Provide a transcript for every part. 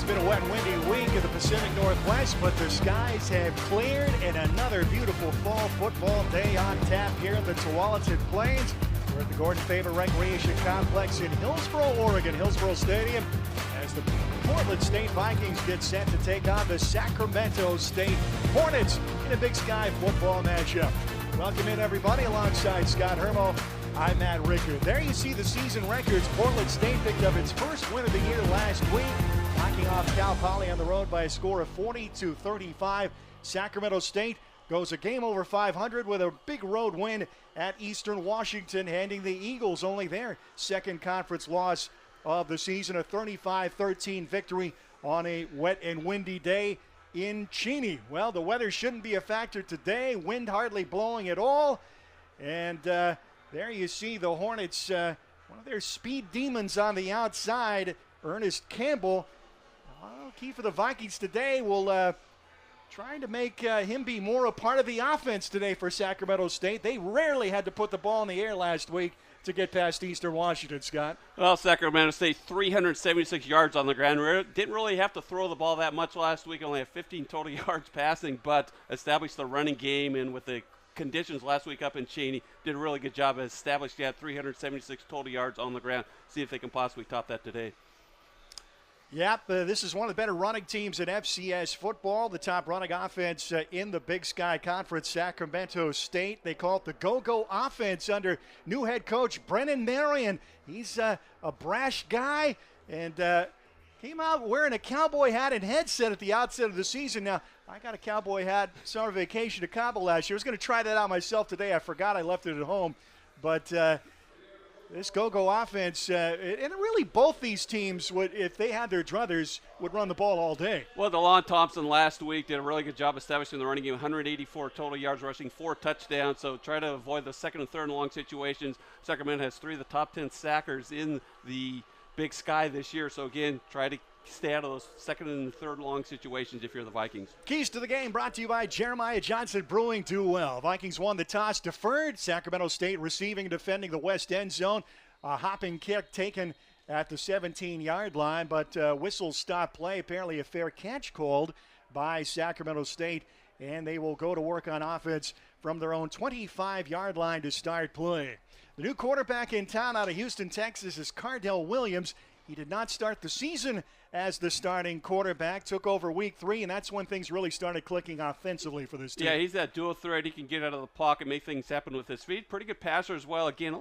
been a wet and windy week in the Pacific Northwest, but the skies have cleared and another beautiful fall football day on tap here in the Tualatin Plains. We're at the Gordon Faber Recreation Complex in Hillsboro, Oregon, Hillsboro Stadium, as the Portland State Vikings get set to take on the Sacramento State Hornets in a Big Sky football matchup. Welcome in, everybody, alongside Scott Hermo. I'm Matt Ricker. There you see the season records. Portland State picked up its first win of the year last week, knocking off Cal Poly on the road by a score of 40-35. Sacramento State goes a game over 500 with a big road win at Eastern Washington, handing the Eagles only their second conference loss of the season, a 35-13 victory on a wet and windy day in Cheney. Well, the weather shouldn't be a factor today. Wind hardly blowing at all. And there you see the Hornets, one of their speed demons on the outside, Ernest Campbell. Key for the Vikings today will trying to make him be more a part of the offense today for Sacramento State. They rarely had to put the ball in the air last week to get past Eastern Washington, Scott. Well, Sacramento State 376 yards on the ground. Didn't really have to throw the ball that much last week. Only had 15 total yards passing, but established the running game, and with the conditions last week up in Cheney, did a really good job of establishing that 376 total yards on the ground. See if they can possibly top that today. Yep, this is one of the better running teams in FCS football. The top running offense in the Big Sky Conference, Sacramento State. They call it the Go-Go offense under new head coach Brennan Marion. He's a brash guy and came out wearing a cowboy hat and headset at the outset of the season. Now, I got a cowboy hat summer vacation to Cabo last year. I was going to try that out myself today. I forgot I left it at home. But this Go-Go offense, and really both these teams, would, if they had their druthers, would run the ball all day. Well, DeLon Thompson last week did a really good job establishing the running game, 184 total yards rushing, 4 touchdowns, so try to avoid the second and third and long situations. Sacramento has 3 of the top 10 sackers in the Big Sky this year, so again, try to stay out of those second and third long situations if you're the Vikings. Keys to the game brought to you by Jeremiah Johnson Brewing. Do well. Vikings won the toss, deferred. Sacramento State receiving and defending the west end zone. A hopping kick taken at the 17-yard line, but whistles stop play. Apparently a fair catch called by Sacramento State, and they will go to work on offense from their own 25-yard line to start play. The new quarterback in town out of Houston, Texas is Cardell Williams. He did not start the season as the starting quarterback, took over week 3, and that's when things really started clicking offensively for this team. Yeah, he's that dual threat. He can get out of the pocket, make things happen with his feet. Pretty good passer as well. Again,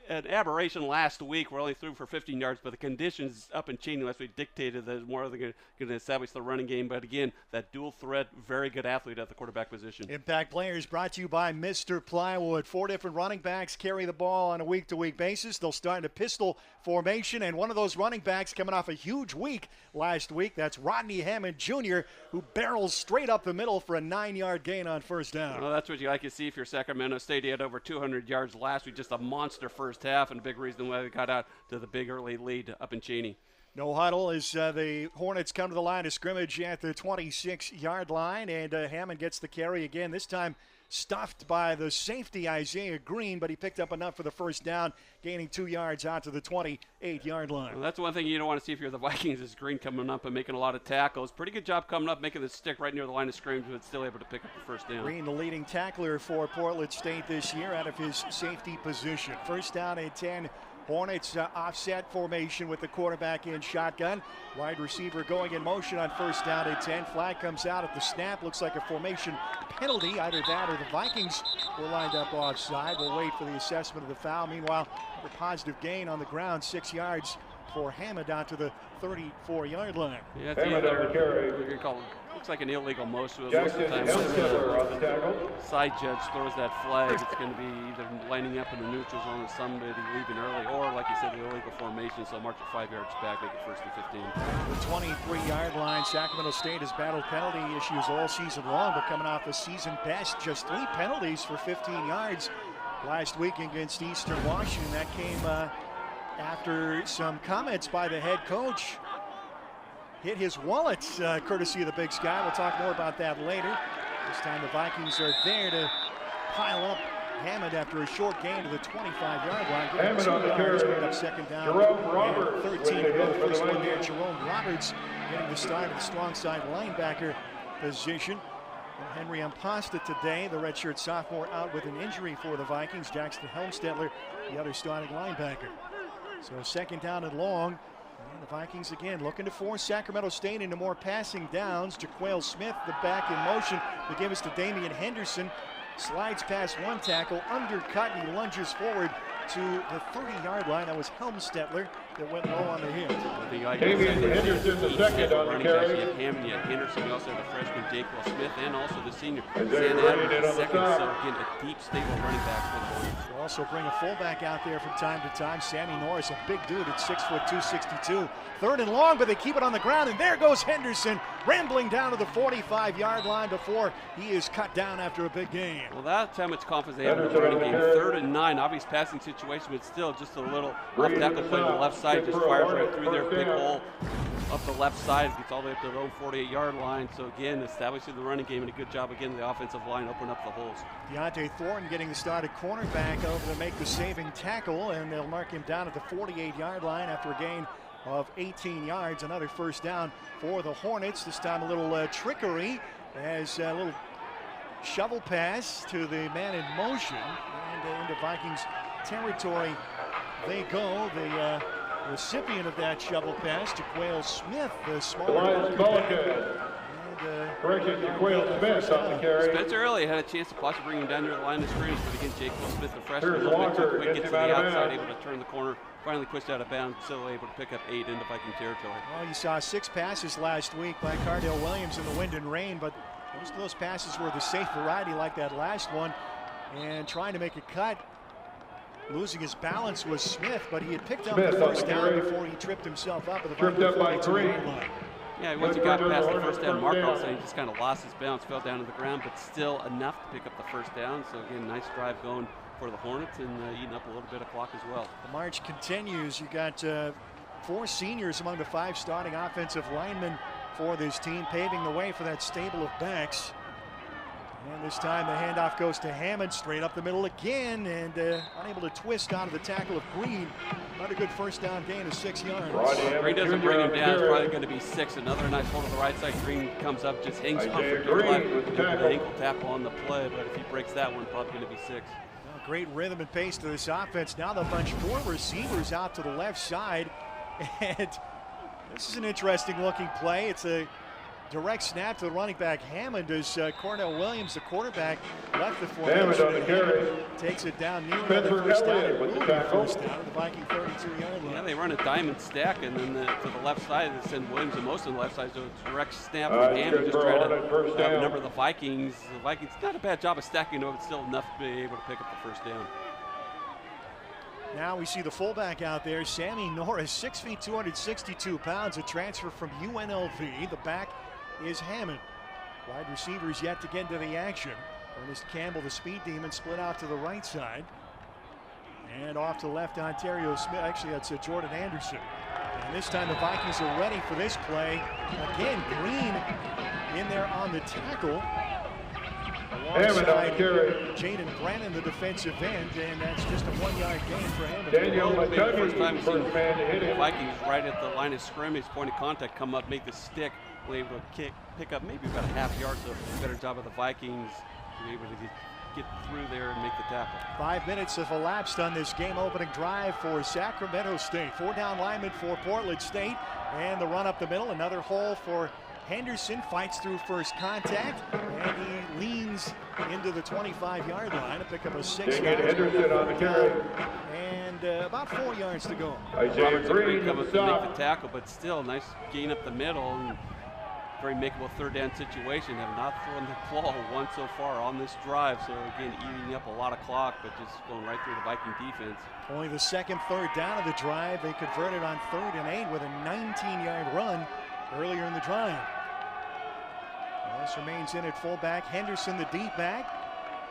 an aberration last week. We're only through for 15 yards, but the conditions up in Cheney last week dictated that more they're going to establish the running game. But again, that dual threat, very good athlete at the quarterback position. Impact Players brought to you by Mr. Plywood. 4 different running backs carry the ball on a week-to-week basis. They'll start in a pistol formation, and one of those running backs coming off a huge week last week, that's Rodney Hammond Jr., who barrels straight up the middle for a 9-yard gain on first down. Well, that's what you like to see if you're Sacramento State. He had over 200 yards last week, just a monster first half, and a big reason why they got out to the big early lead up in Cheney. No huddle as the Hornets come to the line of scrimmage at the 26-yard line, and Hammond gets the carry again, this time stuffed by the safety Isaiah Green, but he picked up enough for the first down, gaining 2 yards out to the 28-yard line. Well, that's one thing you don't want to see if you're the Vikings is Green coming up and making a lot of tackles. Pretty good job coming up, making the stick right near the line of scrimmage, but still able to pick up the first down. Green, the leading tackler for Portland State this year out of his safety position. First down and 10. Hornets offset formation with the quarterback in shotgun. Wide receiver going in motion on first down and 10. Flag comes out at the snap. Looks like a formation penalty. Either that or the Vikings were lined up offside. We'll wait for the assessment of the foul. Meanwhile, a positive gain on the ground, 6 yards for Hammond out to the 34-yard line. Yeah, looks like an illegal motion. Most of the time, side judge throws that flag. It's going to be either lining up in the neutral zone or somebody leaving early, or like you said, the illegal formation. So march it 5 yards back, make it first and 15. The 23-yard line. Sacramento State has battled penalty issues all season long, but coming off a season best, just 3 penalties for 15 yards last week against Eastern Washington. That came after some comments by the head coach. Hit his wallet, courtesy of the Big Sky. We'll talk more about that later. This time the Vikings are there to pile up Hammond after a short gain to the 25-yard line. Hammond on the carry. Picked up second down. Jerome Roberts. 13 to go. First one there. Jerome Roberts getting the start of the strong side linebacker position. And Henry Ampasta today, the redshirt sophomore, out with an injury for the Vikings. Jackson Helmstetler, the other starting linebacker. So second down and long. And the Vikings again looking to force Sacramento State into more passing downs. Jaquale Smith, the back in motion to give us to Damian Henderson. Slides past one tackle, undercut, and he lunges forward to the 30-yard line. That was Helmstetler that went low on the hit. Damian Henderson, the second on the carry. You had Hammond, you had Henderson, we also had the freshman Jaquale Smith, and also the senior Isaiah Sam Green Adams, on the second. side. So again, a deep stable running backs for the Hornets. We'll also bring a fullback out there from time to time. Sammy Norris, a big dude at 6'2", 262. Third and long, but they keep it on the ground, and there goes Henderson, rambling down to the 45-yard line before he is cut down after a big gain. Well, that's how much confidence they have in the running game. 3rd and 9, obvious passing situation, but still just a little off tackle play on the left side, just fires right through their big hole up the left side, gets all the way up to the own 48-yard line. So again, establishing the running game and a good job again, the offensive line open up the holes. Deontay Thornton getting the start at cornerback over to make the saving tackle, and they'll mark him down at the 48-yard line after a gain of 18 yards. Another first down for the Hornets. This time a little trickery as a little shovel pass to the man in motion, and into Vikings territory they go. The recipient of that shovel pass, Jaquale Smith, the small Correction, Jaquale Smith on the carry. Spencer Early had a chance to possibly bring him down near the line of scrimmage, but again, Jaquale Smith, the freshman, a Here's little bit too Walker, quick, gets gets to him the out of outside, bounds. able to turn the corner, finally pushed out of bounds, still able to pick up 8 into Viking territory. Well, you saw 6 passes last week by Cardale Williams in the wind and rain, but most of those passes were the safe variety like that last one. And trying to make a cut, losing his balance was Smith, but he had picked up the first down before he tripped himself up. Tripped up by Green. Yeah, once he got past the first down mark, all of a sudden he just kind of lost his balance, fell down to the ground, but still enough to pick up the first down. So again, nice drive going for the Hornets and eating up a little bit of clock as well. The march continues. You got 4 seniors among the 5 starting offensive linemen for this team, paving the way for that stable of backs. And this time the handoff goes to Hammond, straight up the middle again, and unable to twist out of the tackle of Green. Another good first down gain of 6 yards. Green doesn't bring him down. It's probably going to be 6. Another nice hold on the right side. Green comes up, just hangs on for dear life with the ankle tackle on the play, but if he breaks that one, probably going to be 6. Well, great rhythm and pace to this offense. Now they'll bunch 4 receivers out to the left side, and this is an interesting looking play. It's a direct snap to the running back Hammond as Cardale Williams, the quarterback, left the formation. Hammond on the carry. Takes it down near another first down. With the tackle. First down at the Viking 32-yard line. Yeah, they run a diamond stack, and then to the left side, they send Williams and most on the left side, so it's a direct snap to Hammond, just trying to outnumber the Vikings. The Vikings, not a bad job of stacking, but still enough to be able to pick up the first down. Now we see the fullback out there, Sammy Norris, 6 feet, 262 pounds, a transfer from UNLV. The back is Hammond. Wide receivers yet to get into the action. Ernest Campbell, the speed demon, split out to the right side. And off to the left, Ontario Smith. Actually, that's Jordan Anderson. And this time the Vikings are ready for this play. Again, Green in there on the tackle. Alongside Jaden Brennan, the defensive end, and that's just a 1-yard gain for him. Daniel McCubbin, first time first man to hit the it. Vikings right at the line of scrimmage, point of contact, come up, make the stick, be able to pick up maybe about a half yard, so better job of the Vikings to be able to get through there and make the tackle. 5 minutes have elapsed on this game-opening drive for Sacramento State. 4 down linemen for Portland State, and the run up the middle, another hole for Henderson, fights through first contact, and he leans into the 25-yard line to pick up a 6 yard. Henderson on the carry. And about 4 yards to go. Isaiah Green comes to make the tackle, but still nice gain up the middle and very makeable 3rd down situation. Have not thrown the ball once so far on this drive, so again eating up a lot of clock, but just going right through the Viking defense. Only the second 3rd down of the drive. They converted on 3rd and 8 with a 19-yard run earlier in the drive. This remains in at fullback. Henderson, the deep back.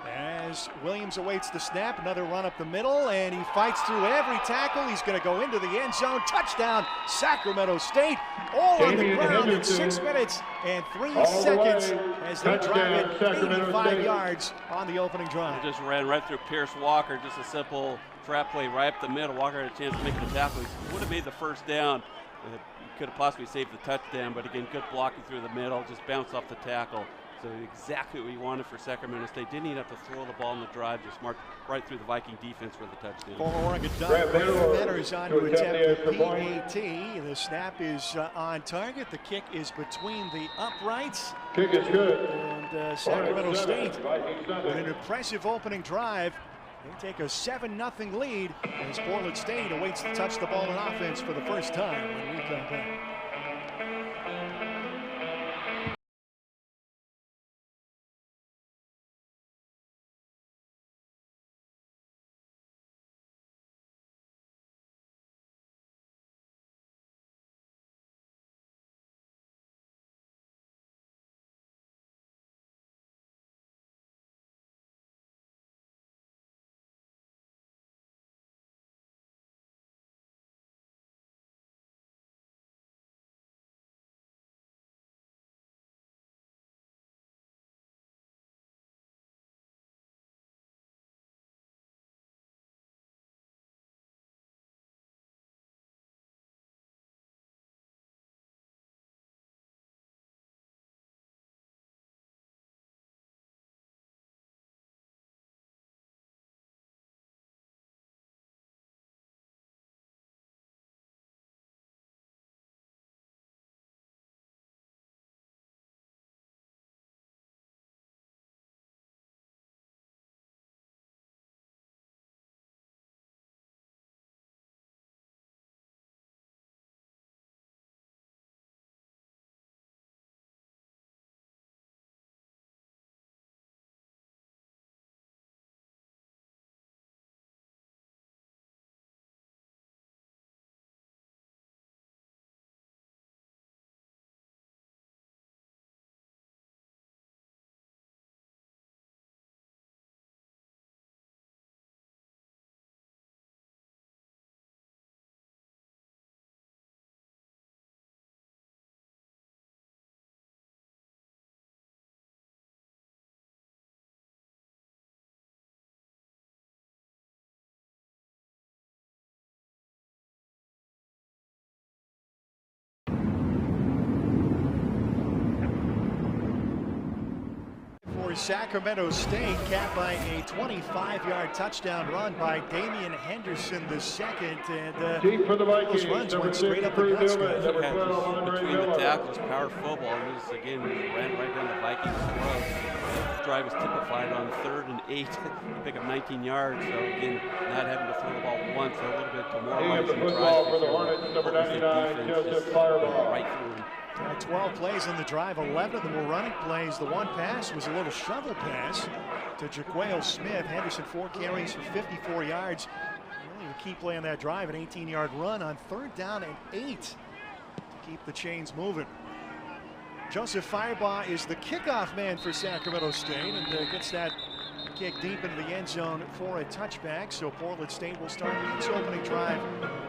As Williams awaits the snap, another run up the middle, and he fights through every tackle. He's going to go into the end zone. Touchdown, Sacramento State. All on the ground in 6 minutes and 3 seconds as they drive it 85 yards on the opening drive. He just ran right through Pierce Walker, just a simple trap play right up the middle. Walker had a chance to make the tackle. He would have made the first down. He could have possibly saved the touchdown, but again, good blocking through the middle, just bounced off the tackle. So exactly what we wanted for Sacramento State. Didn't even have to throw the ball in the drive, just marched right through the Viking defense for the touchdown. Former Oregon Duck Brandon is on to attempt the PAT. The snap is on target. The kick is between the uprights. Kick is good. And Sacramento State with an impressive opening drive. They take a 7-0 lead as Portland State awaits to touch the ball in offense for the first time when we come back. Sacramento State, capped by a 25-yard touchdown run by Damian Henderson II, and deep for the Vikings. those runs went straight up the guts. Between the tackles, power football. And this again, we ran right down the Vikings' throat. The drive was typified on 3rd and 8. You pick up 19 yards, so again, not having to throw the ball once, a little bit demoralizing Football drive. for the Hornets, number 99, Joseph Fireball. Right through him. 12 plays in the drive, 11 of them were running plays. The one pass was a little shovel pass to Jaquale Smith. Henderson 4 carries for 54 yards. Really a key play on that drive, an 18-yard run on 3rd down and 8 to keep the chains moving. Joseph Firebaugh is the kickoff man for Sacramento State and gets that kick deep into the end zone for a touchback. So Portland State will start its opening drive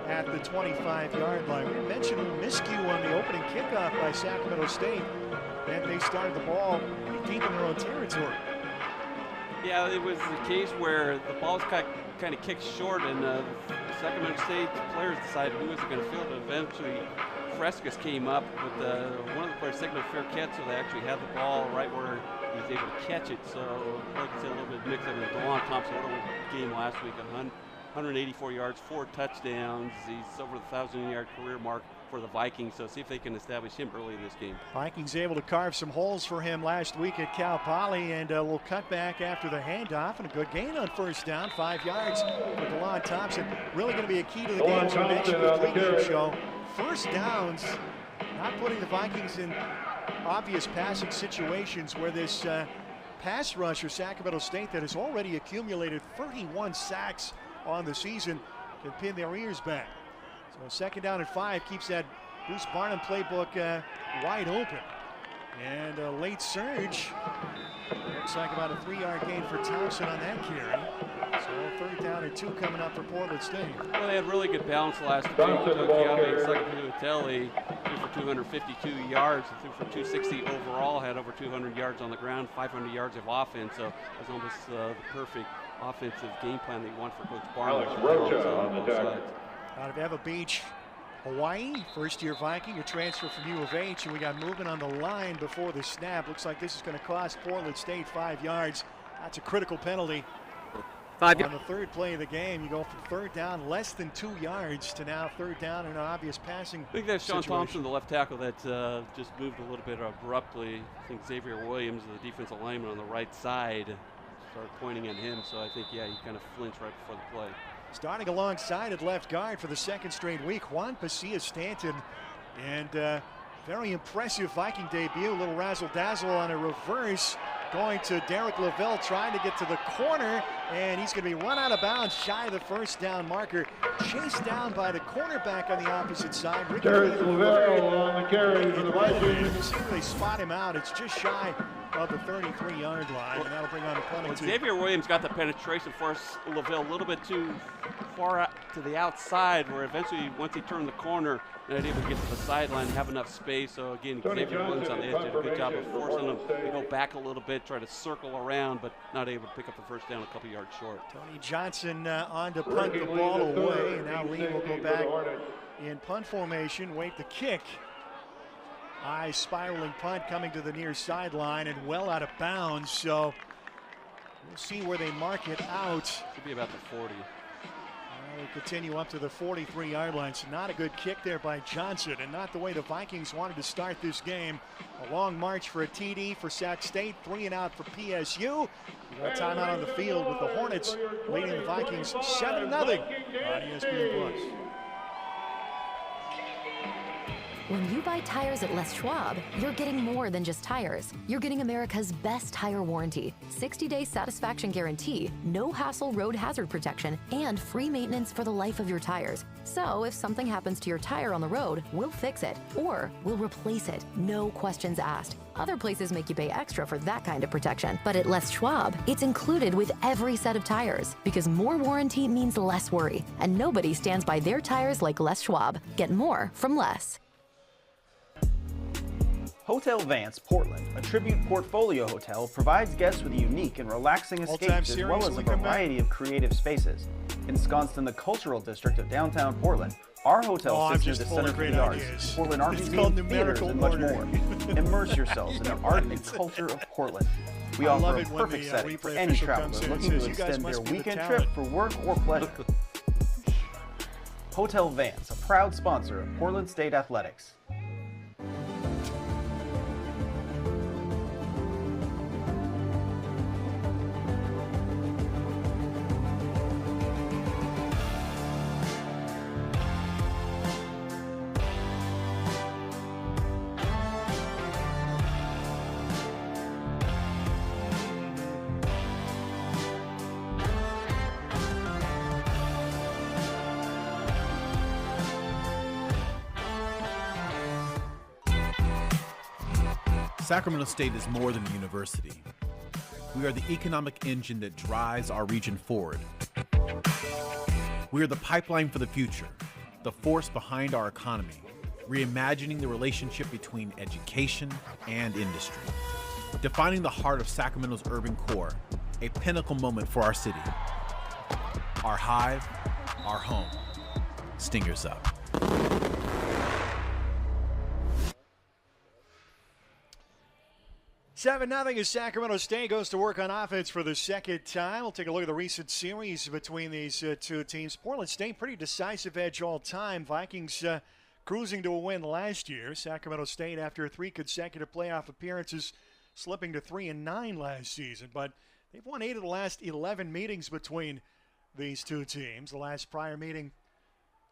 at the 25-yard line. We mentioned a miscue on the opening kickoff by Sacramento State, and they started the ball deep in their own territory. Yeah, it was the case where the ball was kind of kicked short, and the Sacramento State players decided who was going to field it. Eventually, Frescas came up, but one of the players taking a fair catch, so they actually had the ball right where he was able to catch it. So, like I said, a little bit mixed up. DeLon Thompson, what a game last week, 184 yards, 4 touchdowns. He's over the 1,000-yard career mark for the Vikings, so see if they can establish him early in this game. Vikings able to carve some holes for him last week at Cal Poly, and a little cutback after the handoff, and a good gain on 1st down, 5 yards for DeLon Thompson. Really going to be a key to the game, as we mentioned in the pregame show. 1st downs, not putting the Vikings in obvious passing situations where this pass rusher, Sacramento State, that has already accumulated 31 sacks on the season, can pin their ears back. So 2nd down and 5 keeps that Bruce Barnum playbook wide open. And a late surge. Looks like about a 3-yard gain for Thompson on that carry. So 3rd down and 2 coming up for Portland State. Well, they had really good balance last week. Thompson, the ball carrier. Second to Telly, threw for 252 yards, threw for 260 overall, had over 200 yards on the ground, 500 yards of offense. So it was almost the perfect offensive game plan that you want for Coach Barnes. Alex Rocha on the tackle. Out of Eva Beach, Hawaii, first-year Viking, a transfer from U of H, and we got movement on the line before the snap. Looks like this is going to cost Portland State 5 yards. That's a critical penalty. 5 On the 3rd play of the game, you go from 3rd down, less than 2 yards, to now 3rd down and an obvious passing I think that's Sean situation. Thompson, the left tackle, that just moved a little bit abruptly. I think Xavier Williams, the defensive lineman on the right side, started pointing at him. So I think, yeah, he kind of flinched right before the play. Starting alongside at left guard for the 2nd straight week, Juan Pacia-Stanton. And very impressive Viking debut. A little razzle-dazzle on a reverse. Going to Derek Lavelle, trying to get to the corner, and he's going to be run out of bounds shy of the 1st down marker. Chased down by the cornerback on the opposite side. Derek Lavelle on the carry for the Vikings. See where they spot him out. It's just shy of the 33-yard line, and that'll bring on the penalty. Well, Xavier Williams got the penetration, forced Lavelle a little bit too far out to the outside, where eventually, once he turned the corner, and able to get to the sideline, have enough space. So again, Tony Xavier Williams on the edge did a good job of Johnson, forcing them Portland to go State. back a little bit, try to circle around, but not able to pick up the 1st down, a couple yards short. Tony Johnson on to punt the Breaking ball lead at away, third. and now Deep Lee will safety go for back the Hornets. in punt formation, wait the kick. High spiraling punt coming to the near sideline and well out of bounds, so we'll see where they mark it out. Should be about the 40. They continue up to the 43-yard line, so not a good kick there by Johnson, and not the way the Vikings wanted to start this game. A long march for a TD for Sac State, 3 and out for PSU. We got a timeout on the field with the Hornets leading the Vikings 7-0 on ESPN+. When you buy tires at Les Schwab, you're getting more than just tires. You're getting America's best tire warranty, 60-day satisfaction guarantee, no hassle road hazard protection, and free maintenance for the life of your tires. So if something happens to your tire on the road, we'll fix it, or we'll replace it, no questions asked. Other places make you pay extra for that kind of protection, but at Les Schwab, it's included with every set of tires, because more warranty means less worry, and nobody stands by their tires like Les Schwab. Get more from Les. Hotel Vance Portland, a tribute portfolio hotel, provides guests with unique and relaxing escapes as well as a variety of creative spaces. Ensconced in the cultural district of downtown Portland, our hotel sits near the Center for the Arts, Portland Art Museum, theaters, and much more. Immerse yourselves in the art and culture of Portland. We offer a perfect setting for any traveler looking to extend their weekend trip for work or pleasure. Hotel Vance, a proud sponsor of Portland State Athletics. Sacramento State is more than a university. We are the economic engine that drives our region forward. We are the pipeline for the future, the force behind our economy, reimagining the relationship between education and industry, defining the heart of Sacramento's urban core, a pinnacle moment for our city. Our hive, our home. Stingers up. Seven nothing as Sacramento State goes to work on offense for the 2nd time. We'll take a look at the recent series between these two teams. Portland State, pretty decisive edge all time. Vikings cruising to a win last year. Sacramento State, after 3 consecutive playoff appearances, slipping to 3-9 last season. But they've won 8 of the last 11 meetings between these two teams. The last prior meeting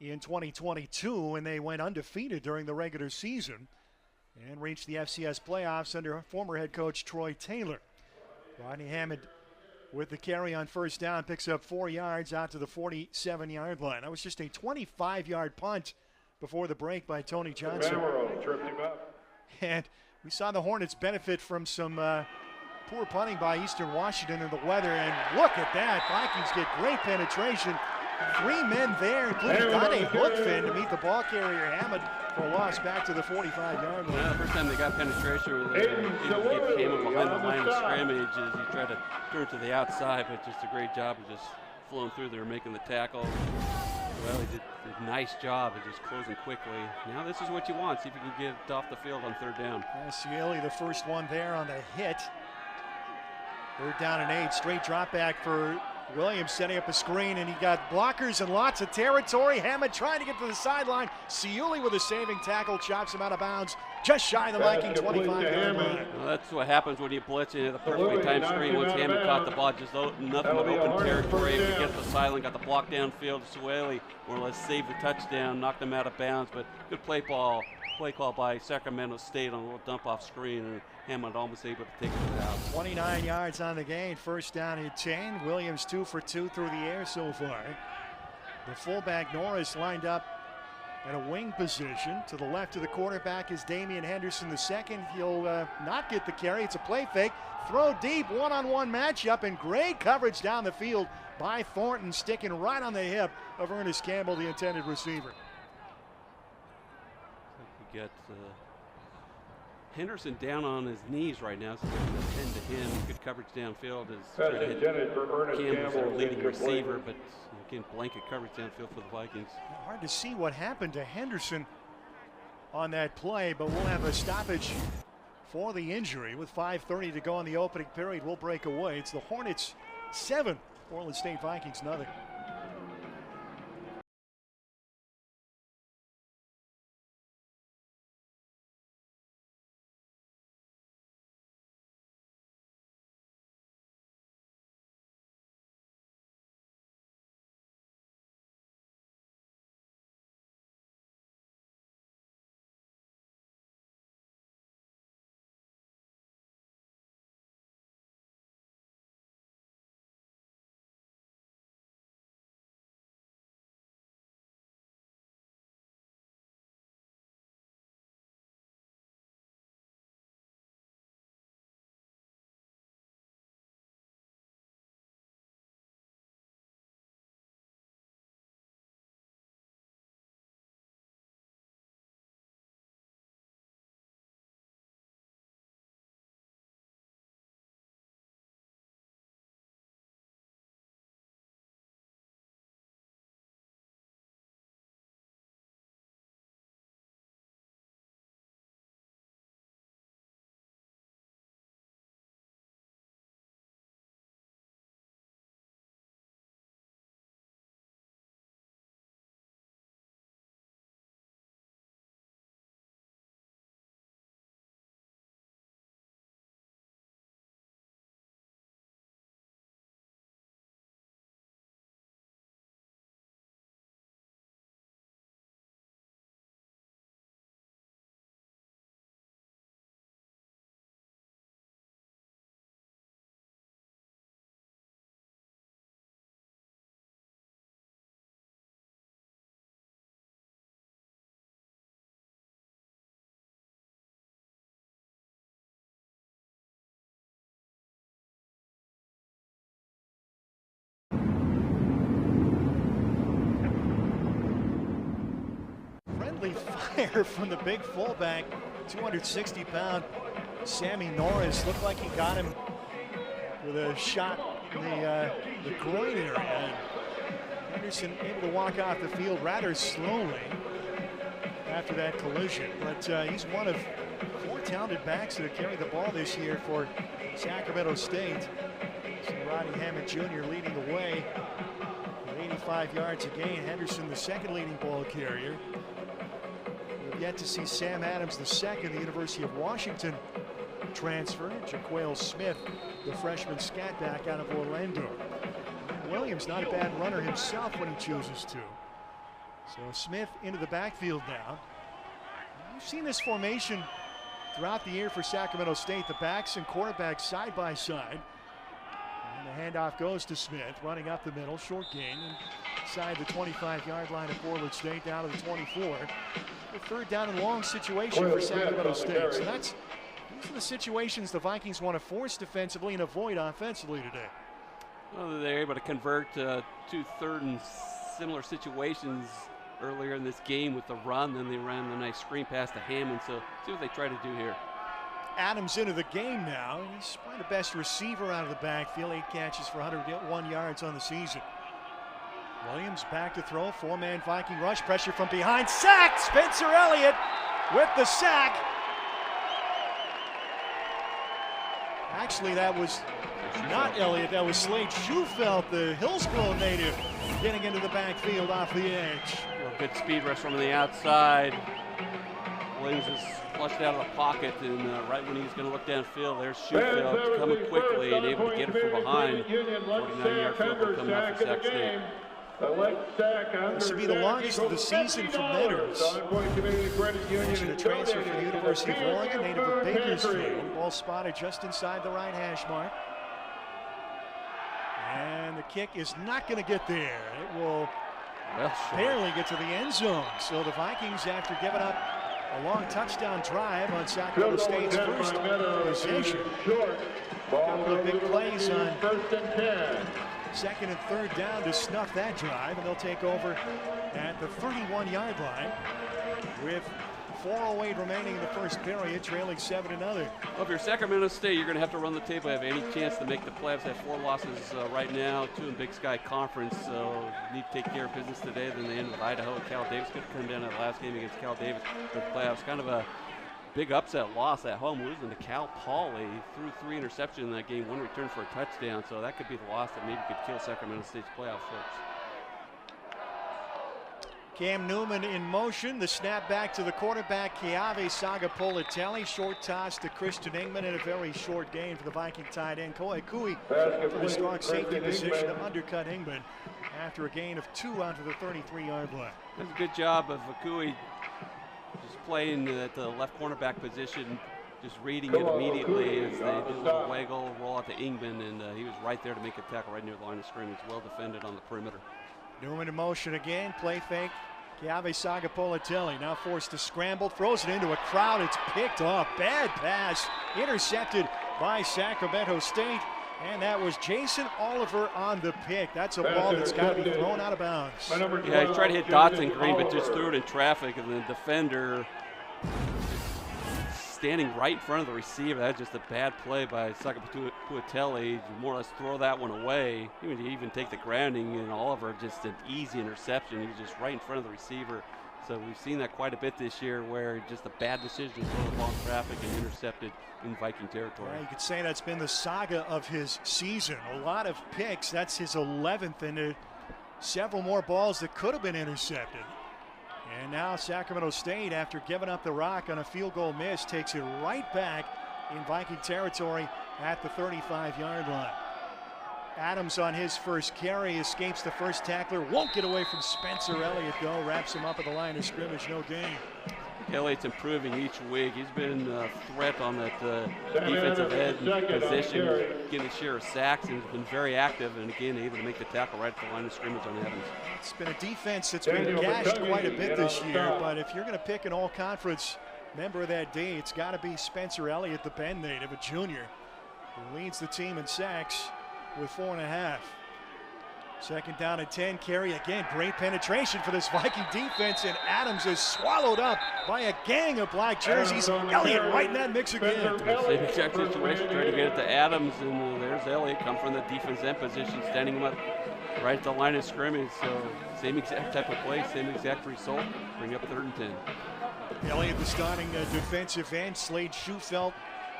in 2022, and they went undefeated during the regular season and reached the FCS playoffs under former head coach Troy Taylor. Rodney Hammond with the carry on first down, picks up 4 yards out to the 47-yard line. That was just a 25-yard punt before the break by Tony Johnson. Camero tripped him up. And We saw the Hornets benefit from some poor punting by Eastern Washington in the weather, and look at that. Vikings get great penetration. 3 men there, including Donnie Hookfin, to meet the ball carrier Hammond for a loss back to the 45-yard line. Yeah, the first time they got penetration was Hammond behind the line of scrimmage as he tried to turn to the outside, but just a great job of just flowing through there, making the tackle. Well, he did a nice job of just closing quickly. Now this is what you want. See if you can get it off the field on 3rd down. Cieli, the first one there on the hit. 3rd down and 8. Straight drop back for Williams, setting up a screen, and he got blockers and lots of territory. Hammond trying to get to the sideline. Cieli with a saving tackle, chops him out of bounds, just shy of the Viking 25-yard line. Well, that's what happens when you blitz into the perfectly timed screen. Once Hammond caught the ball, just nothing but open territory. He get the sideline, got the block downfield. Cieli more or less saved the touchdown, knocked him out of bounds, but good play call by Sacramento State on a little dump-off screen, and Hammond almost able to take it out. 29 yards on the gain, 1st down and 10. Williams 2 for 2 through the air so far. The fullback Norris lined up at a wing position. To the left of the quarterback is Damian Henderson the second. He'll not get the carry. It's a play fake. Throw deep, one-on-one matchup, and great coverage down the field by Thornton, sticking right on the hip of Ernest Campbell, the intended receiver. We got Henderson down on his knees right now, so they're going to tend to him. Good coverage downfield as Campbell's their leading receiver, but again, blanket coverage downfield for the Vikings. Hard to see what happened to Henderson on that play, but we'll have a stoppage for the injury with 5:30 to go in the opening period. We'll break away. It's the Hornets 7, Portland State Vikings nothing. Fire from the big fullback, 260-pound Sammy Norris. Looked like he got him with a shot in the groin area. And Henderson able to walk off the field rather slowly after that collision. But he's one of 4 talented backs that have carried the ball this year for Sacramento State. So Rodney Hammond Jr. leading the way with 85 yards a gain. Henderson the second leading ball carrier. Yet to see Sam Adams II, the University of Washington transfer. Jaquale Smith, the freshman scat back out of Orlando. Williams not a bad runner himself when he chooses to. So Smith into the backfield now. We've seen this formation throughout the year for Sacramento State. The backs and quarterbacks side by side. And the handoff goes to Smith, running up the middle, short gain, inside the 25-yard line of Portland State, down to the 24. A 3rd down and long situation for Sacramento State. So that's These are the situations the Vikings want to force defensively and avoid offensively today. Well, they're able to convert 2 third and similar situations earlier in this game with the run. Then they ran the nice screen pass to Hammond. So see what they try to do here. Adams into the game now. He's probably the best receiver out of the backfield. 8 catches for 101 yards on the season. Williams back to throw. 4-man Viking rush. Pressure from behind. Sack! Spencer Elliott with the sack. Actually, that was not Elliott. That was Slade Schufelt, the Hillsborough native, getting into the backfield off the edge. Good speed rush from the outside. Williams is flushed out of the pocket, and right when he's going to look downfield, there's Schufelt coming quickly and able to get it from behind. 49-yard field goal coming up for Sac State. This will be the longest of the season for Metters. Mentioned a transfer from the University of Oregon, native of Bakersfield. Ball spotted just inside the right hash mark. And the kick is not going to get there. It will barely get to the end zone. So the Vikings, after giving up a long touchdown drive on Sacramento State's first possession, a couple of big plays on second and third down to snuff that drive, and they'll take over at the 31-yard line with 4:08 remaining in the first period, trailing 7-0. Well, if you're Sacramento State, you're going to have to run the table. Have any chance to make the playoffs. They have 4 losses right now, 2 in Big Sky Conference, so need to take care of business today. Then they end with Idaho. Cal Davis could come down at the last game against Cal Davis for the playoffs. Kind of a big upset loss at home, losing to Cal Poly. Threw 3 interceptions in that game, 1 return for a touchdown, so that could be the loss that maybe could kill Sacramento State's playoff hopes. Cam Newman in motion. The snap back to the quarterback, Keave Sagapolitelli. Short toss to Christian Ingman in a very short gain for the Viking tight end. Koei Kui for the strong safety position to undercut Ingman after a gain of 2 onto the 33-yard line. That's a good job of Kui just playing at the left cornerback position, just reading it immediately as they did a little waggle, roll out to Ingman, and he was right there to make a tackle right near the line of scrimmage. Well defended on the perimeter. Newman in motion again, play fake. Keave Sagapolitelli now forced to scramble, throws it into a crowd. It's picked off. Bad pass, intercepted by Sacramento State, and that was Jason Oliver on the pick. That's a ball that's got to be thrown out of bounds. Yeah, he tried to hit Dotson Green, but just threw it in traffic, and the defender standing right in front of the receiver. That's just a bad play by Sagapolitelli. More or less throw that one away. He would even take the grounding, and Oliver just an easy interception. He was just right in front of the receiver. So we've seen that quite a bit this year, where just a bad decision to throw the ball in traffic and intercepted in Viking territory. Yeah, you could say that's been the saga of his season. A lot of picks. That's his 11th, and several more balls that could have been intercepted. And now Sacramento State, after giving up the rock on a field goal miss, takes it right back in Viking territory at the 35-yard line. Adams on his first carry escapes the first tackler. Won't get away from Spencer Elliott, though. Wraps him up at the line of scrimmage. No gain. Elliott's improving each week. He's been a threat on that defensive end position, getting a share of sacks, and has been very active, and again able to make the tackle right at the line of scrimmage on Evans. It's been a defense that's been gashed quite a bit this year, but if you're going to pick an all-conference member of that day, it's got to be Spencer Elliott, the Bend native, a junior, who leads the team in sacks with 4.5. Second down and 10, carry again. Great penetration for this Viking defense, and Adams is swallowed up by a gang of black jerseys. Elliott right in that mix again. Same exact situation, trying to get it to Adams, and there's Elliott come from the defense end position, standing him up right at the line of scrimmage. So same exact type of play, same exact result. Bring up 3rd and 10. Elliott, the starting defensive end. Slade Schufelt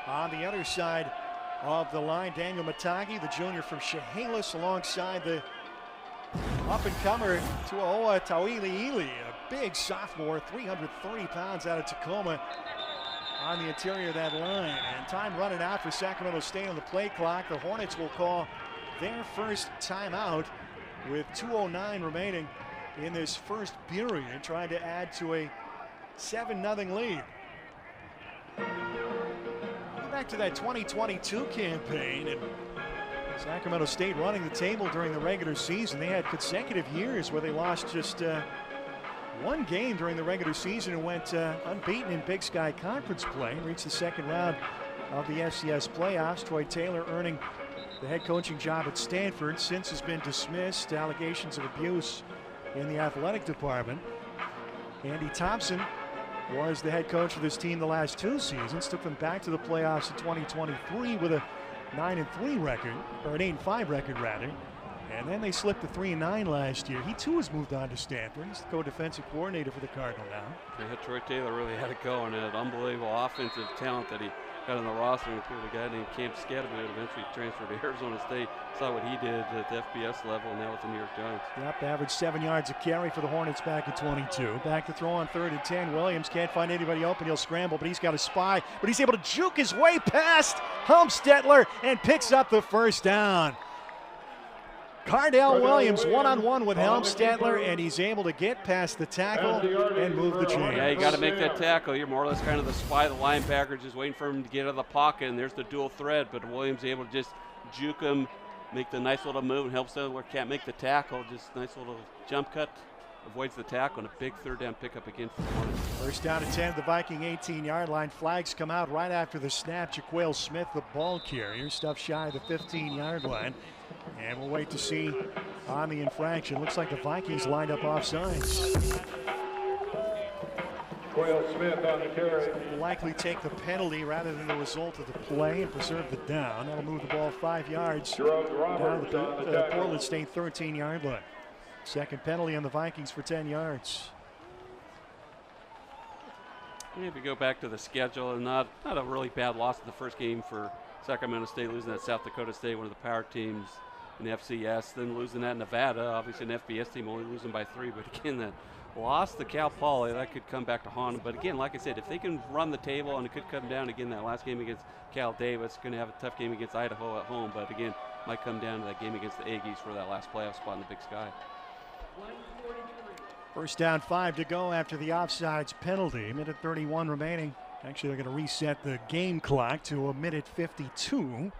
on the other side of the line. Daniel Matagi, the junior from Chehalis, alongside the up-and-comer Tuaoa Tauiliili, a big sophomore, 330 pounds out of Tacoma on the interior of that line. And time running out for Sacramento State on the play clock. The Hornets will call their first timeout with 2:09 remaining in this first period, trying to add to a 7-0 lead. Back to that 2022 campaign, and Sacramento State running the table during the regular season. They had consecutive years where they lost just one game during the regular season and went unbeaten in Big Sky Conference play. Reached the second round of the FCS playoffs. Troy Taylor earning the head coaching job at Stanford. Since has been dismissed. Allegations of abuse in the athletic department. Andy Thompson was the head coach of this team the last 2 seasons. Took them back to the playoffs in 2023 with a 9-3 record, or an 8-5 record rather. And then they slipped to 3-9 last year. He too has moved on to Stanford. He's the co-defensive coordinator for the Cardinal now. Yeah, Troy Taylor really had it going. An unbelievable offensive talent that he got on the roster, including a guy named Cam Scatterman, eventually transferred to Arizona State. Saw what he did at the FBS level, and now with the New York Giants. Yep, averaged 7 yards a carry for the Hornets back at 22. Back to throw on 3rd and 10. Williams can't find anybody open. He'll scramble, but he's got a spy. But he's able to juke his way past Helmstetler and picks up the first down. Cardell Williams one-on-one with Helmstetler, and he's able to get past the tackle and move the chain. Yeah, you got to make that tackle. You're more or less kind of the spy. The linebacker just waiting for him to get out of the pocket, and there's the dual threat. But Williams able to just juke him, make the nice little move, and Helmstetler can't make the tackle. Just nice little jump cut, avoids the tackle, and a big 3rd down pickup again for the Hornets. First down and 10 at the Viking 18-yard line. Flags come out right after the snap. Jaquale Smith, the ball carrier, stuff shy of the 15-yard line. And we'll wait to see on the infraction. Looks like the Vikings lined up offsides. Jaquale Smith on the carry. Will likely take the penalty rather than the result of the play and preserve the down. That'll move the ball 5 yards down the Portland State 13-yard line. Second penalty on the Vikings for 10 yards. If you go back to the schedule, and not a really bad loss in the first game for Sacramento State, losing at South Dakota State, one of the power teams in the FCS, then losing at Nevada, obviously an FBS team only losing by 3, but again, that loss to Cal Poly, that could come back to haunt them. But again, like I said, if they can run the table, and it could come down again that last game against Cal Davis, going to have a tough game against Idaho at home, but again, might come down to that game against the Aggies for that last playoff spot in the Big Sky. First down, 5 to go after the offsides penalty. Minute 31 remaining. Actually, they're going to reset the game clock to a minute 52.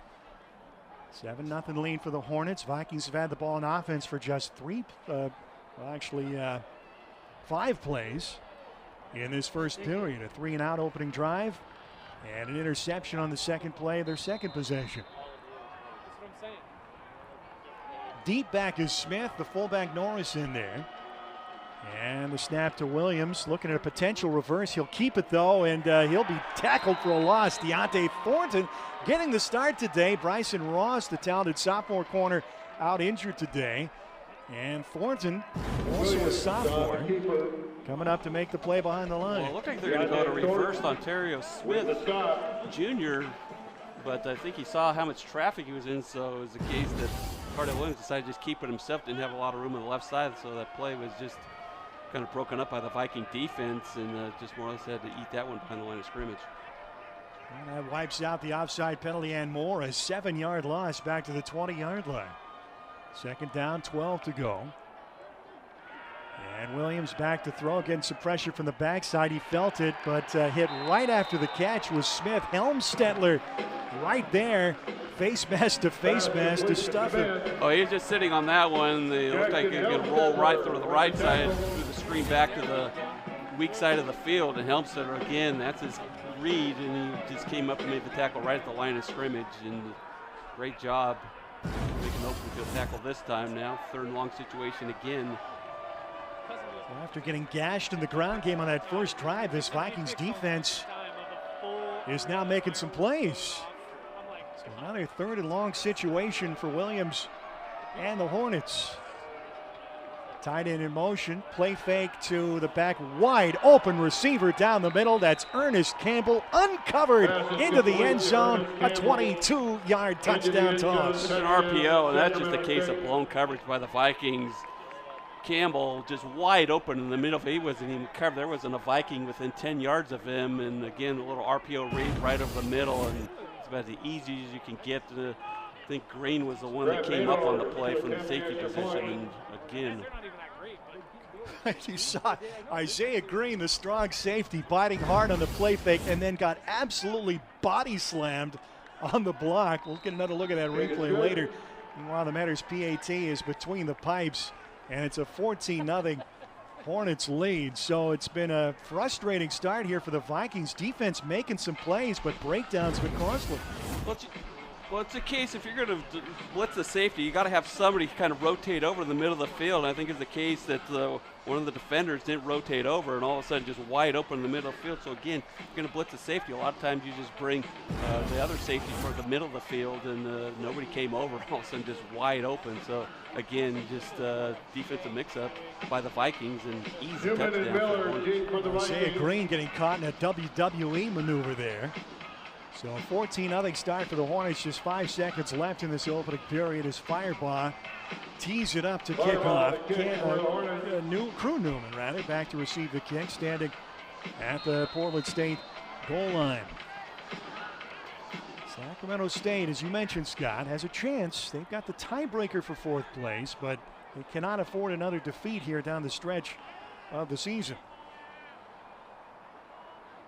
7-0 lead for the Hornets. Vikings have had the ball in offense for just 5 plays in this first period. A 3-and-out opening drive and an interception on the second play of their second possession. Deep back is Smith, the fullback Norris in there. And the snap to Williams, looking at a potential reverse. He'll keep it though, and he'll be tackled for a loss. Deontay Thornton getting the start today. Bryson Ross, the talented sophomore corner, out injured today. And Thornton, also a sophomore, coming up to make the play behind the line. Well, it looked like they're going to go to reverse Ontario Smith Jr., but I think he saw how much traffic he was in, so it was the case that Cardell Williams decided to just keep it himself, didn't have a lot of room on the left side, so that play was just kind of broken up by the Viking defense, and just more or less had to eat that one behind the line of scrimmage. And that wipes out the offside penalty and more. A 7-yard loss back to the 20-yard line. Second down, 12 to go. And Williams back to throw, getting some pressure from the backside. He felt it, but hit right after the catch was Smith. Helmstetler right there, face mask to stuff it. Oh, he's just sitting on that one. It looked like he could roll right through the right side, through the screen back to the weak side of the field. And Helmstetler, again, that's his read, and he just came up and made the tackle right at the line of scrimmage. And great job making an open field tackle this time now. 3rd and long situation again. After getting gashed in the ground game on that first drive, this Vikings defense is now making some plays. So another 3rd and long situation for Williams and the Hornets. Tight end in motion, play fake to the back, wide open receiver down the middle. That's Ernest Campbell, uncovered into the end zone, a 22-yard touchdown toss. It's an RPO, and that's just a case of blown coverage by the Vikings. Campbell just wide open in the middle. He wasn't even covered. There wasn't a Viking within 10 yards of him. And again, a little RPO read right over the middle, and it's about as easy as you can get. I think Green was the one that came up on the play from the safety position. And again, you saw Isaiah Green, the strong safety, biting hard on the play fake, and then got absolutely body slammed on the block. We'll get another look at that replay later. Meanwhile, the Matters PAT is between the pipes. And it's a 14-0 Hornets lead. So it's been a frustrating start here for the Vikings. Defense making some plays, but breakdowns been costly. Well, it's a case if you're going to blitz the safety, you got to have somebody kind of rotate over in the middle of the field. And I think it's the case that one of the defenders didn't rotate over, and all of a sudden just wide open in the middle of the field. So again, if you're going to blitz the safety, a lot of times you just bring the other safety for the middle of the field, and nobody came over. All of a sudden, just wide open. So again, just defensive mix-up by the Vikings and easy touchdown. Isaiah Green getting caught in a WWE maneuver there. So 14-0 start for the Hornets. Just 5 seconds left in this opening period as Firebaugh tees it up to kick off. Crew Newman, back to receive the kick, standing at the Portland State goal line. Sacramento State, as you mentioned, Scott, has a chance. They've got the tiebreaker for 4th place, but they cannot afford another defeat here down the stretch of the season.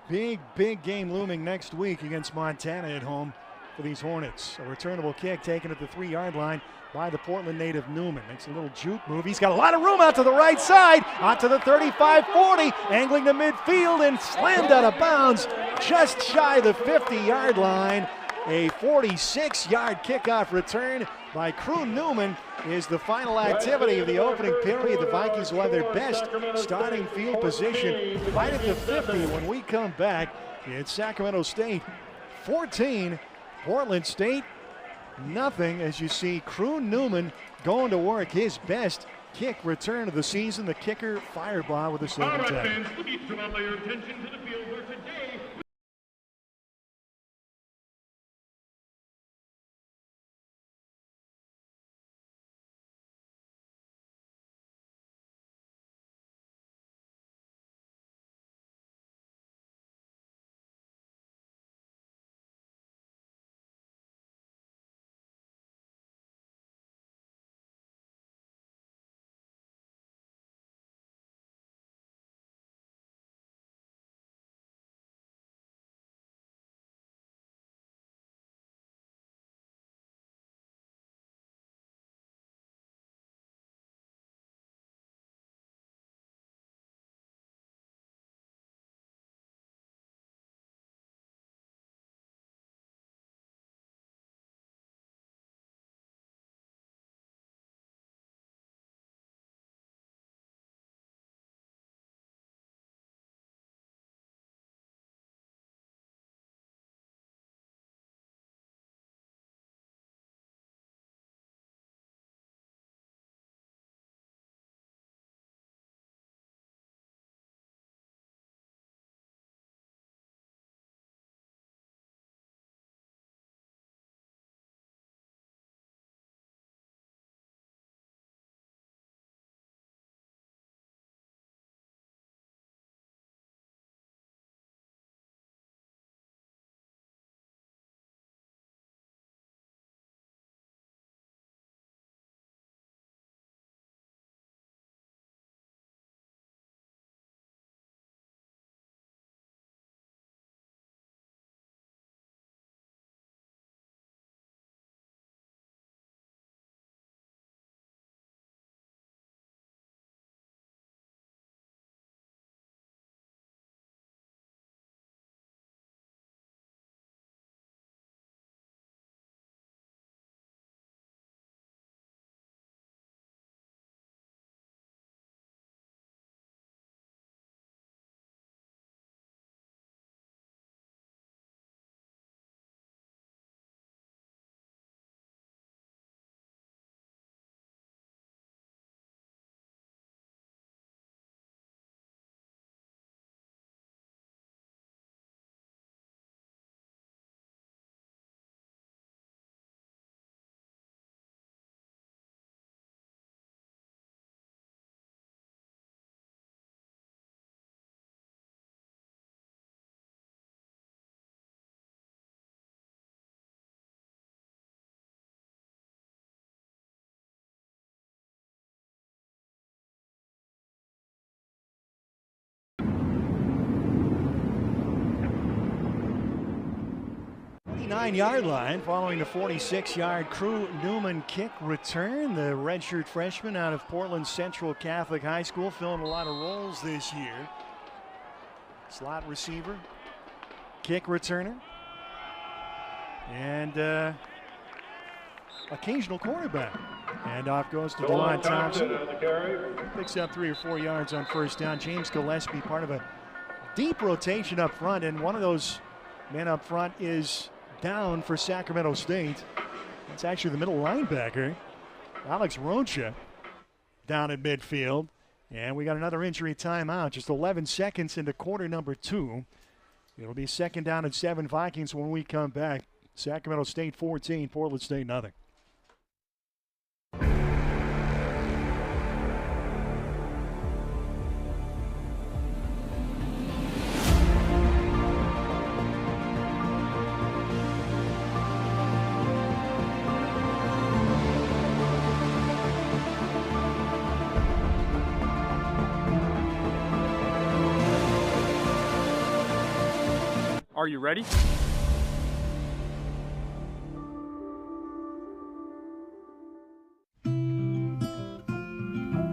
Big game looming next week against Montana at home for these Hornets. A returnable kick taken at the 3-yard line by the Portland native Newman. Makes a little juke move. He's got a lot of room out to the right side. Out to the 35-40. Angling to midfield and slammed out of bounds just shy the 50-yard line. A 46-yard kickoff return by Crew Newman is the final activity of the opening period. The Vikings will have their best starting field position right at the 50 when we come back. It's Sacramento State 14, Portland State nothing, as you see Crew Newman going to work his best kick return of the season. The kicker, Firebaugh, with a silver tackle. 49-yard line following the 46-yard Crew Newman kick return. The redshirt freshman out of Portland Central Catholic High School filling a lot of roles this year. Slot receiver, kick returner, and occasional quarterback. Handoff goes to Delon Thompson. Picks up 3 or 4 yards on first down. James Gillespie, part of a deep rotation up front, and one of those men up front is down for Sacramento State. It's actually the middle linebacker, Alex Rocha, down at midfield. And we got another injury timeout, just 11 seconds into quarter number 2. It'll be 2nd down and 7 Vikings when we come back. Sacramento State 14, Portland State nothing. Are you ready?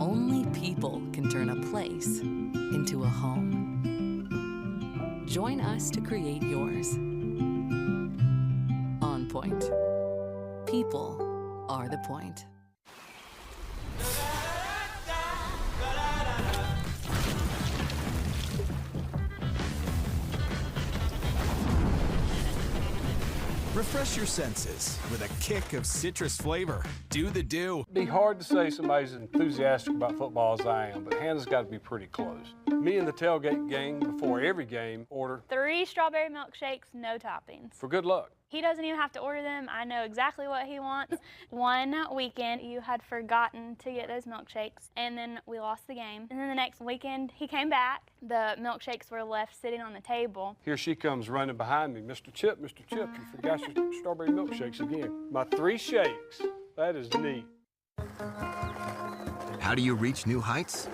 Only people can turn a place into a home. Join us to create yours. On Point. People are the point. Refresh your senses with a kick of citrus flavor. Do the do. It'd be hard to say somebody's as enthusiastic about football as I am, but Hannah's got to be pretty close. Me and the tailgate gang before every game order 3 strawberry milkshakes, no toppings. for good luck. He doesn't even have to order them. I know exactly what he wants. One weekend, you had forgotten to get those milkshakes, and then we lost the game. And then the next weekend, he came back. The milkshakes were left sitting on the table. Here she comes running behind me. Mr. Chip, you forgot your strawberry milkshakes again. My 3 shakes. That is neat. How do you reach new heights?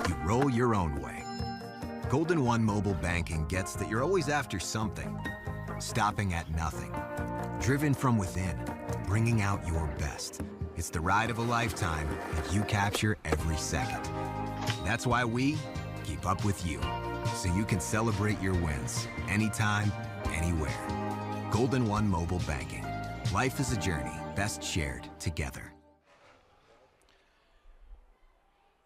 You roll your own way. Golden One Mobile Banking gets that you're always after something, stopping at nothing, driven from within, bringing out your best. It's the ride of a lifetime, and you capture every second. That's why we keep up with you, so you can celebrate your wins anytime, anywhere. Golden One Mobile Banking. Life is a journey best shared together.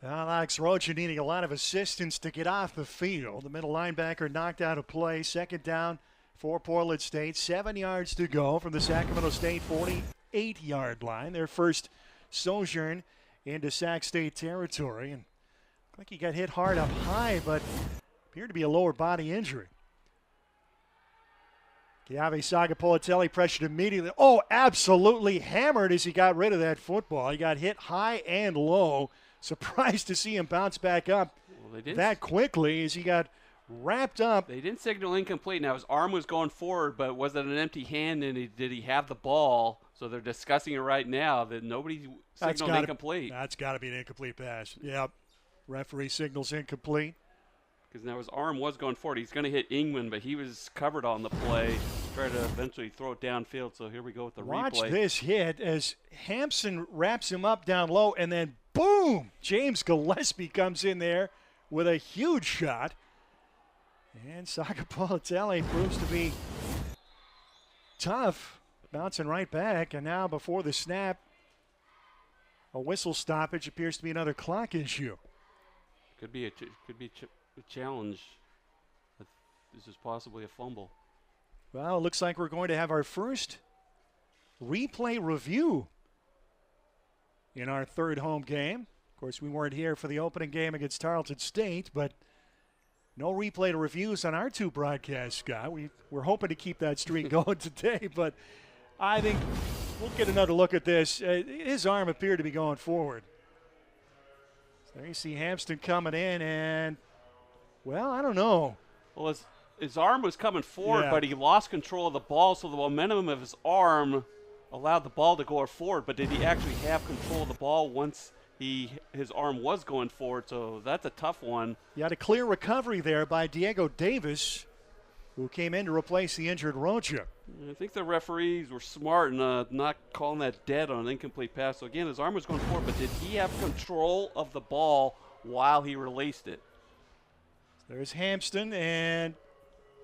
Alex Rocha needing a lot of assistance to get off the field. The middle linebacker knocked out of play. 2nd down for Portland State. 7 yards to go from the Sacramento State 48-yard line. Their first sojourn into Sac State territory. And looked like he got hit hard up high, but appeared to be a lower body injury. Chiave Sagapolitelli pressured immediately. Oh, absolutely hammered as he got rid of that football. He got hit high and low. Surprised to see him bounce back up that quickly as he got wrapped up. They didn't signal incomplete. Now, his arm was going forward, but was it an empty hand, and did he have the ball? So they're discussing it right now that nobody signaled incomplete. That's got to be an incomplete pass. Yep. Referee signals incomplete. Because now his arm was going forward. He's going to hit Ingman, but he was covered on the play. Try to eventually throw it downfield. So here we go with the replay. Watch this hit as Hampson wraps him up down low, and then boom! James Gillespie comes in there with a huge shot. And Sagapolitelli proves to be tough, bouncing right back. And now before the snap, a whistle stoppage appears to be another clock issue. Could be a challenge. This is possibly a fumble. Well, it looks like we're going to have our first replay review in our 3rd home game. Of course, we weren't here for the opening game against Tarleton State, but no replay to reviews on our 2 broadcasts, Scott. We're hoping to keep that streak going today, but I think we'll get another look at this. His arm appeared to be going forward. So there you see Hampton coming in, and, well, I don't know. Well, his arm was coming forward, but he lost control of the ball, so the momentum of his arm allowed the ball to go forward. But did he actually have control of the ball once his arm was going forward? So that's a tough one. You had a clear recovery there by Diego Davis. who came in to replace the injured Rocha. I think the referees were smart in not calling that dead on an incomplete pass. So, again, his arm was going forward, but did he have control of the ball while he released it? There's Hampston, and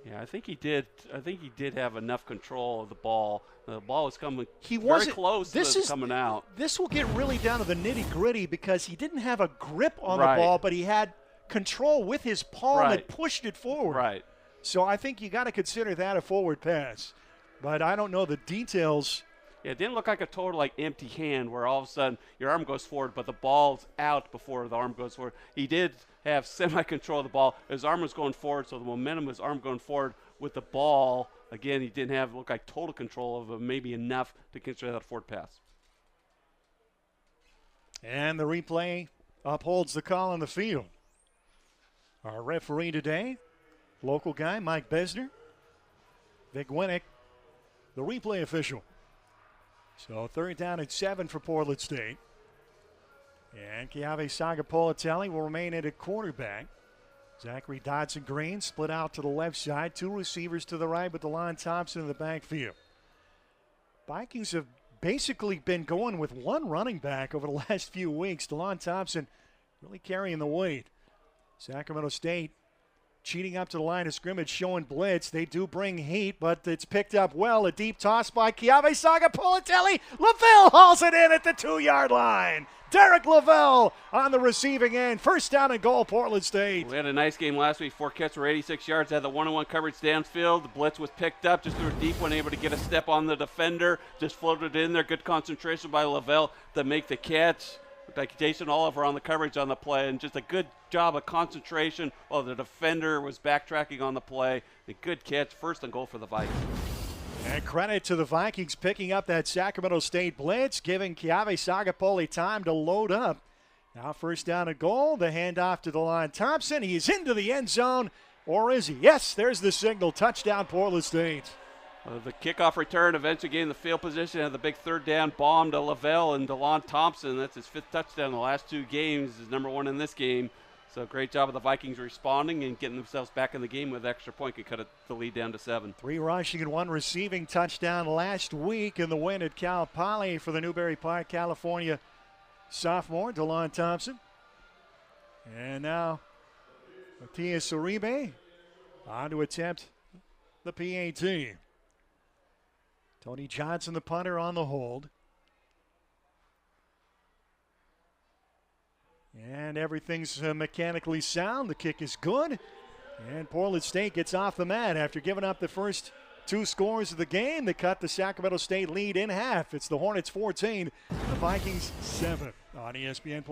yeah, I think he did. I think he did have enough control of the ball. The ball was coming very close to coming out. This will get really down to the nitty-gritty because he didn't have a grip on the ball, but he had control with his palm and pushed it forward. Right. So I think you got to consider that a forward pass. But I don't know the details. Yeah, it didn't look like a total empty hand where all of a sudden your arm goes forward, but the ball's out before the arm goes forward. He did have semi-control of the ball. His arm was going forward, so the momentum of his arm going forward with the ball. Again, he didn't have look like total control of it, maybe enough to consider that a forward pass. And the replay upholds the call on the field. Our referee today, local guy, Mike Besner. Vic Winnick, the replay official. So 3rd down and 7 for Portland State. And Keave Sagapolitelli will remain at quarterback. Zachary Dodson-Green split out to the left side. 2 receivers to the right with DeLon Thompson in the backfield. Vikings have basically been going with 1 running back over the last few weeks. DeLon Thompson really carrying the weight. Sacramento State cheating up to the line of scrimmage, showing blitz. They do bring heat, but it's picked up well. A deep toss by Keave Sagapolitelli. Lavelle hauls it in at the 2-yard line. Derek Lavelle on the receiving end. 1st down and goal, Portland State. We had a nice game last week. 4 catches for 86 yards. Had the 1-on-1 coverage downfield. The blitz was picked up. Just threw a deep one, able to get a step on the defender. Just floated in there. Good concentration by Lavelle to make the catch. Looked like Jason Oliver on the coverage on the play, and just a good job of concentration while the defender was backtracking on the play. A good catch. 1st and goal for the Vikings. And credit to the Vikings picking up that Sacramento State blitz, giving Keave Sagapoli time to load up. Now 1st down and goal. The handoff to DeLon Thompson. He's into the end zone. Or is he? Yes, there's the signal. Touchdown, Portland State. The kickoff return eventually gained the field position. Had the big 3rd down bomb to Lavelle and DeLon Thompson. That's his 5th touchdown in the last 2 games. His number 1 in this game. So great job of the Vikings responding and getting themselves back in the game with an extra point. Could cut the lead down to 7. 3 rushing and 1 receiving touchdown last week in the win at Cal Poly for the Newberry Park, California sophomore, DeLon Thompson. And now Matias Uribe on to attempt the PAT. Tony Johnson, the punter, on the hold. And everything's mechanically sound. The kick is good. And Portland State gets off the mat after giving up the first 2 scores of the game. They cut the Sacramento State lead in half. It's the Hornets 14, the Vikings 7 on ESPN+.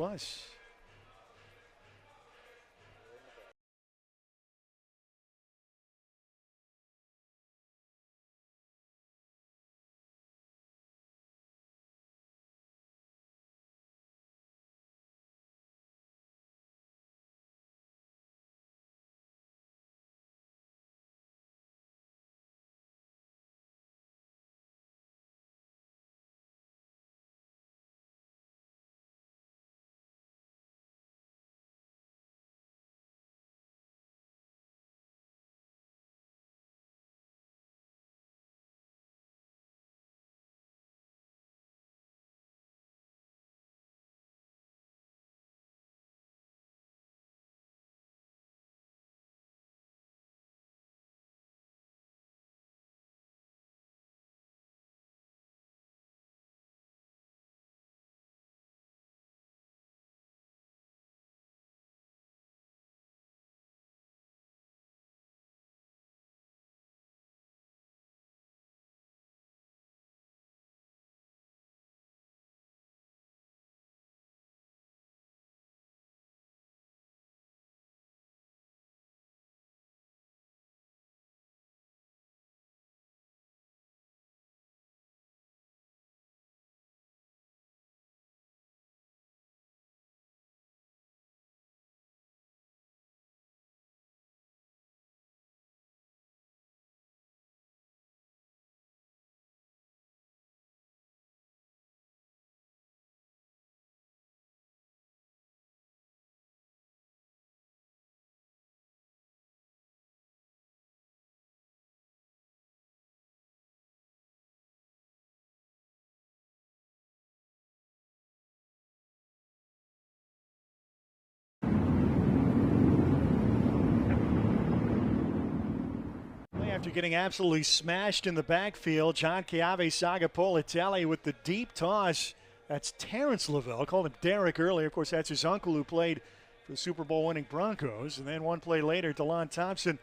After getting absolutely smashed in the backfield, John Chiave Sagapolitelli with the deep toss. That's Terrence Lavelle. Called him Derek earlier. Of course, that's his uncle who played for the Super Bowl winning Broncos. And then one play later, DeLon Thompson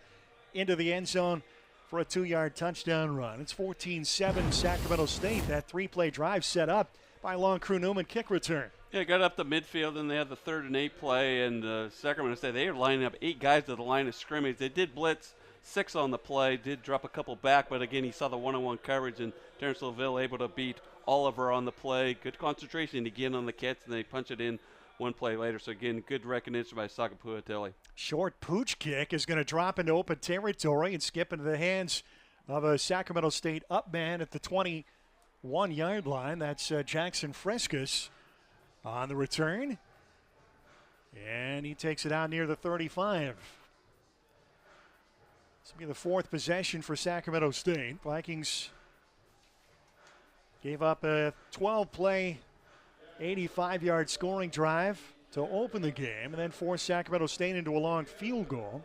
into the end zone for a 2-yard touchdown run. It's 14-7 Sacramento State. That 3-play drive set up by Long Crew Newman kick return. Yeah, got up the midfield, and they had the 3rd and 8 play, and Sacramento State, they were lining up 8 guys to the line of scrimmage. They did blitz 6 on the play, did drop a couple back, but again, he saw the one-on-one coverage, and Terrence Lavelle able to beat Oliver on the play. Good concentration again on the catch, and they punch it in one play later. So again, good recognition by Sagapolitelli. Short pooch kick is going to drop into open territory and skip into the hands of a Sacramento State up man at the 21-yard line. That's Jackson Frescas on the return. And he takes it out near the 35. This will be the 4th possession for Sacramento State. Vikings gave up a 12-play, 85-yard scoring drive to open the game and then forced Sacramento State into a long field goal.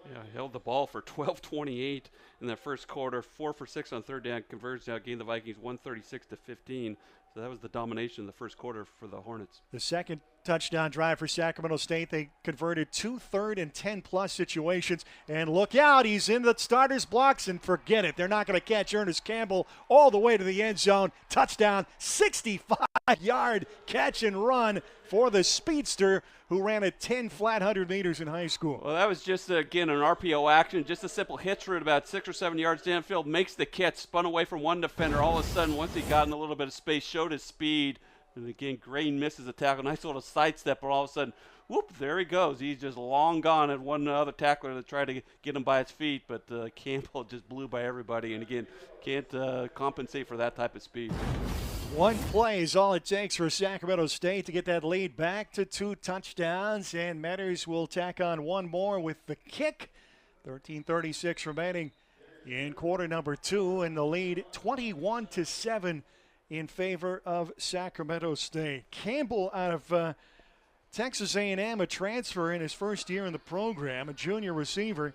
Yeah, held the ball for 12:28 in the first quarter, 4 for 6 on 3rd down conversion. Outgained the Vikings 136-15. So that was the domination in the first quarter for the Hornets. The second touchdown drive for Sacramento State, they converted 2 3rd and 10-plus situations. And look out, he's in the starter's blocks, and forget it. They're not going to catch Ernest Campbell all the way to the end zone. Touchdown, 65-yard catch and run for the speedster who ran a 10 flat 100 meters in high school. Well, that was just, again, an RPO action, just a simple hitch route about 6 or 7 yards downfield, makes the catch, spun away from one defender. All of a sudden, once he got in a little bit of space, showed his speed. And again, Grain misses a tackle. Nice little sidestep, but all of a sudden, whoop, there he goes. He's just long gone at one other tackler to try to get him by his feet, but Campbell just blew by everybody. And again, can't compensate for that type of speed. One play is all it takes for Sacramento State to get that lead back to 2 touchdowns, and Metters will tack on one more with the kick. 13:36 remaining in quarter number 2, and the lead 21-7 in favor of Sacramento State. Campbell out of Texas A&M, a transfer in his first year in the program, a junior receiver,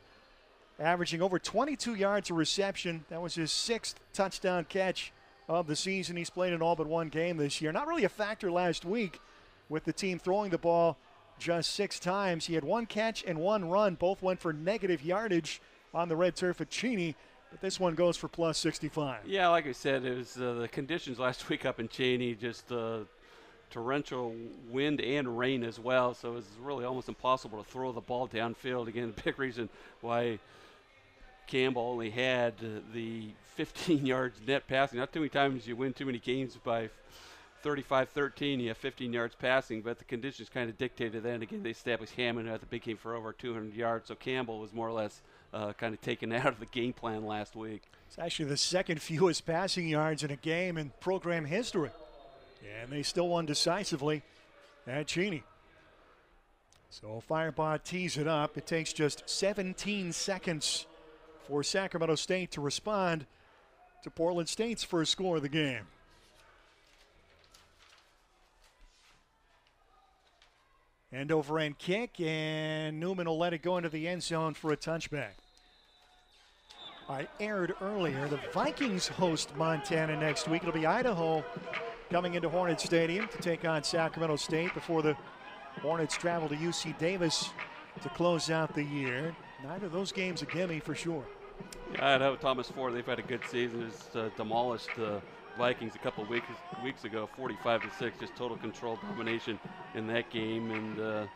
averaging over 22 yards a reception. That was his 6th touchdown catch of the season. He's played in all but one game this year. Not really a factor last week with the team throwing the ball just 6 times. He had 1 catch and 1 run. Both went for negative yardage on the red turf at Cheney, but this one goes for plus 65. Yeah, like I said, it was the conditions last week up in Cheney, just torrential wind and rain as well, so it was really almost impossible to throw the ball downfield. Again, the big reason why Campbell only had the 15 yards net passing. Not too many times you win too many games by 35-13. You have 15 yards passing, but the conditions kind of dictated that. And again, they established Hammond at the big game for over 200 yards. So Campbell was more or less kind of taken out of the game plan last week. It's actually the second fewest passing yards in a game in program history. And they still won decisively at Cheney. So Firebaugh tees it up. It takes just 17 seconds for Sacramento State to respond to Portland State's first score of the game. End over end kick, and Newman will let it go into the end zone for a touchback. I aired earlier, the Vikings host Montana next week. It'll be Idaho coming into Hornet Stadium to take on Sacramento State before the Hornets travel to UC Davis to close out the year. Neither of those games a gimme for sure. Yeah, I know Thomas Ford, they've had a good season. Just demolished the Vikings a couple of weeks ago, 45-6, just total control domination in that game. And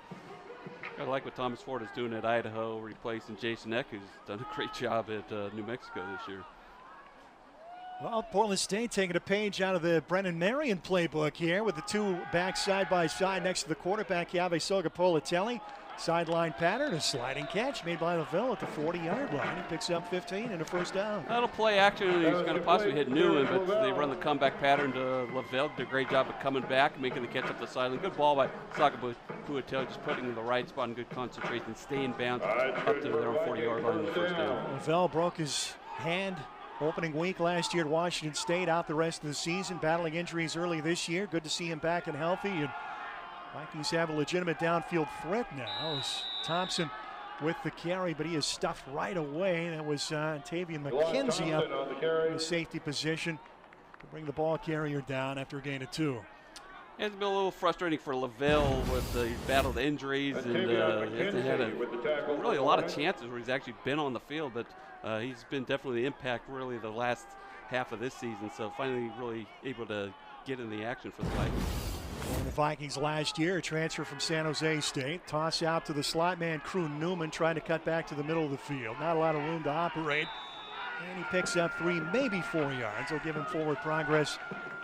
I like what Thomas Ford is doing at Idaho, replacing Jason Eck, who's done a great job at New Mexico this year. Well, Portland State taking a page out of the Brennan Marion playbook here with the 2 backs side by side next to the quarterback, Chiave Sagapolitelli. Sideline pattern, a sliding catch made by Lavelle at the 40-yard line. He picks up 15 and a first down. That'll play action. He's going to possibly hit Newman, but they run the comeback pattern to Lavelle. Did a great job of coming back, making the catch up the sideline. Good ball by Sagapolitelli, just putting in the right spot and good concentration, staying bounds up to their own 40-yard line in the first down. Lavelle broke his hand opening week last year at Washington State, out the rest of the season, battling injuries early this year. Good to see him back and healthy. And Vikings have a legitimate downfield threat now as Thompson with the carry, but he is stuffed right away. That was Tavian McKenzie up in the safety position to bring the ball carrier down after a gain of 2. It's been a little frustrating for Lavelle with the battle of injuries, and he hasn't had really a lot of chances where he's actually been on the field, but he's been definitely the impact really the last half of this season, so finally really able to get in the action for the Vikings. And the Vikings last year, a transfer from San Jose State. Toss out to the slot man, Crew Newman, trying to cut back to the middle of the field. Not a lot of room to operate. And he picks up 3, maybe 4 yards. They'll give him forward progress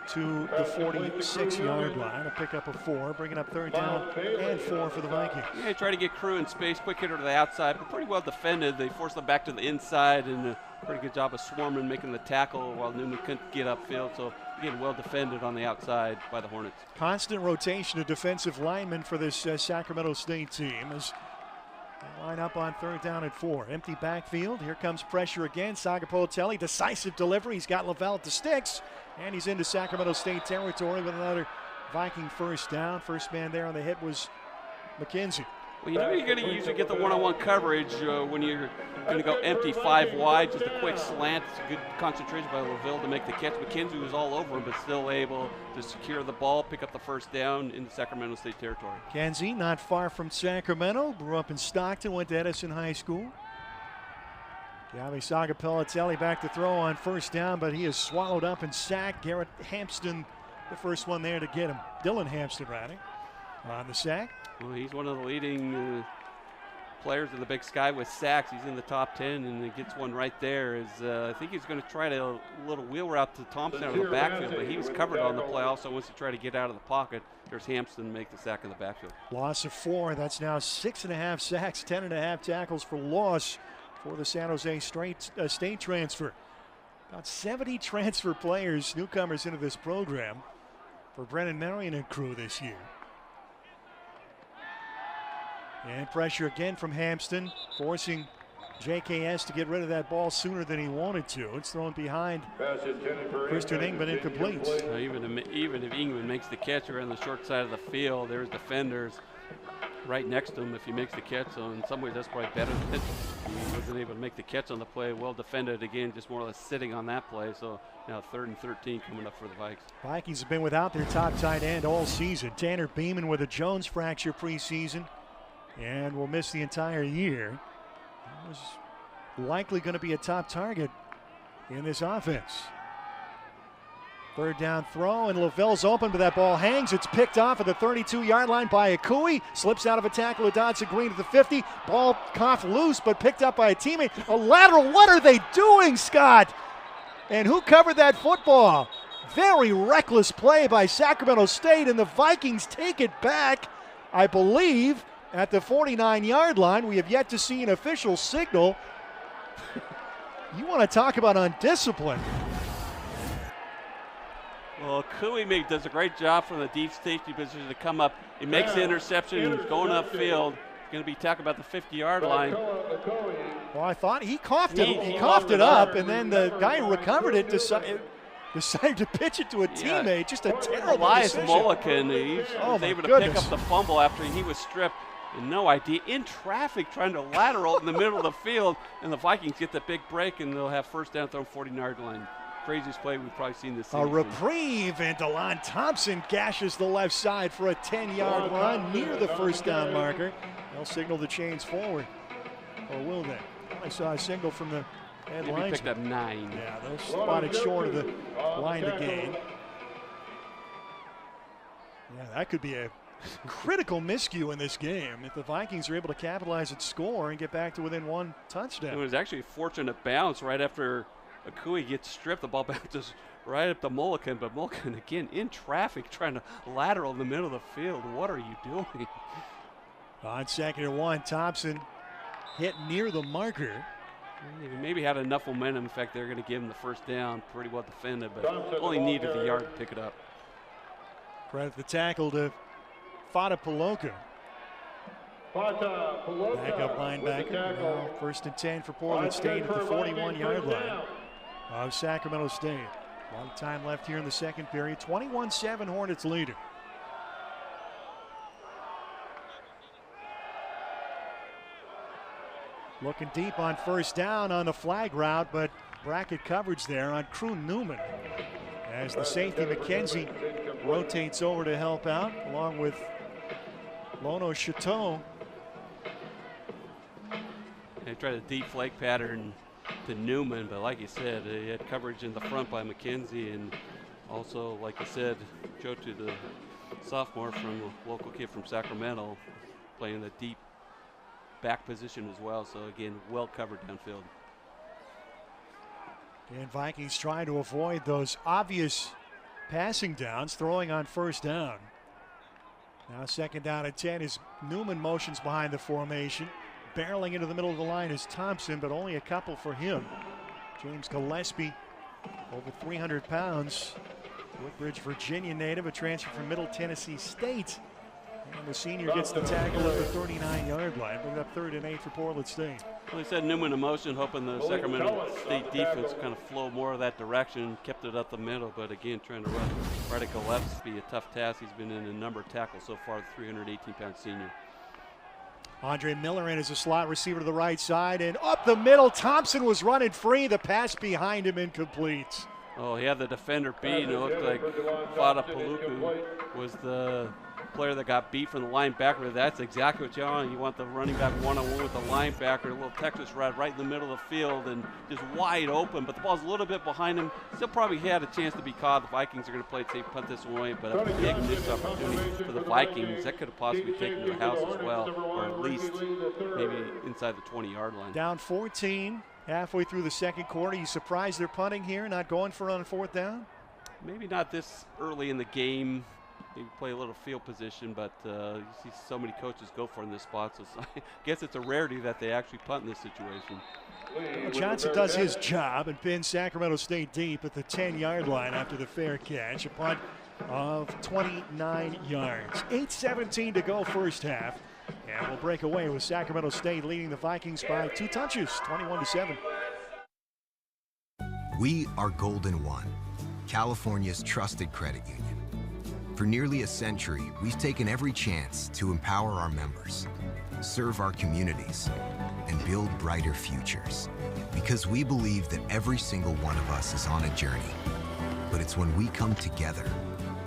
to the 46-yard line. A pickup of 4, bringing up 3rd down and 4 for the Vikings. Yeah, try to get Crew in space, quick hitter to the outside, but pretty well defended. They forced them back to the inside, and a pretty good job of Swarman making the tackle while Newman couldn't get upfield. So again, well defended on the outside by the Hornets. Constant rotation of defensive linemen for this Sacramento State team as they line up on 3rd down and 4. Empty backfield. Here comes pressure again. Sagapolotelli, decisive delivery. He's got Lavelle at the sticks, and he's into Sacramento State territory with another Viking 1st down. First man there on the hit was McKenzie. Well, you know you're going to usually get the one-on-one coverage when you're going to go empty 5 wide, just a quick slant. It's a good concentration by Lavelle to make the catch. McKenzie was all over him, but still able to secure the ball, pick up the 1st down into Sacramento State territory. McKenzie, not far from Sacramento, grew up in Stockton, went to Edison High School. Gabby Sagapolotelli back to throw on 1st down, but he is swallowed up and sacked. Garrett Hampston, the first one there to get him. Dylan Hampston, rather, on the sack. Well, he's one of the leading players in the Big Sky with sacks. He's in the top 10, and he gets one right there. I think he's going to try a little wheel route to Thompson out of the backfield, but he was covered on the play also. Once he tried to get out of the pocket, there's Hampston make the sack in the backfield. Loss of 4. That's now 6.5 sacks, 10.5 tackles for loss for the San Jose State transfer. About 70 transfer players, newcomers into this program for Brennan Marion and crew this year. And pressure again from Hampston, forcing JKS to get rid of that ball sooner than he wanted to. It's thrown behind Christian Ingman, incomplete. Even if Ingman makes the catch around the short side of the field, there's defenders right next to him if he makes the catch. So in some ways that's probably better than he wasn't able to make the catch on the play. Well defended again, just more or less sitting on that play. So now 3rd and 13 coming up for the Vikes. Vikings have been without their top tight end all season. Tanner Beeman with a Jones fracture preseason and will miss the entire year. He was likely going to be a top target in this offense. 3rd down throw, and Lavelle's open, but that ball hangs. It's picked off at the 32-yard line by Akui. Slips out of a tackle of Dodson Green at the 50. Ball coughed loose, but picked up by a teammate. A lateral. What are they doing, Scott? And who covered that football? Very reckless play by Sacramento State, and the Vikings take it back, I believe, at the 49-yard line. We have yet to see an official signal. You want to talk about undisciplined. Well, Cooey does a great job from the deep safety position to come up. He makes the interception. He's going upfield. He's going to be tackled about the 50-yard line. Well, I thought he coughed it. He coughed it up, and then the guy who recovered it decided to pitch it to a teammate. Yeah. Just a terrible Elias decision. Mulliken, he was able to pick up the fumble after he was stripped. And no idea, in traffic, trying to lateral in the middle of the field, and the Vikings get the big break, and they'll have 1st down, 40-yard line. Craziest play we've probably seen this season. A reprieve, and DeLon Thompson gashes the left side for a 10-yard run near the 1st down marker. They'll signal the chains forward, or will they? I saw a signal from the head linesman. Picked up 9. Yeah, they'll spot it short of the line to gain. Yeah, that could be a critical miscue in this game if the Vikings are able to capitalize and score and get back to within 1 touchdown. It was actually a fortunate bounce right after Akui gets stripped. The ball bounces right up to Mulliken, but Mulliken again in traffic trying to lateral in the middle of the field. What are you doing? On 2nd and 1, Thompson hit near the marker. He maybe had enough momentum. In fact, they're going to give him the 1st down. Pretty well defended, but only needed a yard to pick it up. Credit the tackle to Fata Paloka. Backup linebacker. Now 1st and 10 for Portland State at the 41-yard line of Sacramento State. A lot of time left here in the 2nd period. 21-7 Hornets leader. Looking deep on first down on the flag route, but bracket coverage there on Crew Newman. As the safety McKenzie rotates over to help out, along with Lono Chateau. They tried a deep flag pattern to Newman, but like you said, he had coverage in the front by McKenzie, and also, like you said, Joe, to the sophomore from a local kid from Sacramento, playing the deep back position as well. So again, well covered downfield. And Vikings trying to avoid those obvious passing downs, throwing on first down. Now 2nd down and 10 as Newman motions behind the formation. Barreling into the middle of the line is Thompson, but only a couple for him. James Gillespie, over 300 pounds. Woodbridge, Virginia native, a transfer from Middle Tennessee State. And the senior gets the tackle at the 39-yard line. Bring up 3rd and 8 for Portland State. Well, they said Newman in motion, hoping the Sacramento State defense kind of flow more of that direction, kept it up the middle, but again, trying to run right at Gillespie, a tough task. He's been in a number of tackles so far, the 318-pound senior. Andre Miller in as a slot receiver to the right side, and up the middle, Thompson was running free. The pass behind him incomplete. Oh, he had the defender beat, and it looked like Fada Paluku was the player that got beat from the linebacker. That's exactly what you want. You want the running back one-on-one with the linebacker, a little Texas red right in the middle of the field and just wide open, but the ball's a little bit behind him. Still probably had a chance to be caught. The Vikings are going to play it safe, punt this away, but a big missed opportunity for the Vikings. That could have possibly taken to the house as well, or at least maybe inside the 20-yard line. Down 14, halfway through the 2nd quarter. You surprised they're punting here, not going for it on 4th down? Maybe not this early in the game. They play a little field position, but you see so many coaches go for it in this spot, so I guess it's a rarity that they actually punt in this situation. Well, Johnson does his job and pins Sacramento State deep at the 10-yard line after the fair catch. A punt of 29 yards. 8:17 to go first half. And we'll break away with Sacramento State leading the Vikings by 2 touches, 21-7. We are Golden One, California's trusted credit union. For nearly a century, we've taken every chance to empower our members, serve our communities, and build brighter futures. Because we believe that every single one of us is on a journey. But it's when we come together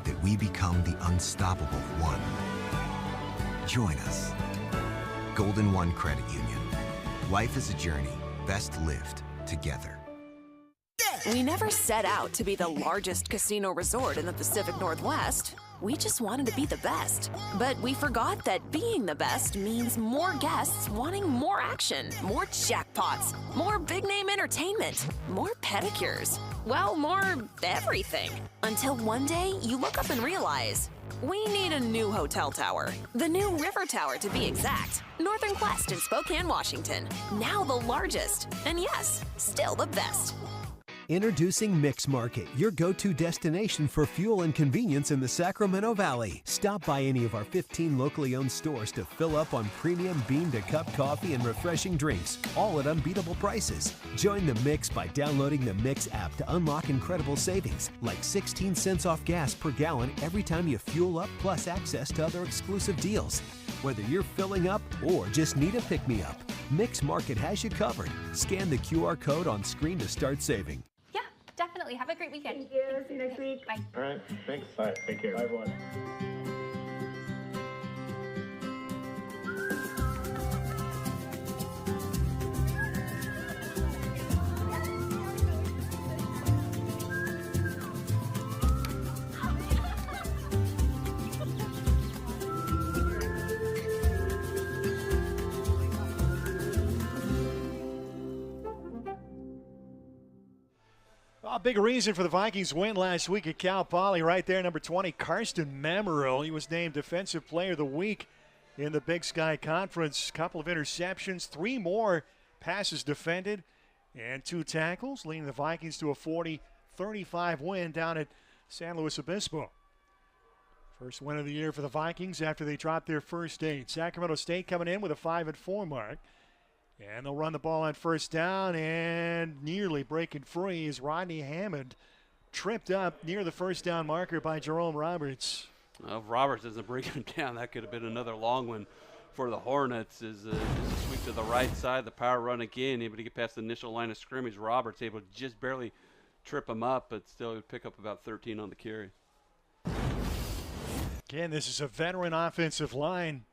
that we become the unstoppable one. Join us. Golden One Credit Union. Life is a journey best lived together. We never set out to be the largest casino resort in the Pacific Northwest. We just wanted to be the best. But we forgot that being the best means more guests wanting more action, more jackpots, more big-name entertainment, more pedicures. Well, more everything. Until one day, you look up and realize, we need a new hotel tower. The new River Tower, to be exact. Northern Quest in Spokane, Washington. Now the largest. And yes, still the best. Introducing Mix Market, your go-to destination for fuel and convenience in the Sacramento Valley. Stop by any of our 15 locally owned stores to fill up on premium bean-to-cup coffee and refreshing drinks, all at unbeatable prices. Join the Mix by downloading the Mix app to unlock incredible savings, like 16 cents off gas per gallon every time you fuel up, plus access to other exclusive deals. Whether you're filling up or just need a pick-me-up, Mix Market has you covered. Scan the QR code on screen to start saving. Definitely. Have a great weekend. Thank you. See you next week. Bye. All right. Thanks. All right. Take care. Bye, everyone. A big reason for the Vikings win last week at Cal Poly right there, number 20, Karsten Mammarell. He was named Defensive Player of the Week in the Big Sky Conference. Couple of interceptions, 3 more passes defended, and 2 tackles, leading the Vikings to a 40-35 win down at San Luis Obispo. First win of the year for the Vikings after they dropped their first 8. Sacramento State coming in with a 5-4 mark. And they'll run the ball on first down, and nearly breaking free is Rodney Hammond, tripped up near the first down marker by Jerome Roberts. If Roberts doesn't bring him down, that could have been another long one for the Hornets is just a sweep to the right side, the power run again, able to get past the initial line of scrimmage. Roberts able to just barely trip him up, but still pick up about 13 on the carry. Again, this is a veteran offensive line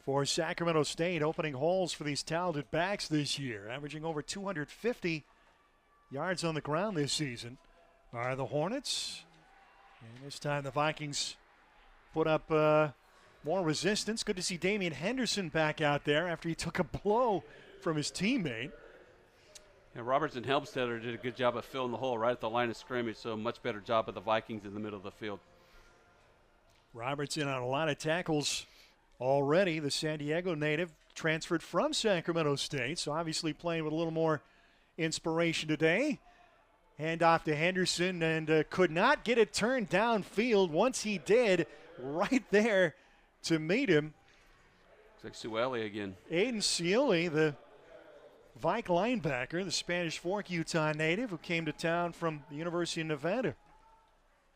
for Sacramento State, opening holes for these talented backs this year, averaging over 250 yards on the ground this season are the Hornets. And this time the Vikings put up more resistance. Good to see Damian Henderson back out there after he took a blow from his teammate. And Roberts and Helmstetter did a good job of filling the hole right at the line of scrimmage, so a much better job of the Vikings in the middle of the field. Roberts in on a lot of tackles already. The San Diego native transferred from Sacramento State, so obviously playing with a little more inspiration today. Hand off to Henderson and could not get it turned downfield. Once he did, right there to meet him. Looks like Sueli again. Aiden Scioli, the Vike linebacker, the Spanish Fork, Utah native who came to town from the University of Nevada.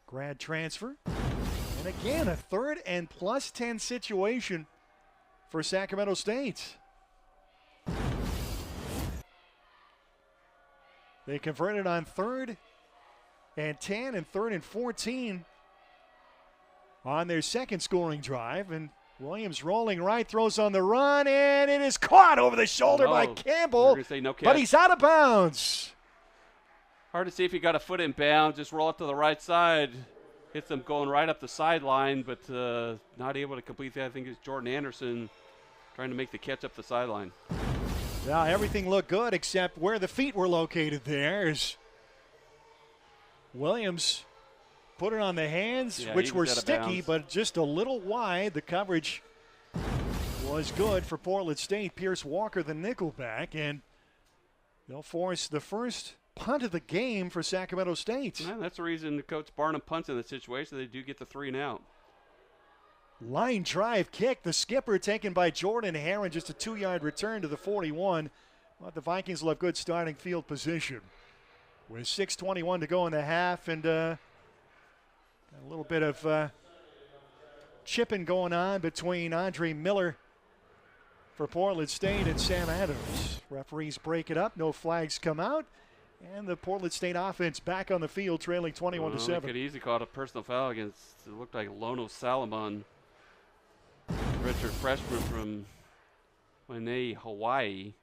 Grad transfer. And again, a 3rd and +10 situation for Sacramento State. They converted on 3rd and 10 and 3rd and 14 on their second scoring drive. And Williams rolling right, throws on the run, and it is caught over the shoulder by Campbell, but he's out of bounds. Hard to see if he got a foot in bounds. Just roll it to the right side. Hits them going right up the sideline, but not able to complete that. I think it's Jordan Anderson trying to make the catch up the sideline. Now everything looked good except where the feet were located there. As Williams put it on the hands, which were sticky, but just a little wide. The coverage was good for Portland State. Pierce Walker, the nickelback, and they'll force the first punt of the game for Sacramento State. Yeah, that's the reason Coach Barnum punts in the situation. They do get the 3 and out. Line drive kick. The skipper taken by Jordan Herron. Just a 2-yard return to the 41. But the Vikings will have good starting field position. With 6:21 to go in the half, and a little bit of chipping going on between Andre Miller for Portland State and Sam Adams. Referees break it up. No flags come out. And the Portland State offense back on the field, trailing 21-7. They could easily call it a personal foul against, it looked like Lono Salomon, redshirt freshman from Waianae, Hawaii.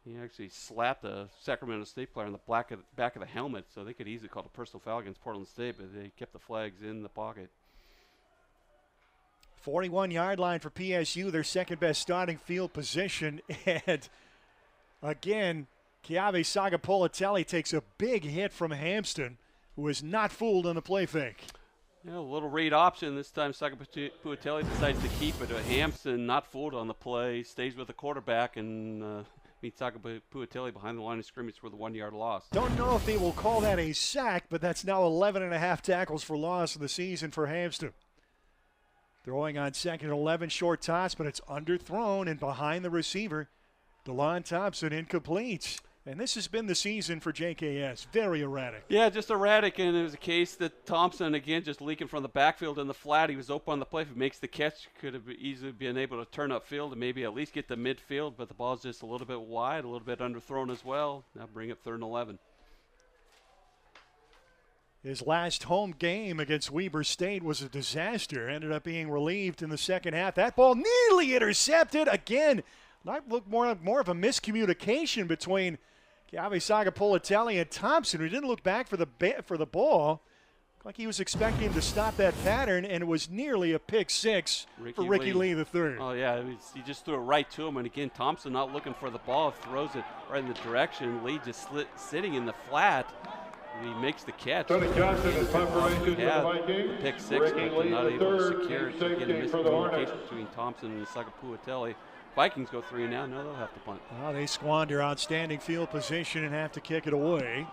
He actually slapped a Sacramento State player on the back of the helmet, so they could easily call it a personal foul against Portland State, but they kept the flags in the pocket. 41-yard line for PSU, their second-best starting field position. And again, Keave Sagapolitelli takes a big hit from Hampston, who is not fooled on the play fake. Yeah, a little read option. This time Sagapolitelli decides to keep it. Hampston, not fooled on the play, stays with the quarterback and meets Sagapolitelli behind the line of scrimmage for the 1-yard loss. Don't know if they will call that a sack, but that's now 11.5 tackles for loss in the season for Hampston. Throwing on 2nd and 11, short toss, but it's underthrown and behind the receiver. DeLon Thompson incomplete. And this has been the season for JKS. Very erratic. Yeah, just erratic, and it was a case that Thompson, again, just leaking from the backfield in the flat. He was open on the play. If he makes the catch, could have easily been able to turn upfield and maybe at least get to midfield, but the ball's just a little bit wide, a little bit underthrown as well. Now bring up 3rd and 11. His last home game against Weber State was a disaster. Ended up being relieved in the second half. That ball nearly intercepted. Again, might look more of a miscommunication between Keave Sagapolitelli and Thompson, who didn't look back for the ball. Like he was expecting him to stop that pattern, and it was nearly a pick six for Ricky Lee III. Oh, yeah, he just threw it right to him. And, again, Thompson not looking for the ball, throws it right in the direction. Lee just sitting in the flat. He makes the catch. Tony Johnson is confirmation for the Vikings. Pick six, but not able to secure it. So again, a miscommunication between Thompson and Sagapolitelli. Vikings go 3 now. No, they'll have to punt. Well, they squander outstanding field position and have to kick it away.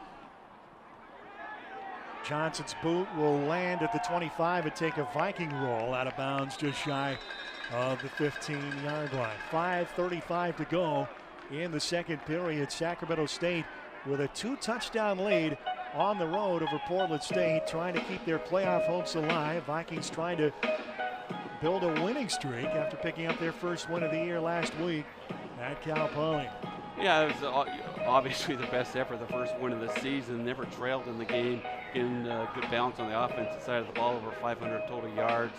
Johnson's boot will land at the 25 and take a Viking roll out of bounds just shy of the 15-yard line. 5:35 to go in the second period. Sacramento State with a 2-touchdown lead on the road over Portland State, trying to keep their playoff hopes alive. Vikings trying to build a winning streak after picking up their first win of the year last week at Cal Poly. Yeah, it was obviously the best effort, the first win of the season. Never trailed in the game. Getting good balance on the offensive side of the ball, over 500 total yards,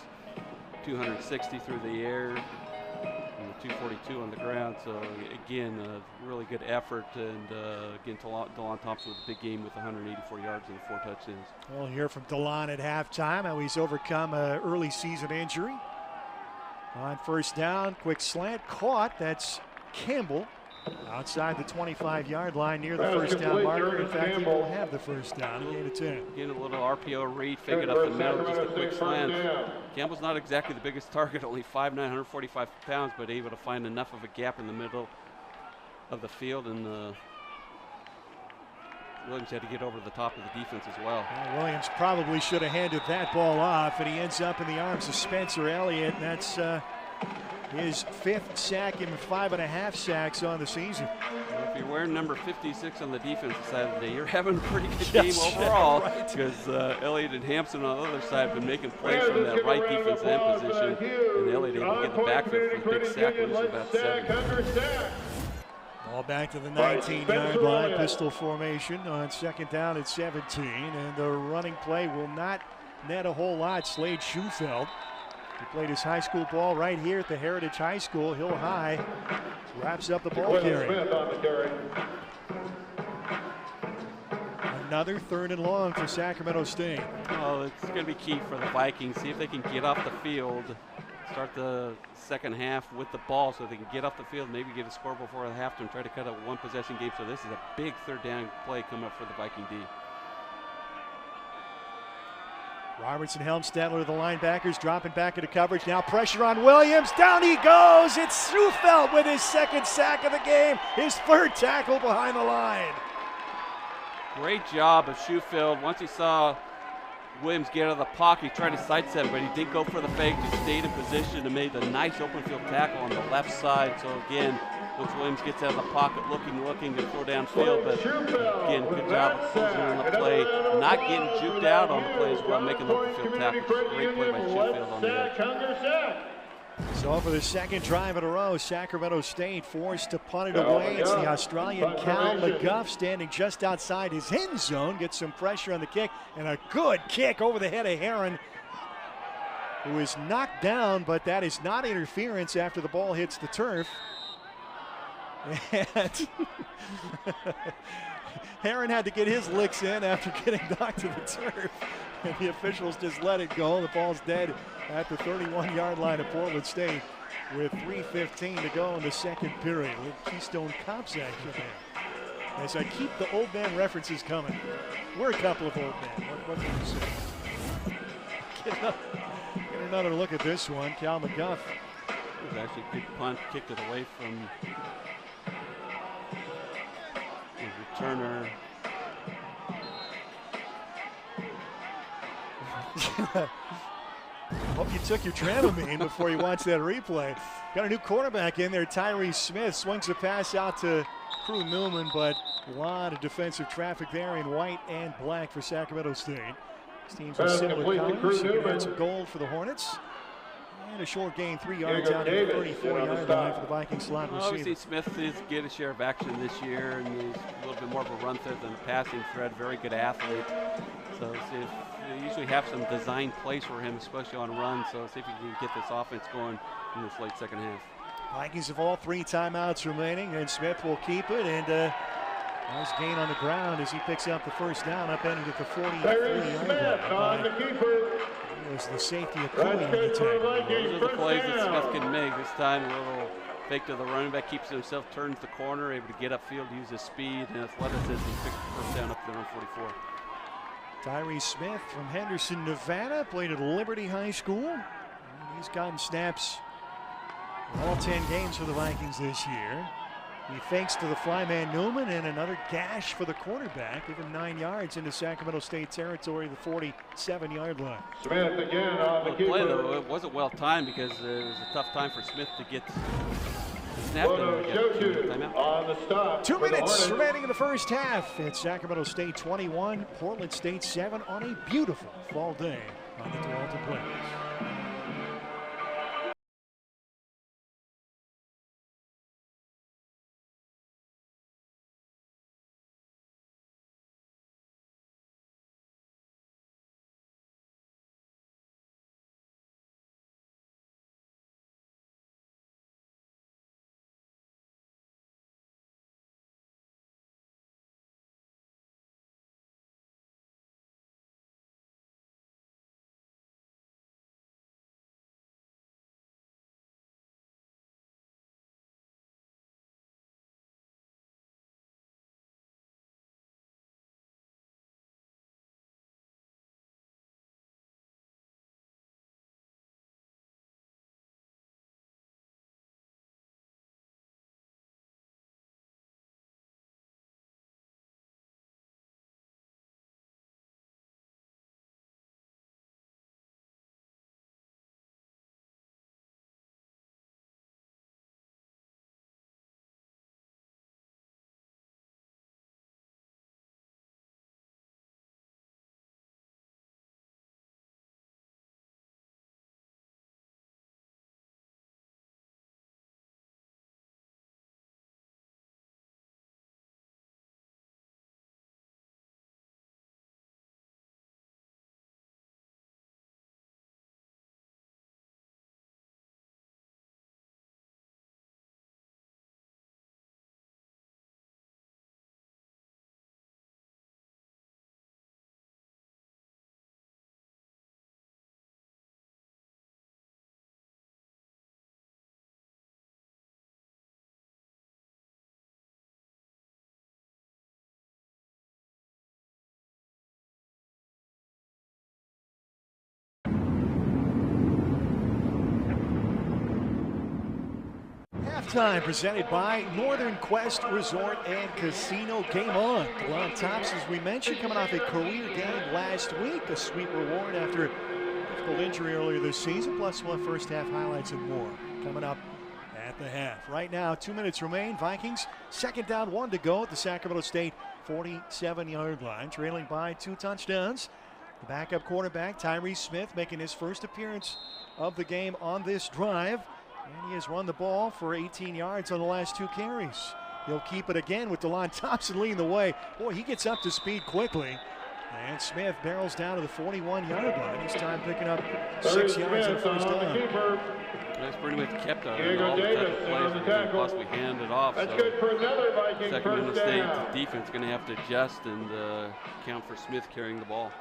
260 through the air, and 242 on the ground. So again, a really good effort. And again, DeLon Thompson with a big game with 184 yards and 4 touchdowns. We'll hear from DeLon at halftime how he's overcome an early season injury. On first down, quick slant caught. That's Campbell. Outside the 25-yard line near the first down marker. In fact, he will have the first down. Gain of 10. Again, a little RPO read, fake it up the middle, just a quick slant. Campbell's not exactly the biggest target, only 5'9", 145 pounds, but able to find enough of a gap in the middle of the field, and Williams had to get over the top of the defense as well. Williams probably should have handed that ball off, and he ends up in the arms of Spencer Elliott, and that's his 5th sack and 5.5 sacks on the season. Well, if you're wearing number 56 on the defensive side of the day, you're having a pretty good game overall, because Elliott and Hampson on the other side have been making plays from that right defensive end position, and Elliott able to get the backfield for the big sack, which is about 7. Ball back to the 19-yard line, pistol formation on second down at 17, and the running play will not net a whole lot. Slade Schufeld, he played his high school ball right here at the Heritage High School. Hill High wraps up the ball carry. Another 3rd and long for Sacramento State. Well, it's going to be key for the Vikings. See if they can get off the field, start the second half with the ball so they can get off the field, maybe get a score before the half and try to cut a one-possession game. So this is a big 3rd down play coming up for the Viking D. Robertson, Helmstedler, the linebackers dropping back into coverage. Now pressure on Williams. Down he goes. It's Schufeld with his 2nd sack of the game. His 3rd tackle behind the line. Great job of Schufeld. Once he saw Williams get out of the pocket, he tried to sidestep, but he did go for the fake. He stayed in position and made the nice open field tackle on the left side. So again, once Williams gets out of the pocket, looking to throw downfield, but again, good job of closing on the play, not getting juked out on the play as well, making the open field tackle. Great play by Schufeld on the edge. So for the 2nd drive in a row, Sacramento State forced to punt it away. It's the Australian Cal McGuff standing just outside his end zone, gets some pressure on the kick, and a good kick over the head of Heron, who is knocked down, but that is not interference after the ball hits the turf. And Heron had to get his licks in after getting knocked to the turf, and the officials just let it go. The ball's dead at the 31-yard line of Portland State with 3:15 to go in the 2nd period with Keystone Cops action there. As I keep the old man references coming. We're a couple of old men. What can you say? Get another look at this one. Cal McGuff. It was actually a good punt, kicked it away from the returner. Hope you took your Dramamine before you watched that replay. Got a new quarterback in there, Tyree Smith. Swings the pass out to Crew Newman, but a lot of defensive traffic there in white and black for Sacramento State. These teams with similar colors. You can add some gold for the Hornets. And a short gain, 3 yards out at the 34-yard line for the Vikings slot receiver. Obviously, Smith is get a share of action this year, and he's a little bit more of a run threat than a passing threat. Very good athlete. So see if they usually have some design plays for him, especially on runs. So see if he can get this offense going in this late 2nd half. Vikings have all 3 timeouts remaining, and Smith will keep it. And nice gain on the ground as he picks up the first down, upended at the 43-yard line. There's the safety of Cooley on the tackle. Those are the plays that Smith can make. This time a little fake to the running back, keeps it himself, turns the corner, able to get upfield, use his speed and athleticism, picks the first down up to the 44. Tyree Smith from Henderson, Nevada, played at Liberty High School. And he's gotten snaps in all 10 games for the Vikings this year. He fakes to the flyman Newman, and another gash for the quarterback, even 9 yards into Sacramento State territory, the 47-yard line. Smith again on the play, though, it wasn't well timed because it was a tough time for Smith to get snapped. On the stop. 2 minutes remaining in the first half. It's Sacramento State 21, Portland State 7 on a beautiful fall day on the Tualatin Plains. Halftime presented by Northern Quest Resort and Casino. Game on. DeLon Thompson, as we mentioned, coming off a career game last week. A sweet reward after a difficult injury earlier this season. Plus one first half highlights and more coming up at the half. Right now, 2 minutes remain. Vikings second down, 1 to go at the Sacramento State 47-yard line, trailing by 2 touchdowns. The backup quarterback, Tyree Smith, making his first appearance of the game on this drive. And he has run the ball for 18 yards on the last 2 carries. He'll keep it again with DeLon Thompson leading the way. Boy, he gets up to speed quickly. And Smith barrels down to the 41-yard line. This time picking up 6 yards on first down. That's pretty much kept on all the type of plays we can possibly hand it off. That's so good for another Viking Sacramento first State down. defense is going to have to adjust and account for Smith carrying the ball.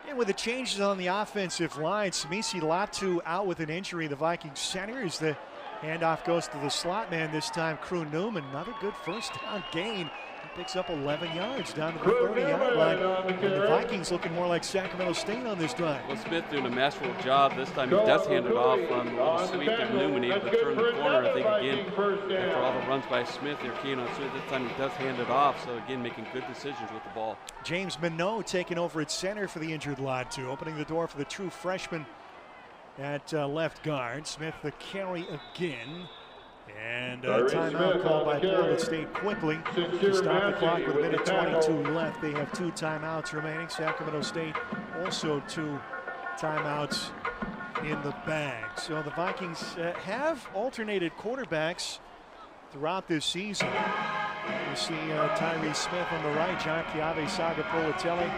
And with the changes on the offensive line, Samisi Latu out with an injury. The Vikings center as the handoff goes to the slot man this time, Crew Newman. Another good first down gain. He picks up 11 yards down to the 30-yard line. And the Vikings looking more like Sacramento State on this drive. Well, Smith doing a masterful job. This time he does hand it off on the little sweep to Newman, able to turn the corner. I think, again, after all the runs by Smith, they're keen on Smith. This time he does hand it off. So, again, making good decisions with the ball. James Minot taking over at center for the injured Latu, opening the door for the true freshman at left guard. Smith the carry again. And timeout called by Portland State quickly to stop the clock with 1:22 left. They have 2 timeouts remaining. Sacramento State also 2 timeouts in the bag. So the Vikings have alternated quarterbacks throughout this season. You see Tyree Smith on the right, John Chiave Sagapolatelli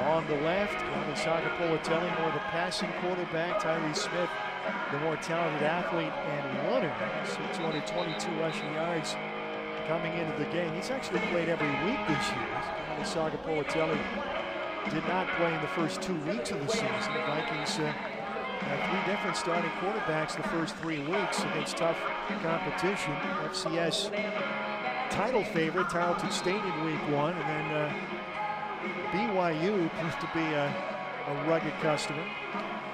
on the left. Chiave Sagapolatelli more the passing quarterback. Tyree Smith the more talented athlete and runner. So 222 rushing yards coming into the game. He's actually played every week this year. Sagapolatelli did not play in the first 2 weeks of the season. The Vikings have 3 different starting quarterbacks the first 3 weeks against tough competition. FCS title favorite, Tarleton State in week 1, and then BYU proved to be a rugged customer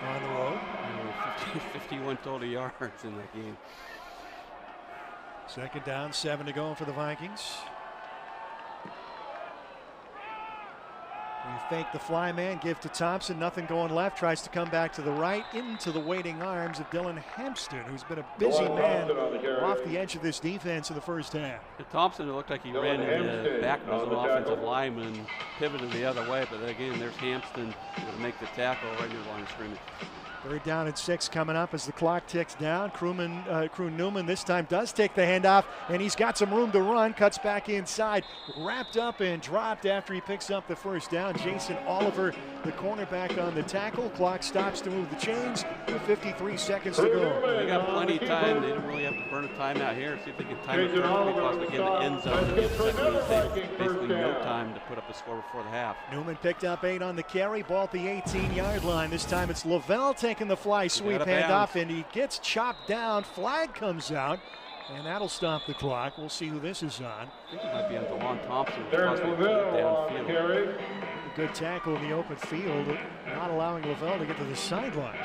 on the road. 51 total yards in that game. Second down, 7 to go for the Vikings. We fake the fly man, give to Thompson, nothing going left, tries to come back to the right, into the waiting arms of Dylan Hampston, who's been a busy man off the edge of this defense in the first half. And Thompson, it looked like he ran in the back of his offensive lineman, pivoted the other way, but then again, there's Hampston to make the tackle right near the line of scrimmage. 3rd down and 6 coming up as the clock ticks down. Crew Newman this time does take the handoff, and he's got some room to run. Cuts back inside, wrapped up and dropped after he picks up the first down. Jason Oliver, the cornerback on the tackle. Clock stops to move the chains with 53 seconds to go. They got plenty of time. They don't really have to burn a timeout here. See if they can time it perfectly, possibly get in the end zone and get Sacramento State basically no time to put up a score before the half. Newman picked up 8 on the carry, ball at the 18-yard line. This time it's Lavelle taking the fly sweep handoff, and he gets chopped down. Flag comes out, and that'll stop the clock. We'll see who this is on. I think it might be on DeLon Thompson. There's Lavelle carry. A good tackle in the open field, not allowing Lavelle to get to the sideline.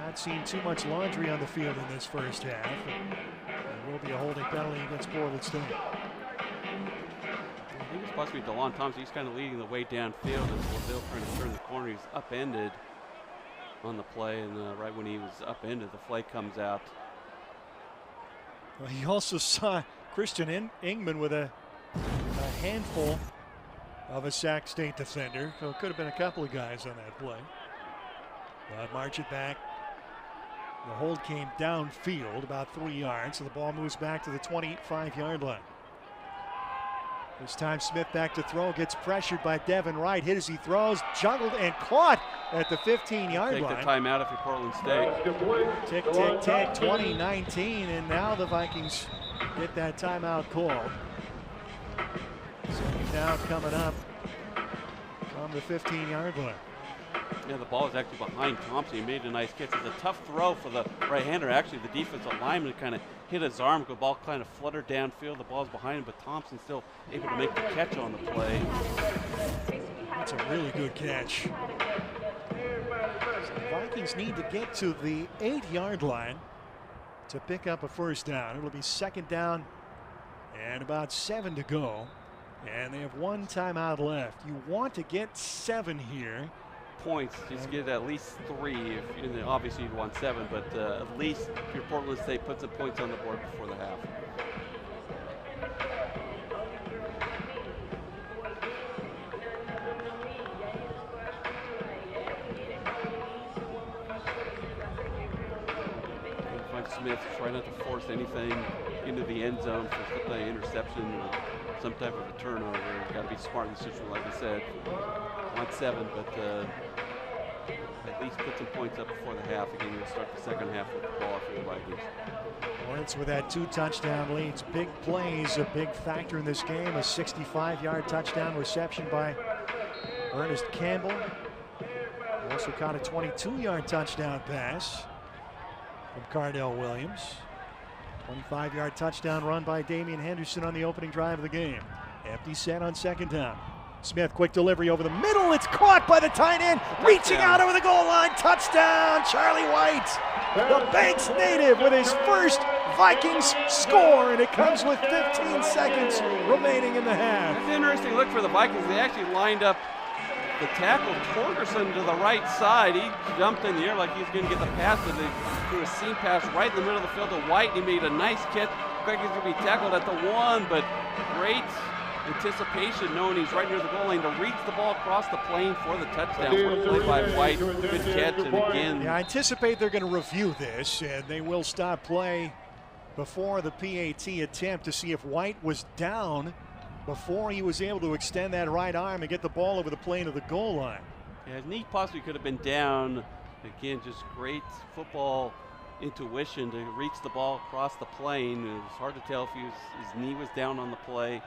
Not seen too much laundry on the field in this first half. There will be a holding penalty against Portland State. I think it's possibly DeLon Thompson. He's kind of leading the way downfield as Lavelle trying to turn the corner. He's upended on the play, and right when he was upended, the flag comes out. Well, he also saw Christian Ingman with a handful of a Sac State defender. So it could have been a couple of guys on that play. But march it back. The hold came downfield about 3 yards, so the ball moves back to the 25-yard line. This time Smith back to throw, gets pressured by Devin Wright, hit as he throws, juggled and caught at the 15-yard line. Take the timeout if you're Portland State. Tick, tick, tick, 2019, and now the Vikings get that timeout call. Second down coming up from the 15-yard line. Yeah, the ball is actually behind Thompson. He made a nice catch. It's a tough throw for the right-hander. Actually, the defensive lineman kind of hit his arm. The ball kind of fluttered downfield. The ball's behind him, but Thompson still able to make the catch on the play. That's a really good catch. So the Vikings need to get to the 8-yard line to pick up a first down. It'll be 2nd down and about 7 to go. And they have 1 timeout left. You want to get 7 here. Points, just get at least 3. Obviously you'd want 7, but at least if you're Portland State, put some points on the board before the half. Smith try not to force anything into the end zone for an interception or some type of a turnover. Got to be smart in the situation, like I said. Want 7, but at least put some points up before the half. Again, you'll start the second half with the ball for the Vikings. Lawrence with that 2 touchdown leads. Big plays, a big factor in this game. A 65-yard touchdown reception by Ernest Campbell. Also caught a 22-yard touchdown pass from Cardell Williams. 25-yard touchdown run by Damian Henderson on the opening drive of the game. Empty set on 2nd down. Smith, quick delivery over the middle. It's caught by the tight end. Reaching out over the goal line. Touchdown, Charlie White. The Banks native with his first Vikings score, and it comes with 15 seconds remaining in the half. It's an interesting look for the Vikings. They actually lined up the tackle, Torgerson, to the right side. He jumped in the air like he was going to get the pass, and they threw a seam pass right in the middle of the field to White. He made a nice catch. Looked like he's going to be tackled at the 1, but great anticipation, knowing he's right near the goal line to reach the ball across the plane for the touchdown. What a play by White. Good catch, and again. Yeah, I anticipate they're going to review this, and they will stop play before the PAT attempt to see if White was down before he was able to extend that right arm and get the ball over the plane of the goal line. Yeah, his knee possibly could have been down. Again, just great football intuition to reach the ball across the plane. It was hard to tell if his knee was down on the play.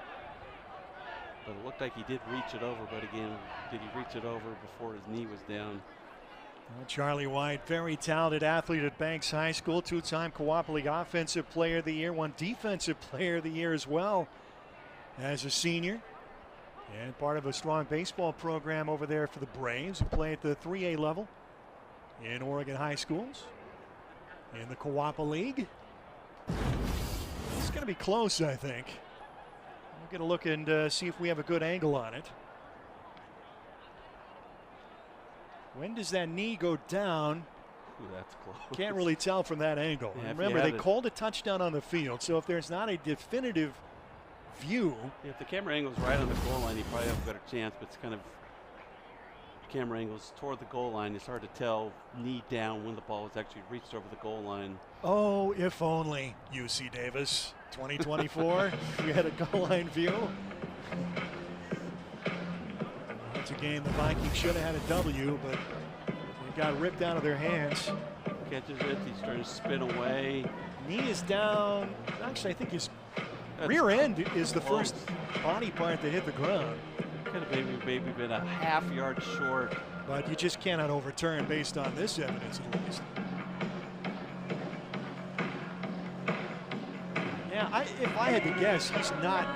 But it looked like he did reach it over. But again, did he reach it over before his knee was down? Well, Charlie White, very talented athlete at Banks High School. 2-time Co-op League Offensive Player of the Year. 1 Defensive Player of the Year as well as a senior. And part of a strong baseball program over there for the Braves, who play at the 3A level in Oregon high schools. In the Kawapa League. It's going to be close, I think. We're going to look and see if we have a good angle on it. When does that knee go down? Ooh, that's close. Can't really tell from that angle. Yeah, remember, they called a touchdown on the field, so if there's not a definitive view. If the camera angle's right on the goal line, you probably have a better chance, but it's kind of camera angles toward the goal line. It's hard to tell knee down when the ball was actually reached over the goal line. Oh, if only, UC Davis. 2024, we had a goal line view. It's a game the Vikings should have had a W, but it got ripped out of their hands. Catches it, he's trying to spin away. Knee is down. Actually, I think his rear end is the first body part that hit the ground. Could have maybe been a half-yard short. But you just cannot overturn based on this evidence, at least. Yeah, if I had to guess, he's not.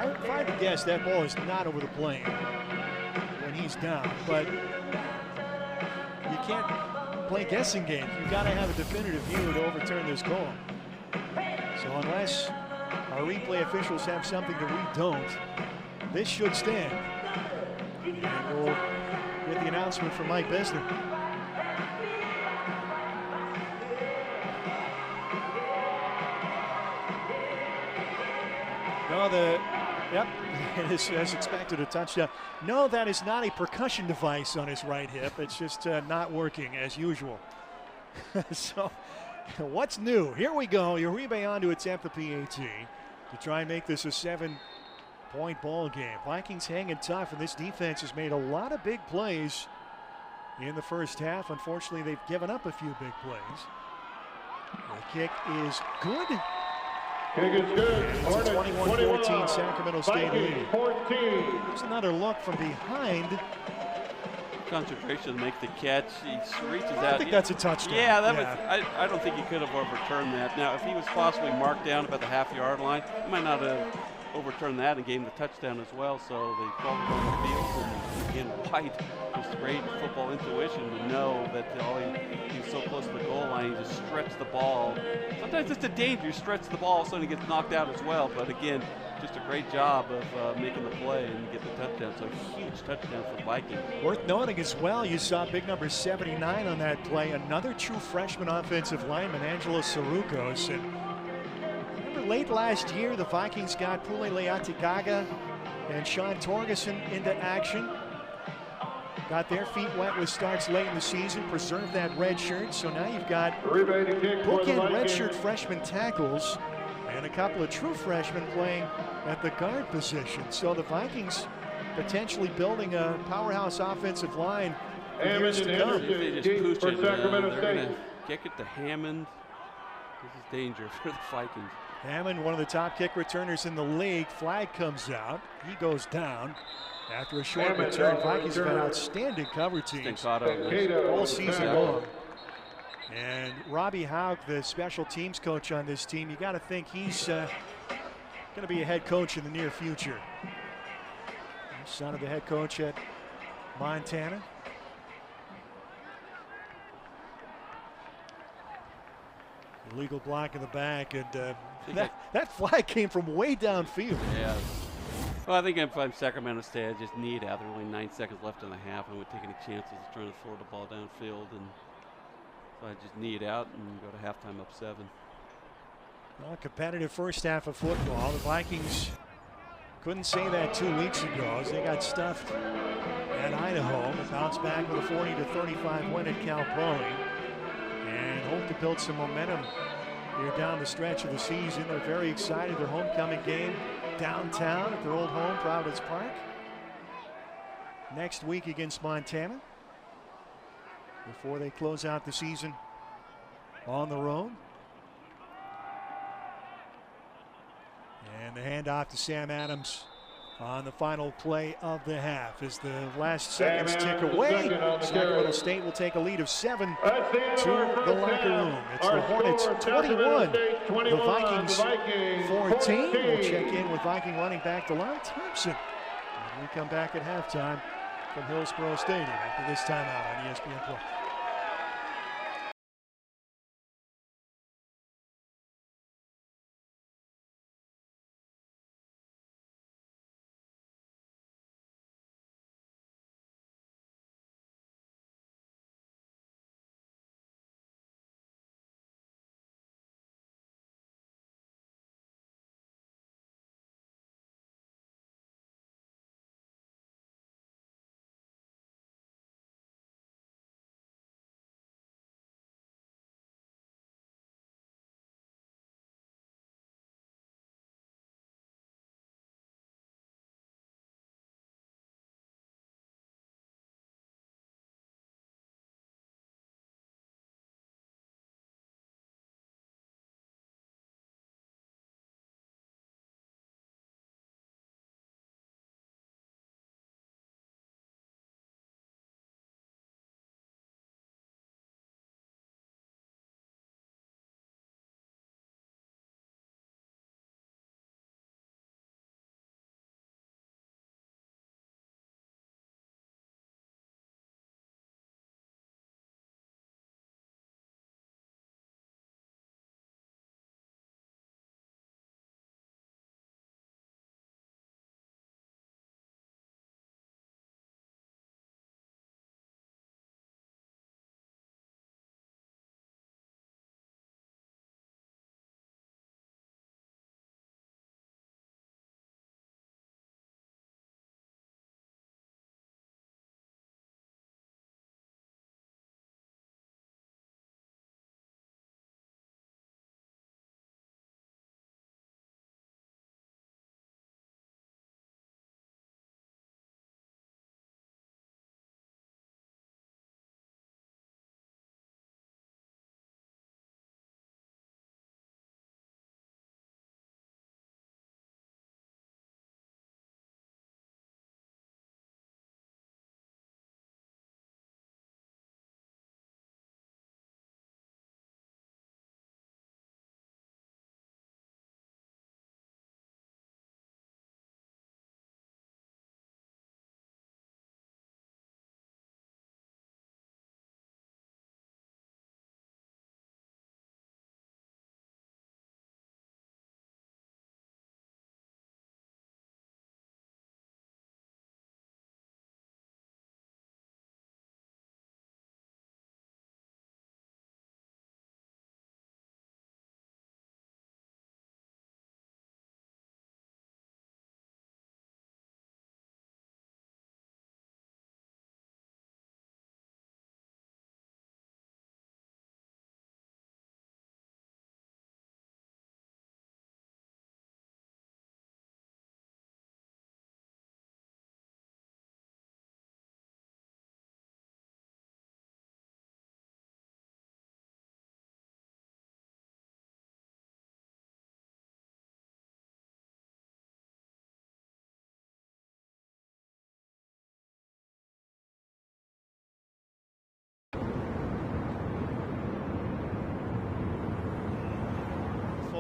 If I had to guess, that ball is not over the plane when he's down. But you can't play guessing games. You've got to have a definitive view to overturn this call. So unless our replay officials have something that we don't, this should stand. And we'll get the announcement from Mike Besner. No, it is as expected, a touchdown. No, that is not a percussion device on his right hip. It's just not working as usual. So what's new? Here we go. Uribe on to attempt the PAT to try and make this a 7-point ball game. Vikings hanging tough, and this defense has made a lot of big plays in the first half. Unfortunately, they've given up a few big plays. The kick is good. Kick is good. It's a 21-14 Sacramento State lead. There's another look from behind. Concentration to make the catch. He reaches out. I think that's a touchdown. Yeah, I don't think he could have overturned that. Now, if he was possibly marked down about the half-yard line, he might not have overturned that and gave him the touchdown as well. So they called it on the field. And again, White was great football intuition to know that he was so close to the goal line, he just stretched the ball. Sometimes it's a danger. You stretch the ball, all of a sudden he gets knocked out as well. But again, just a great job of making the play and get the touchdown. So a huge touchdown for the Vikings. Worth noting as well, you saw big number 79 on that play. Another true freshman offensive lineman, Angelo Sarukos. And remember late last year, the Vikings got Pule Leatikaga and Sean Torgerson into action. Got their feet wet with starts late in the season, preserved that red shirt. So now you've got bookend red shirt freshman tackles and a couple of true freshmen playing at the guard position. So the Vikings potentially building a powerhouse offensive line for years to come. They just pooch it. They're going to kick it to Hammond. This is danger for the Vikings. Hammond, one of the top kick returners in the league. Flag comes out. He goes down after a short return. Vikings have had outstanding cover teams all season long. And Robbie Hauk, the special teams coach on this team, you got to think he's going to be a head coach in the near future. Son of the head coach at Montana. Illegal block in the back, and that flag came from way downfield. Yeah. Well, I think if I'm Sacramento State, I just need out. There are only 9 seconds left in the half. I wouldn't take any chances of trying to throw the ball downfield, and so I just need out and go to halftime up 7. Well, competitive first half of football. The Vikings couldn't say that 2 weeks ago as they got stuffed at Idaho. They bounced back with a 40-35 win at Cal Poly and hope to build some momentum here down the stretch of the season. They're very excited. Their homecoming game downtown at their old home, Providence Park, next week against Montana before they close out the season on the road. And the handoff to Sam Adams on the final play of the half as the last seconds tick away. Sacramento State will take a lead of 7 to the locker room. It's the Hornets 21, the Vikings 14. We'll check in with Viking running back DeLon Thompson when we come back at halftime from Hillsborough Stadium after this timeout on ESPN Plus.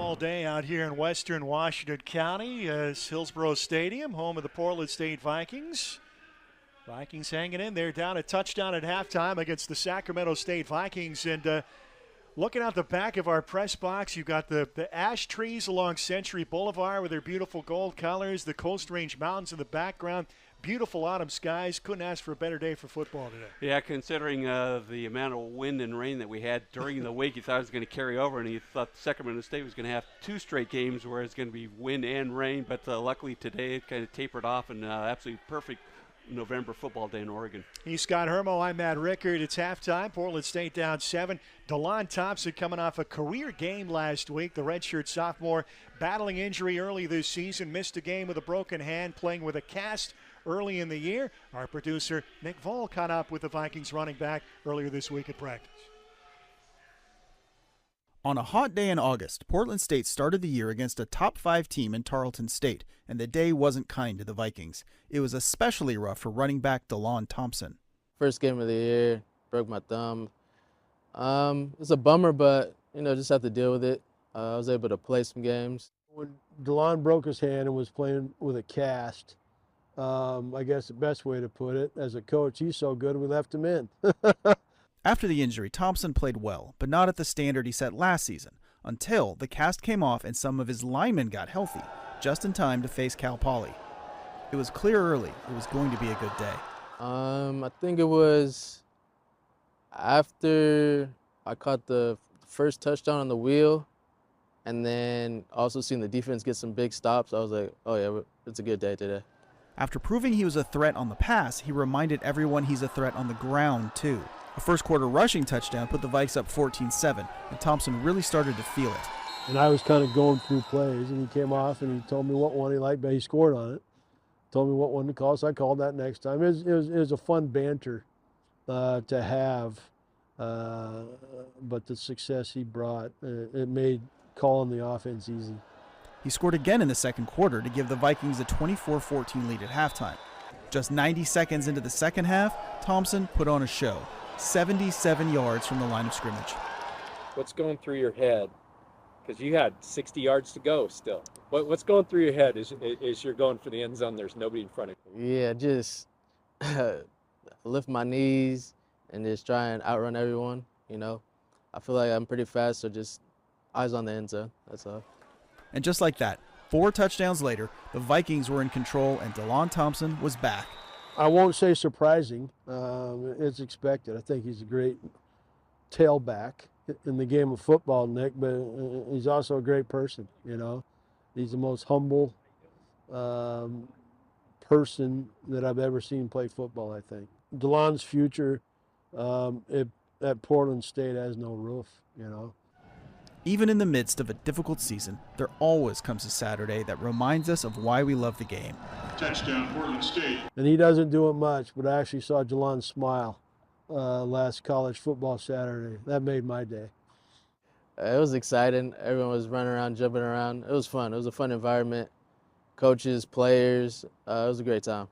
all day out here in western Washington County as Hillsborough Stadium, home of the Portland State Vikings. Vikings hanging in there, down a touchdown at halftime against the Sacramento State Vikings. And looking out the back of our press box, you've got the ash trees along Century Boulevard with their beautiful gold colors, the Coast Range Mountains in the background. Beautiful autumn skies. Couldn't ask for a better day for football today. Yeah, considering the amount of wind and rain that we had during the week, you thought it was going to carry over, and you thought Sacramento State was going to have 2 straight games where it's going to be wind and rain. But luckily today it kind of tapered off, and absolutely perfect November football day in Oregon. He's Scott Hermo. I'm Matt Rickard. It's halftime. Portland State down 7. DeLon Thompson coming off a career game last week. The redshirt sophomore battling injury early this season. Missed a game with a broken hand, playing with a cast early in the year. Our producer, Nick Voll, caught up with the Vikings running back earlier this week at practice. On a hot day in August, Portland State started the year against a top 5 team in Tarleton State, and the day wasn't kind to the Vikings. It was especially rough for running back DeLon Thompson. First game of the year, broke my thumb. It's a bummer, but, just have to deal with it. I was able to play some games. When DeLon broke his hand and was playing with a cast, I guess the best way to put it, as a coach, he's so good we left him in. After the injury, Thompson played well, but not at the standard he set last season, until the cast came off and some of his linemen got healthy, just in time to face Cal Poly. It was clear early it was going to be a good day. I think it was after I caught the first touchdown on the wheel, and then also seeing the defense get some big stops. I was like, oh yeah, it's a good day today. After proving he was a threat on the pass, he reminded everyone he's a threat on the ground, too. A first-quarter rushing touchdown put the Vikes up 14-7, and Thompson really started to feel it. And I was kind of going through plays, and he came off and he told me what one he liked, but he scored on it. Told me what one to call, so I called that next time. It was a fun banter to have, but the success he brought, it made calling the offense easy. He scored again in the second quarter to give the Vikings a 24-14 lead at halftime. Just 90 seconds into the second half, Thompson put on a show, 77 yards from the line of scrimmage. What's going through your head? Because you had 60 yards to go still. What's going through your head is you're going for the end zone, there's nobody in front of you? Yeah, just lift my knees and just try and outrun everyone, I feel like I'm pretty fast, so just eyes on the end zone, that's all. And just like that, 4 touchdowns later, the Vikings were in control and DeLon Thompson was back. I won't say surprising. It's expected. I think he's a great tailback in the game of football, Nick, but he's also a great person, He's the most humble person that I've ever seen play football, I think. DeLon's future at Portland State has no roof, Even in the midst of a difficult season, there always comes a Saturday that reminds us of why we love the game. Touchdown, Portland State. And he doesn't do it much, but I actually saw DeLon smile last college football Saturday. That made my day. It was exciting. Everyone was running around, jumping around. It was fun. It was a fun environment. Coaches, players, it was a great time.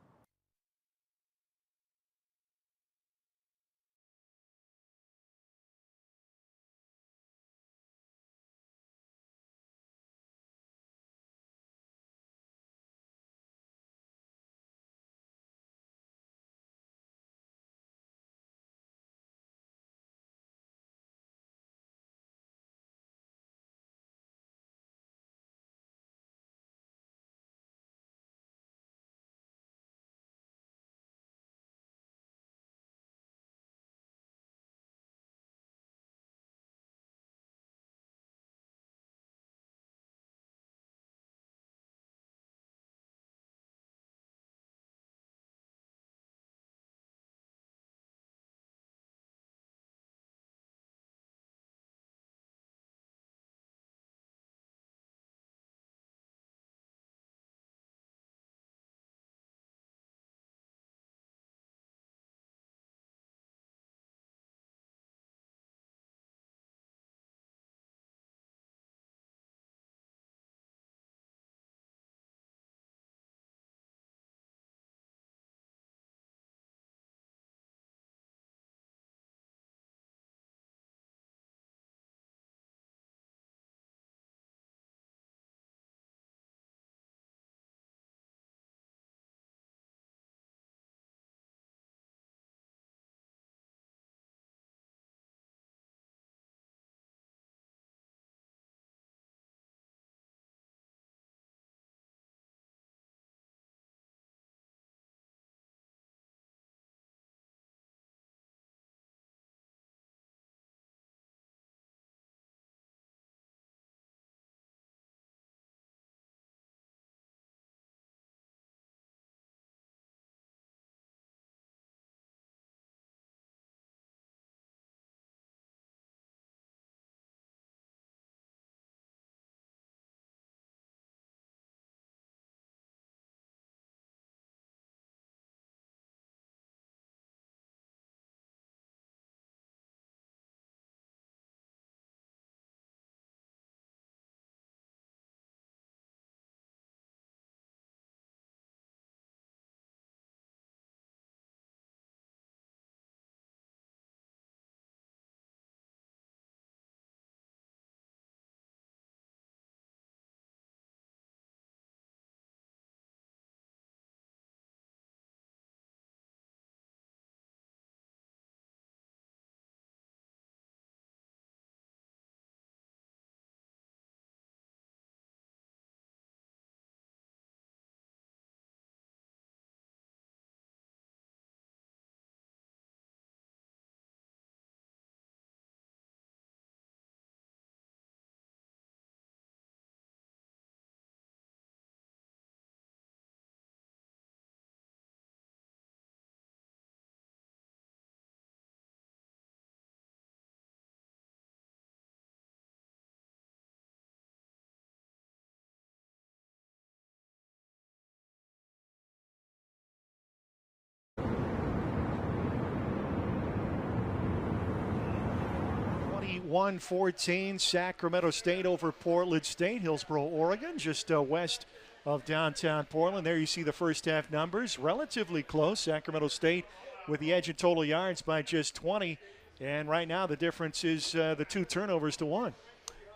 21-14, Sacramento State over Portland State. Hillsboro, Oregon, just west of downtown Portland. There you see the first half numbers. Relatively close. Sacramento State with the edge in total yards by just 20. And right now the difference is the 2 turnovers to 1.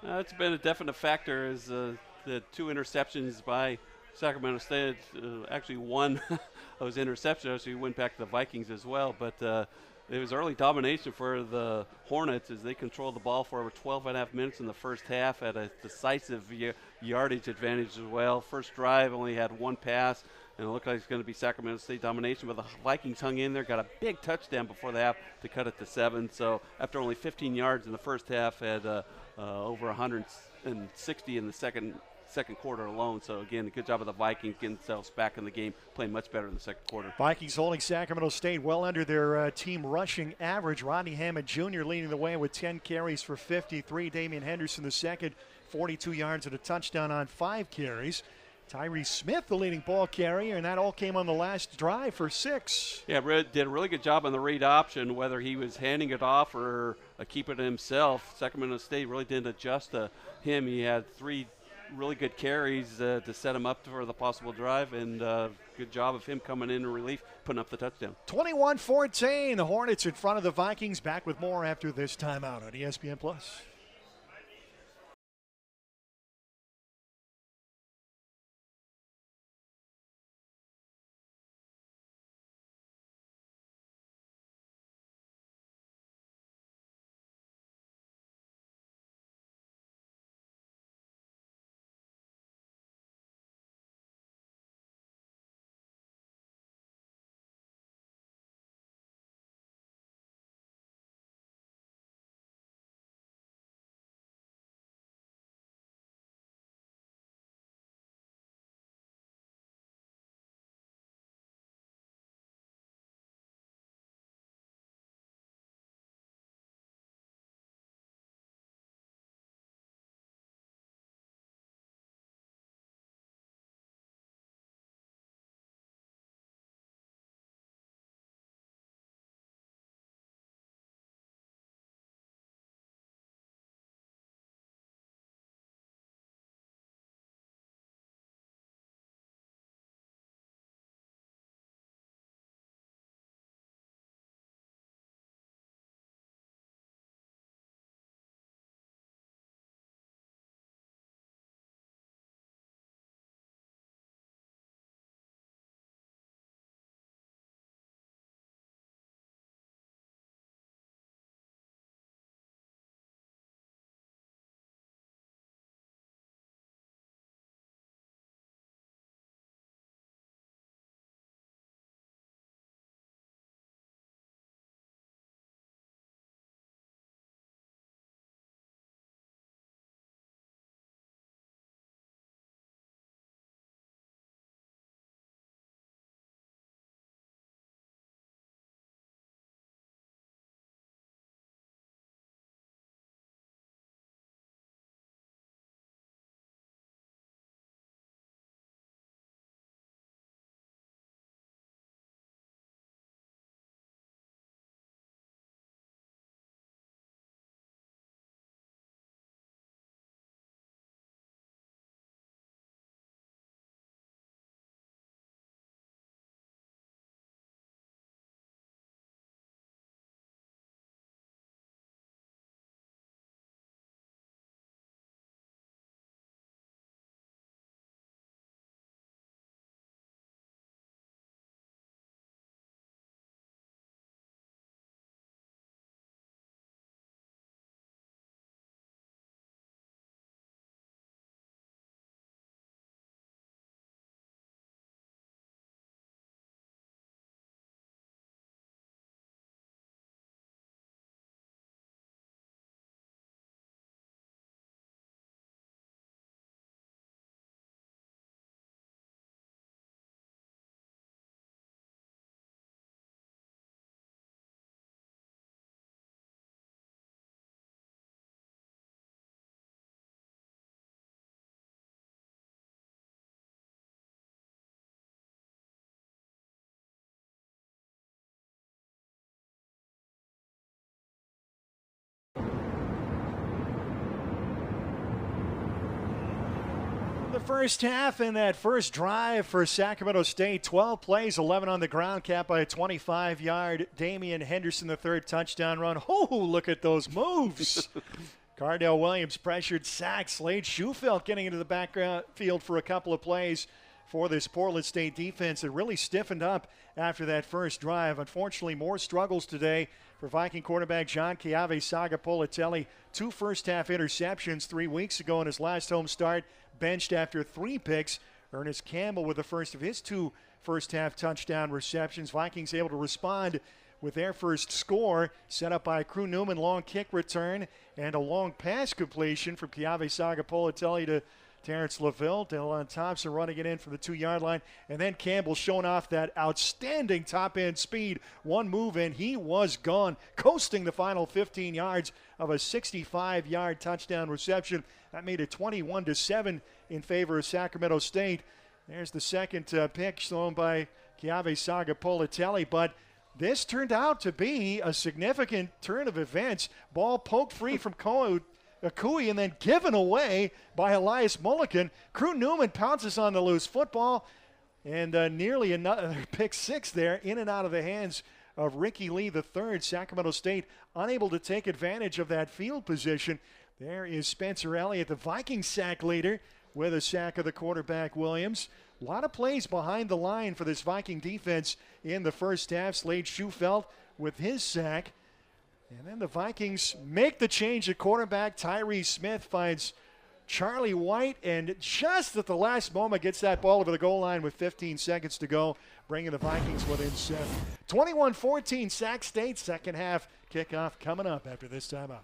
It's been a definite factor as the 2 interceptions by Sacramento State. Actually, one of those interceptions actually went back to the Vikings as well. But it was early domination for the Hornets as they controlled the ball for over 12 and a half minutes in the first half, at a decisive yardage advantage as well. First drive only had 1 pass, and it looked like it's going to be Sacramento State domination, but the Vikings hung in there, got a big touchdown before the half to cut it to 7. So after only 15 yards in the first half, had over 160 in the second quarter alone. So again, a good job of the Vikings getting themselves back in the game, playing much better in the second quarter. Vikings holding Sacramento State well under their team rushing average. Rodney Hammond Jr. leading the way with 10 carries for 53. Damian Henderson the second, 42 yards and a touchdown on 5 carries. Tyree Smith, the leading ball carrier, and that all came on the last drive for 6. Yeah, did a really good job on the read option, whether he was handing it off or keeping it himself. Sacramento State really didn't adjust to him. He had 3 really good carries to set him up for the possible drive, and good job of him coming in relief, putting up the touchdown. 21-14, the Hornets in front of the Vikings. Back with more after this timeout on ESPN+. the first half in that first drive for Sacramento State. 12 plays, 11 on the ground, capped by a 25-yard Damian Henderson, the third touchdown run. Oh, look at those moves. Cardell Williams pressured, sacked. Slade Schufelt getting into the background field for a couple of plays for this Portland State defense. It really stiffened up after that first drive. Unfortunately, more struggles today for Viking quarterback John Chiave Sagapolitelli. 2 first-half interceptions 3 weeks ago in his last home start, benched after 3 picks. Ernest Campbell with the first of his 2 first-half touchdown receptions. Vikings able to respond with their first score, set up by Crew Newman, long kick return, and a long pass completion from Chiave Sagapolitelli to Terrence LaVille. Dylan Thompson running it in from the 2-yard line. And then Campbell showing off that outstanding top-end speed. One move and he was gone, coasting the final 15 yards of a 65-yard touchdown reception. That made it 21-7 in favor of Sacramento State. There's the second pick thrown by Chiave Sagapolitelli. But this turned out to be a significant turn of events. Ball poked free from Akui and then given away by Elias Mulligan. Crew Newman pounces on the loose football, and nearly another pick 6 there, in and out of the hands of Ricky Lee III. Sacramento State unable to take advantage of that field position. There is Spencer Elliott, the Viking sack leader, with a sack of the quarterback Williams. A lot of plays behind the line for this Viking defense in the first half. Slade Schufelt with his sack. And then the Vikings make the change at quarterback. Tyree Smith finds Charlie White, and just at the last moment gets that ball over the goal line with 15 seconds to go, bringing the Vikings within 7. 21-14 Sac State. Second half kickoff coming up after this timeout.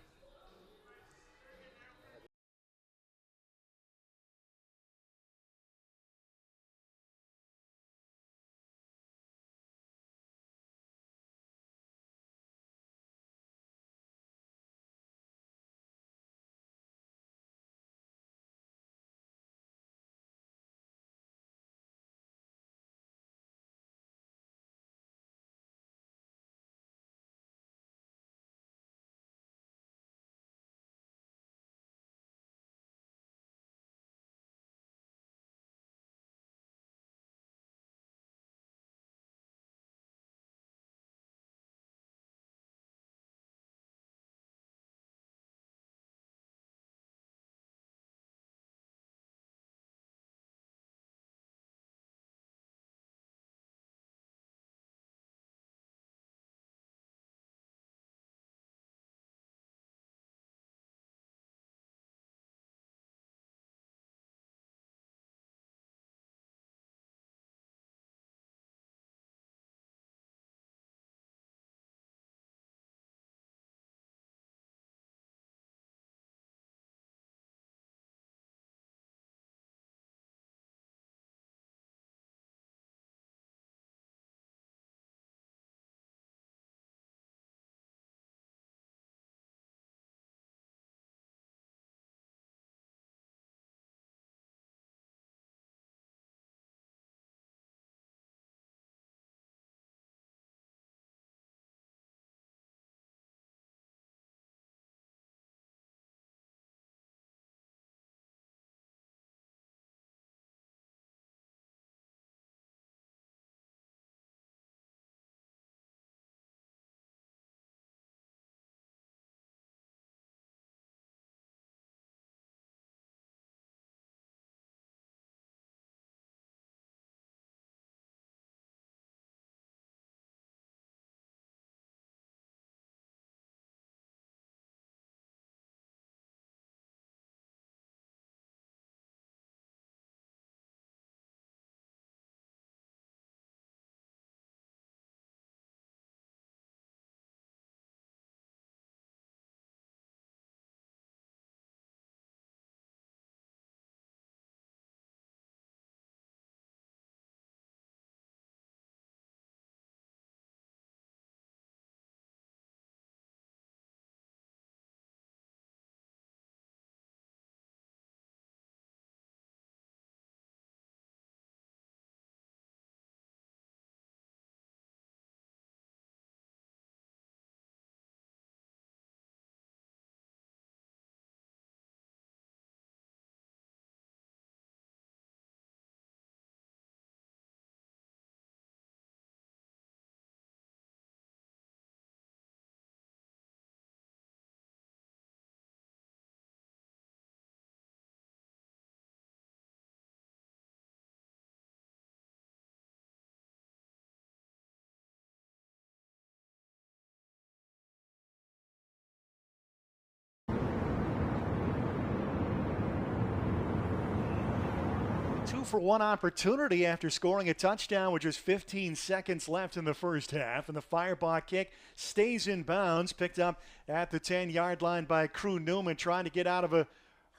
2-for-1 opportunity after scoring a touchdown with just 15 seconds left in the first half. And the Fireball kick stays in bounds, picked up at the 10-yard line by Crew Newman, trying to get out of a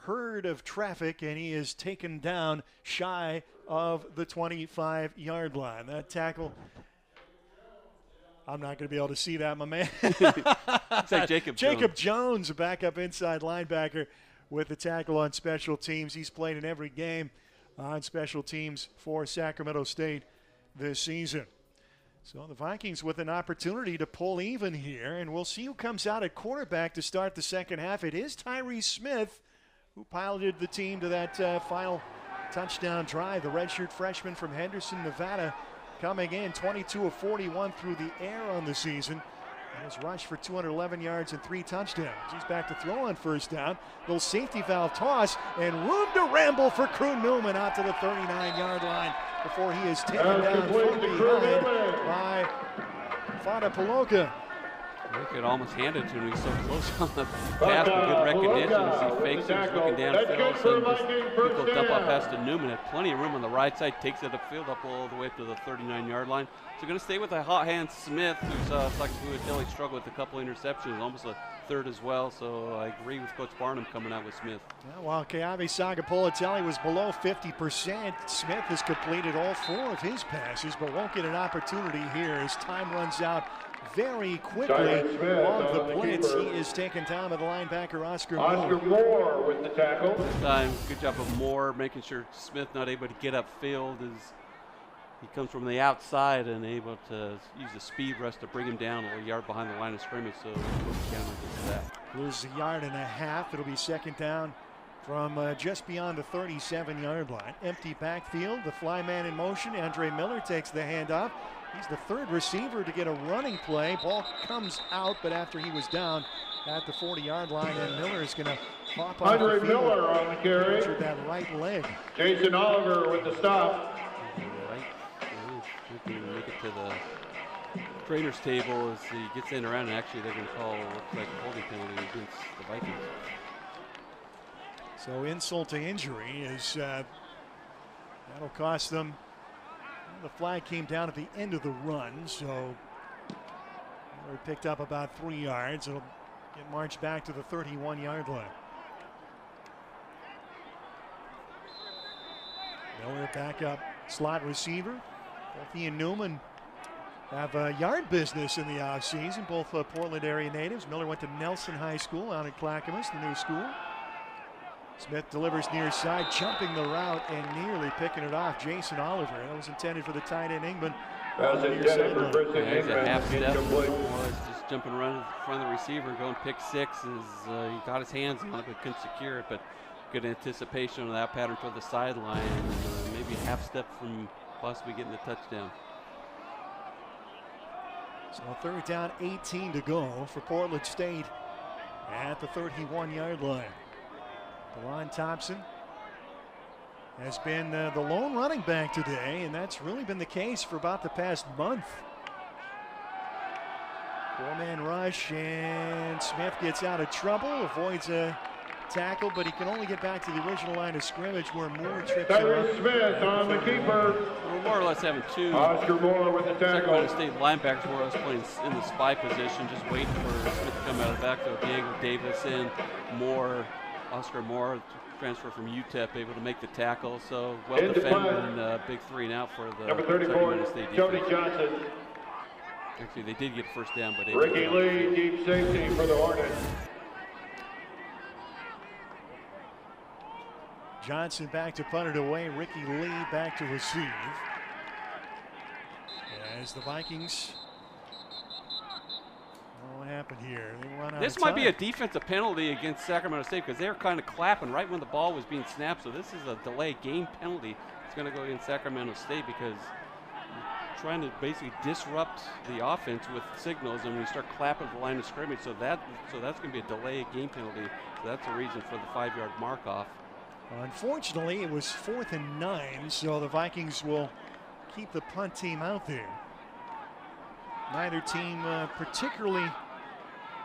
herd of traffic, and he is taken down shy of the 25-yard line. That tackle, I'm not going to be able to see that, my man. It's like Jacob Jones, a backup inside linebacker with the tackle on special teams. He's played in every game on special teams for Sacramento State this season. So the Vikings with an opportunity to pull even here, and we'll see who comes out at quarterback to start the second half. It is Tyree Smith who piloted the team to that final touchdown drive. The redshirt freshman from Henderson, Nevada, coming in 22 of 41 through the air on the season. He was rushed for 211 yards and 3 touchdowns. He's back to throw on first down. Little safety valve toss and room to ramble for Crew Newman out to the 39-yard line before he is taken down from behind by Fada Paloka. We could almost hand it to him. He's so close on the pass with good recognition as he fakes it. He's looking downfield. So just quick dump off pass to Newman. Had plenty of room on the right side. Takes it upfield up all the way up to the 39-yard line. So going to stay with the hot hand Smith, who's who had really struggled with a couple interceptions, almost a third as well. So I agree with Coach Barnum coming out with Smith. Yeah, while Keawe Sagapolitelli was below 50%, Smith has completed all 4 of his passes, but won't get an opportunity here as time runs out very quickly on the blitz. He is taken down by the linebacker Oscar Moore with the tackle. This time, good job of Moore making sure Smith not able to get upfield as he comes from the outside and able to use the speed rush to bring him down a yard behind the line of scrimmage. So loses a yard and a half. It'll be second down from just beyond the 37-yard line. Empty backfield, the fly man in motion. Andre Miller takes the handoff. He's the third receiver to get a running play. Ball comes out, but after he was down at the 40-yard line, and Miller is going to hop off Andre the field. Miller on the carry. That right leg. Jason Oliver with the stop. Make it to the trainer's table as he gets in around, and actually they're going to call looks like a holding penalty against the Vikings. So insult to injury is that'll cost them. The flag came down at the end of the run, so they picked up about 3 yards. It'll get marched back to the 31-yard line. Miller back up slot receiver. Both he and Newman have yard business in the offseason, both Portland area natives. Miller went to Nelson High School out in Clackamas, the new school. Smith delivers near side, jumping the route and nearly picking it off. Jason Oliver. That was intended for the tight end Ingman. That was intended for Briston Ingman. He's a half step. Was just jumping around in front of the receiver, going pick 6 as he got his hands on it but couldn't secure it. But good anticipation of that pattern for the sideline. Maybe a half step from possibly getting the touchdown. So third down, 18 to go for Portland State at the 31-yard line. DeLon Thompson has been the lone running back today, and that's really been the case for about the past month. 4-man rush, and Smith gets out of trouble, avoids a tackle, but he can only get back to the original line of scrimmage where Moore trips Tyree Smith on the keeper. We're more or less having 2 Oscar Moore with the tackle. Sacramento State linebackers more or less playing in the spy position, just waiting for Smith to come out of the backfield. Diego Davis in, Moore, Oscar Moore, transfer from UTEP, able to make the tackle. So well defended and big 3 and out for the number 34, State Jody defense. Johnson. Actually, they did get first down, but Ricky Lee, deep safety for the Hornets. Johnson back to punt it away. Ricky Lee back to receive. As the Vikings. What happened here? They run out This of might time. be a defensive penalty against Sacramento State because they were kind of clapping right when the ball was being snapped. So this is a delay game penalty. It's going to go against Sacramento State because you're trying to basically disrupt the offense with signals, and when you start clapping the line of scrimmage, so that's going to be a delay game penalty. So that's the reason for the 5-yard mark off. Unfortunately, it was 4th and 9, so the Vikings will keep the punt team out there. Neither team particularly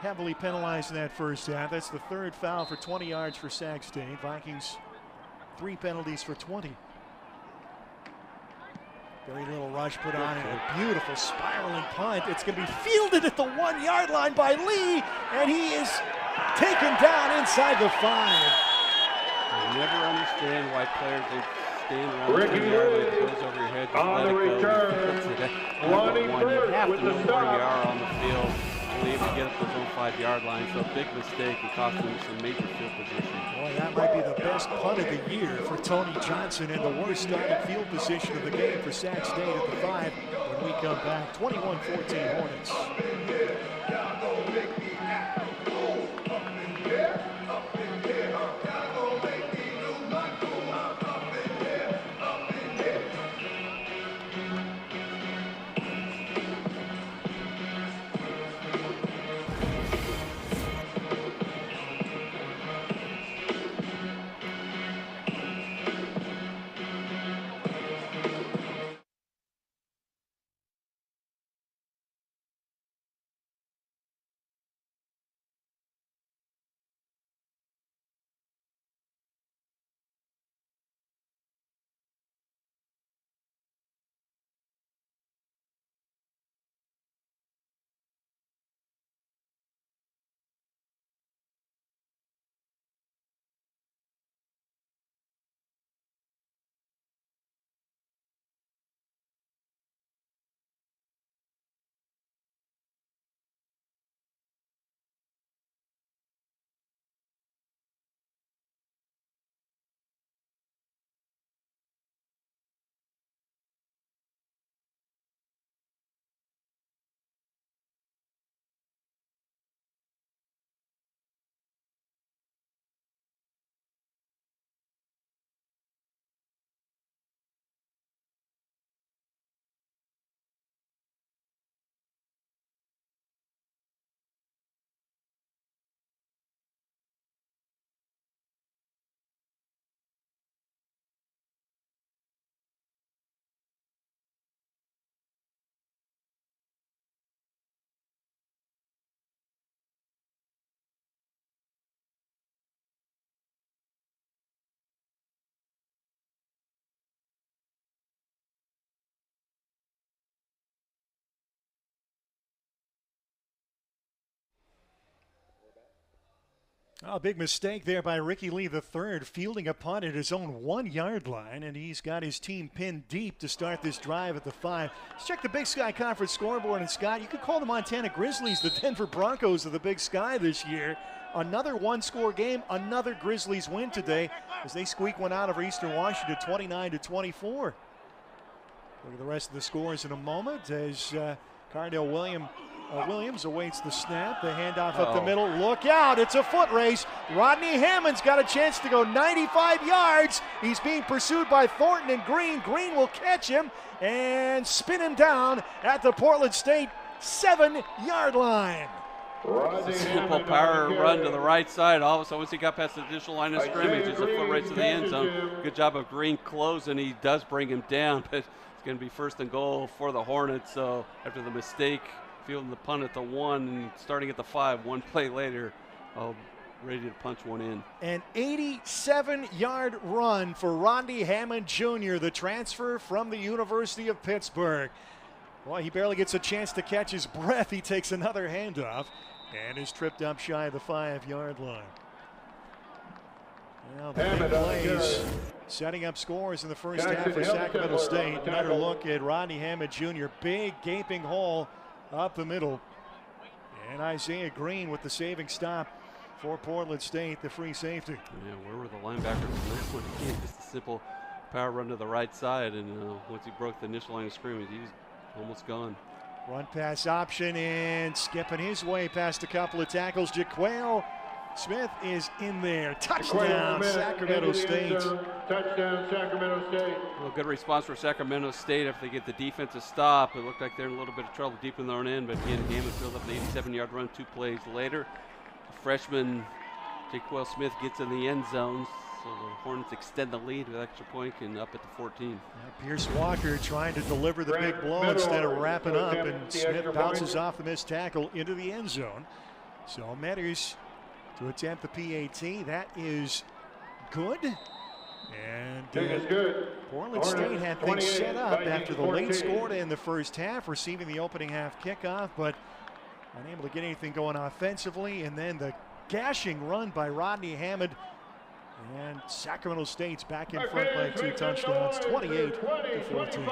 heavily penalized in that first half. That's the 3rd foul for 20 yards for Sac State. Vikings 3 penalties for 20. Very little rush put on it. A beautiful spiraling punt. It's going to be fielded at the 1 yard line by Lee, and he is taken down inside the 5. I never understand why players they stand around the 10 yard line, goes over your head, just let it go. You have to know where you are on the field and able to get up to his own 5 yard line. So big mistake and cost him some major field position. Boy, that might be the best punt of the year for Tony Johnson, and the worst starting field position of the game for Sac State at the 5 when we come back. 21-14 Hornets. Oh, big mistake there by Ricky Lee III, fielding a punt at his own 1 yard line, and he's got his team pinned deep to start this drive at the 5. Let's check the Big Sky Conference scoreboard, and Scott, you could call the Montana Grizzlies the Denver Broncos of the Big Sky this year. Another one-score game, another Grizzlies win today as they squeak one out over Eastern Washington 29-24. Look at the rest of the scores in a moment as Cardell Williams awaits the snap. The handoff up the middle. Look out. It's a foot race. Rodney Hammond's got a chance to go 95 yards. He's being pursued by Thornton and Green. Green will catch him and spin him down at the Portland State 7 yard line. Simple power run to the right side. All of a sudden, once he got past the additional line of scrimmage, it's a foot race to the end zone. Good job of Green closing. He does bring him down, but it's going to be 1st and goal for the Hornets. So after the mistake, fielding the punt at the 1 and starting at the 5, one play later, ready to punch one in. An 87-yard run for Rodney Hammond Jr., the transfer from the University of Pittsburgh. Boy, he barely gets a chance to catch his breath. He takes another handoff and is tripped up shy of the 5 yard line. Now the big plays setting up scores in the first half for Sacramento State. Another look at Rodney Hammond Jr., big gaping hole up the middle. And Isaiah Green with the saving stop for Portland State, the free safety. Yeah, where were the linebackers in this one? Again, just a simple power run to the right side, and once he broke the initial line of scrimmage, he was almost gone. Run pass option and skipping his way past a couple of tackles. Jaquel Smith is in there. Touchdown, Sacramento State. Touchdown, Sacramento State. Well, good response for Sacramento State after they get the defense to stop. It looked like they're in a little bit of trouble deep in their own end, but again, Hammond filled up the 87-yard run 2 plays later. The freshman Jaquel Smith gets in the end zone, so the Hornets extend the lead with extra point and up at the 14. Pierce Walker trying to deliver the big blow instead of wrapping up, and Smith bounces off the missed tackle into the end zone. So Metters to attempt the PAT. That is good. And Is good. Portland State had things set up after the late score in the first half, receiving the opening half kickoff, but unable to get anything going offensively. And then the gashing run by Rodney Hammond. And Sacramento State's back in front by 2 touchdowns, 28-14.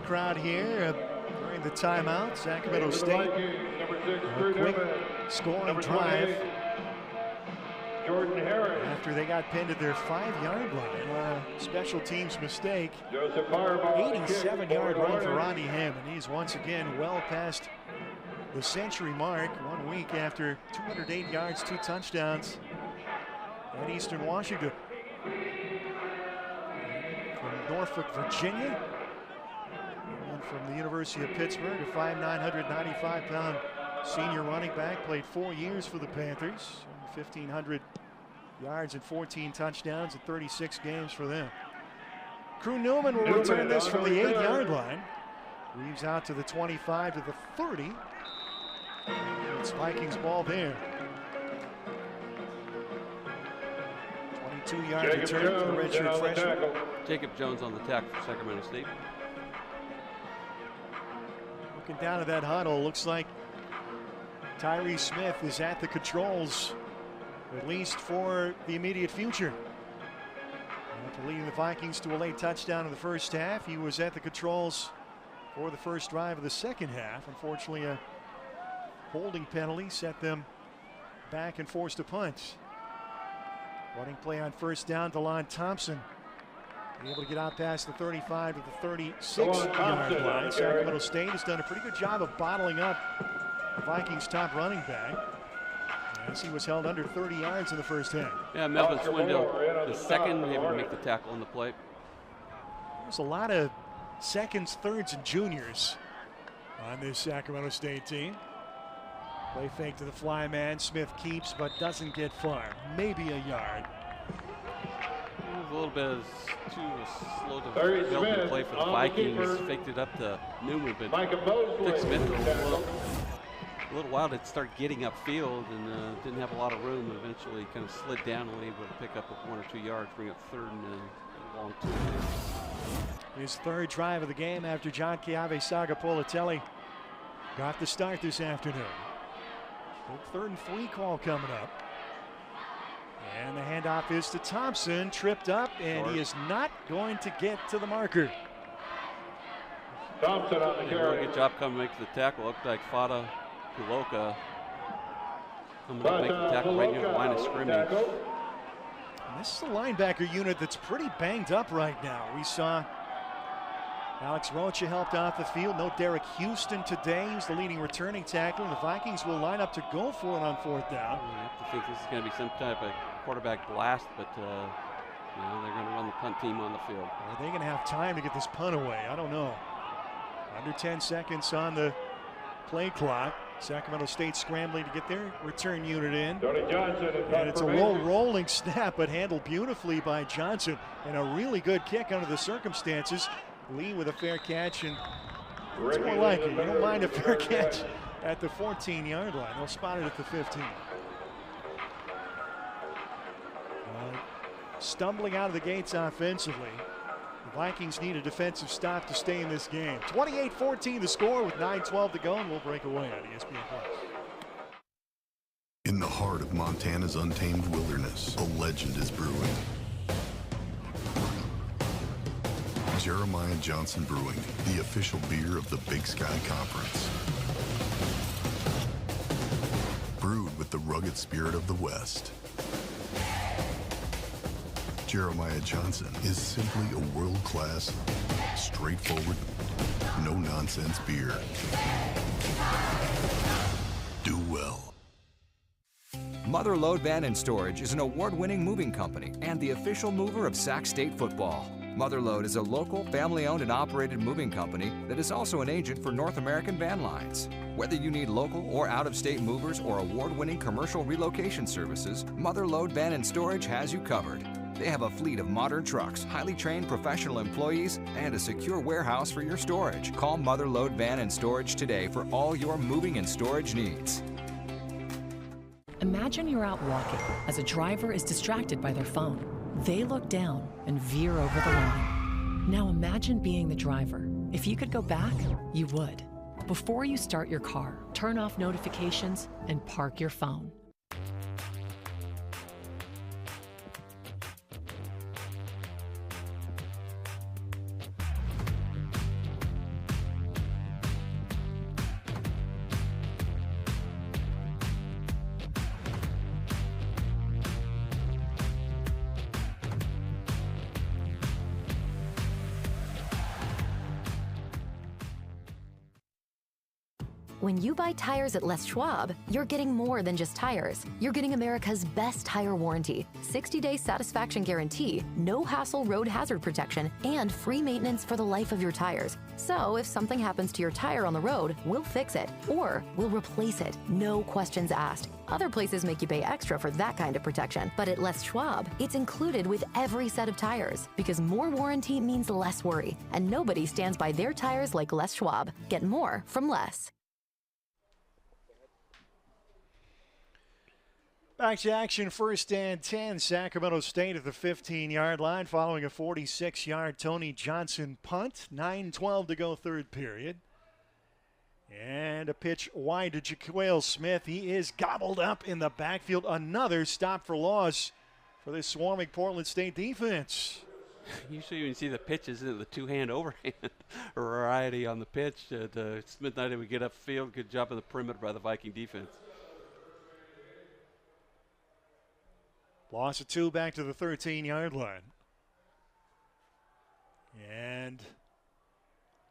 Crowd here during the timeout. Sacramento State, a quick scoring drive after they got pinned at their 5-yard line. A special teams mistake. 87-yard run for Rodney Hammond. He's once again well past the century mark 1 week after 208 yards, 2 touchdowns at Eastern Washington. From Norfolk, Virginia. From the University of Pittsburgh, a 5'9", 195-pound senior running back, played 4 years for the Panthers, 1,500 yards and 14 touchdowns in 36 games for them. Crew Newman will return this from the 8-yard line. Weaves out to the 25 to the 30. It's Vikings ball there. 22-yard return for the redshirt freshman. Jacob Jones on the tackle for Sacramento State. Looking down at that huddle, looks like Tyree Smith is at the controls, at least for the immediate future. After leading the Vikings to a late touchdown in the first half, he was at the controls for the first drive of the second half. Unfortunately, a holding penalty set them back and forced a punt. Running play on first down, DeLon Thompson able to get out past the 35 to the 36-yard line. Sacramento State has done a pretty good job of bottling up the Vikings' top running back, as he was held under 30 yards in the first half. Yeah, Melvin Swindell, the second, able to make the tackle on the play. There's a lot of seconds, thirds, and juniors on this Sacramento State team. Play fake to the fly man. Smith keeps but doesn't get far. Maybe a yard. A little bit too slow to build the play for the Vikings. Faked it up to Newman, but Dick Smith a little while to start getting upfield and didn't have a lot of room, and eventually kind of slid down and able to pick up 1 or 2 yards, bring up third and a long 2. His third drive of the game after John Chiave Sagapolatelli got the start this afternoon. Big 3rd and 3 call coming up. And the handoff is to Thompson, tripped up, and he is not going to get to the marker. Thompson on the carry. Really good job coming to make the tackle. Looked like Fada Kuloka I'm going to make the tackle right near the line of scrimmage. And this is a linebacker unit that's pretty banged up right now. We saw Alex Rocha helped off the field. No Derek Houston today. He was the leading returning tackler. The Vikings will line up to go for it on 4th down. I have to think this is going to be some type of quarterback blast, but they're going to run the punt team on the field. Are they going to have time to get this punt away? I don't know. Under 10 seconds on the play clock. Sacramento State scrambling to get their return unit in. And it's a low rolling snap, but handled beautifully by Johnson. And a really good kick under the circumstances. Lee with a fair catch, and it's more like it. You don't mind a fair catch at the 14-yard line. They'll spot it at the 15. Stumbling out of the gates offensively. The Vikings need a defensive stop to stay in this game. 28-14 the score with 9:12 to go, and we'll break away on ESPN+. In the heart of Montana's untamed wilderness, a legend is brewing. Jeremiah Johnson Brewing, the official beer of the Big Sky Conference. Brewed with the rugged spirit of the West. Jeremiah Johnson is simply a world-class, straightforward, no-nonsense beer. Do well. Mother Lode Van & Storage is an award-winning moving company and the official mover of Sac State football. Mother Lode is a local, family-owned and operated moving company that is also an agent for North American Van Lines. Whether you need local or out-of-state movers or award-winning commercial relocation services, Mother Lode Van & Storage has you covered. They have a fleet of modern trucks, highly trained professional employees, and a secure warehouse for your storage. Call Mother Lode Van & Storage today for all your moving and storage needs. Imagine you're out walking as a driver is distracted by their phone. They look down and veer over the line. Now imagine being the driver. If you could go back, you would. Before you start your car, turn off notifications and park your phone. When you buy tires at Les Schwab, you're getting more than just tires. You're getting America's best tire warranty, 60-day satisfaction guarantee, no hassle road hazard protection, and free maintenance for the life of your tires. So if something happens to your tire on the road, we'll fix it, or we'll replace it, no questions asked. Other places make you pay extra for that kind of protection, but at Les Schwab, it's included with every set of tires, because more warranty means less worry, and nobody stands by their tires like Les Schwab. Get more from Les. Back to action, 1st and 10. Sacramento State at the 15-yard line following a 46-yard Tony Johnson punt. 9:12 to go, 3rd period. And a pitch wide to Jaquale Smith. He is gobbled up in the backfield. Another stop for loss for this swarming Portland State defense. Usually when you see the pitches, the two-hand overhand variety on the pitch. Smith not able to get upfield. Good job on the perimeter by the Viking defense. Loss of 2 back to the 13-yard line. And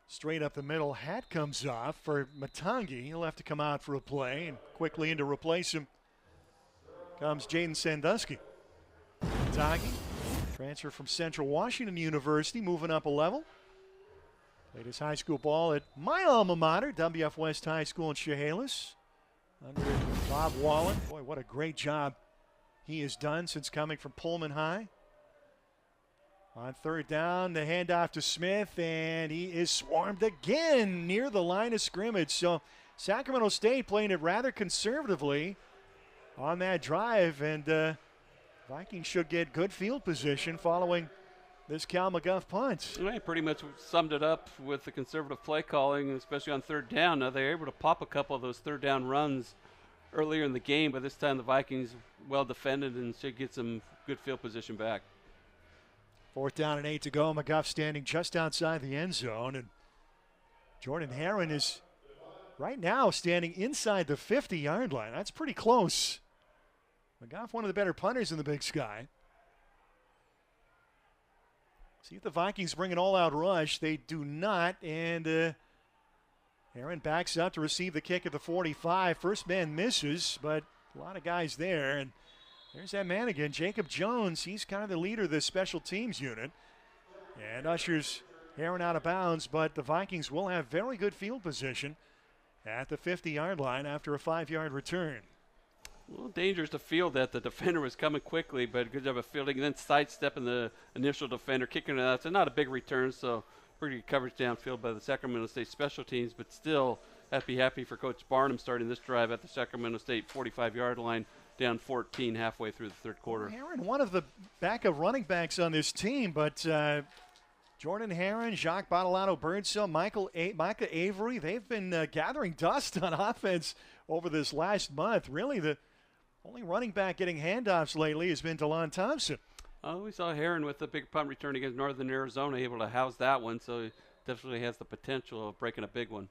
straight up the middle, hat comes off for Matangi. He'll have to come out for a play, and quickly in to replace him comes Jaden Sandusky. Matangi, transfer from Central Washington University, moving up a level. Played his high school ball at my alma mater, WF West High School in Chehalis, under Bob Wallen. Boy, what a great job he has done since coming from Pullman High. On 3rd down, the handoff to Smith, and he is swarmed again near the line of scrimmage. So Sacramento State playing it rather conservatively on that drive, and Vikings should get good field position following this Cal McGuff punt. Well, pretty much summed it up with the conservative play calling, especially on 3rd down. Now they're able to pop a couple of those 3rd down runs earlier in the game, but this time the Vikings well defended and should get some good field position back. 4th down and 8 to go. McGuff standing just outside the end zone, and Jordan Herron is right now standing inside the 50-yard line. That's pretty close McGough, one of the better punters in the Big Sky. See if the Vikings bring an all-out rush. They do not, and Aaron backs up to receive the kick at the 45. First man misses, but a lot of guys there, and there's that man again, Jacob Jones. He's kind of the leader of this special teams unit, and ushers Aaron out of bounds, but the Vikings will have very good field position at the 50-yard line after a 5-yard return. A little dangerous to field that. The defender was coming quickly, but good job of fielding, and then sidestepping the initial defender, kicking it out. So not a big return, so pretty good coverage downfield by the Sacramento State special teams, but still have to be happy for Coach Barnum starting this drive at the Sacramento State 45-yard line, down 14 halfway through the third quarter. Aaron, one of the backup running backs on this team, but Jordan Herron, Jacques Badalano Birdsell, Micah Avery, they've been gathering dust on offense over this last month. Really, the only running back getting handoffs lately has been DeLon Thompson. Oh, we saw Herron with the big punt return against Northern Arizona, able to house that one, so he definitely has the potential of breaking a big one.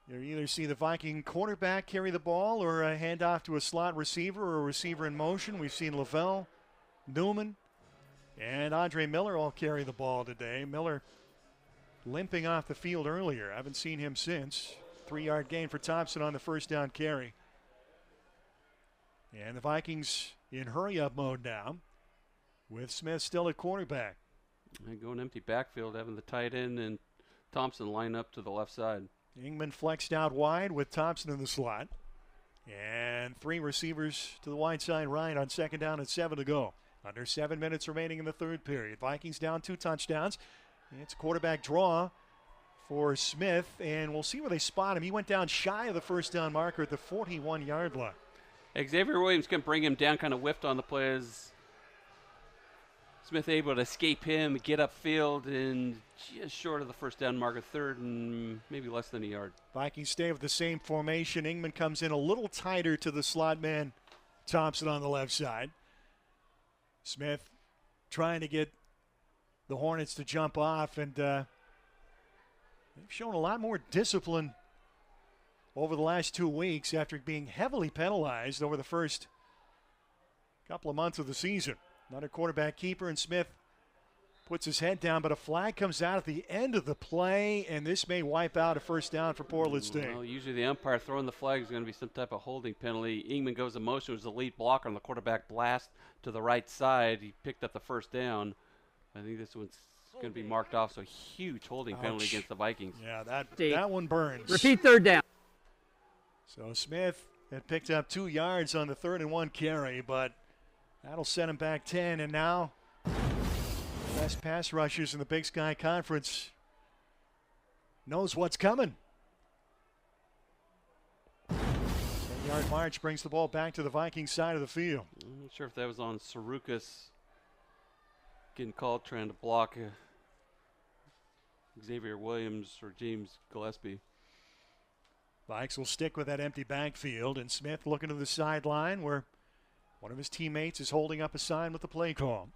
You either see the Viking quarterback carry the ball or a handoff to a slot receiver or a receiver in motion. We've seen Lavelle, Newman, and Andre Miller all carry the ball today. Miller limping off the field earlier. I haven't seen him since. 3-yard gain for Thompson on the first down carry. And the Vikings in hurry-up mode now with Smith still at quarterback. And going empty backfield, having the tight end and Thompson line up to the left side. Ingman flexed out wide with Thompson in the slot. And 3 receivers to the wide side right on second down and 7 to go. Under 7 minutes remaining in the third period. Vikings down 2 touchdowns. It's a quarterback draw for Smith, and we'll see where they spot him. He went down shy of the first down marker at the 41-yard line. Xavier Williams can bring him down, kind of whiffed on the play as Smith able to escape him, get upfield, and just short of the first down marker, third and maybe less than a yard. Vikings stay with the same formation. Ingman comes in a little tighter to the slot man, Thompson on the left side. Smith trying to get the Hornets to jump off, and they've shown a lot more discipline over the last 2 weeks after being heavily penalized over the first couple of months of the season. Another quarterback keeper, and Smith puts his head down, but a flag comes out at the end of the play, and this may wipe out a first down for Portland State. Well, usually the umpire throwing the flag is going to be some type of holding penalty. Ingman goes in motion, was the lead blocker on the quarterback blast to the right side. He picked up the first down. I think this one's going to be marked off, so huge holding penalty against the Vikings. Yeah, that one burns. Repeat third down. So Smith had picked up 2 yards on the 3rd and 1 carry, but that'll set him back 10, and now best pass rushers in the Big Sky Conference knows what's coming. 10-yard march brings the ball back to the Vikings side of the field. I'm not sure if that was on Sarukas getting called trying to block Xavier Williams or James Gillespie. Vikes will stick with that empty backfield, and Smith looking to the sideline where one of his teammates is holding up a sign with the play call.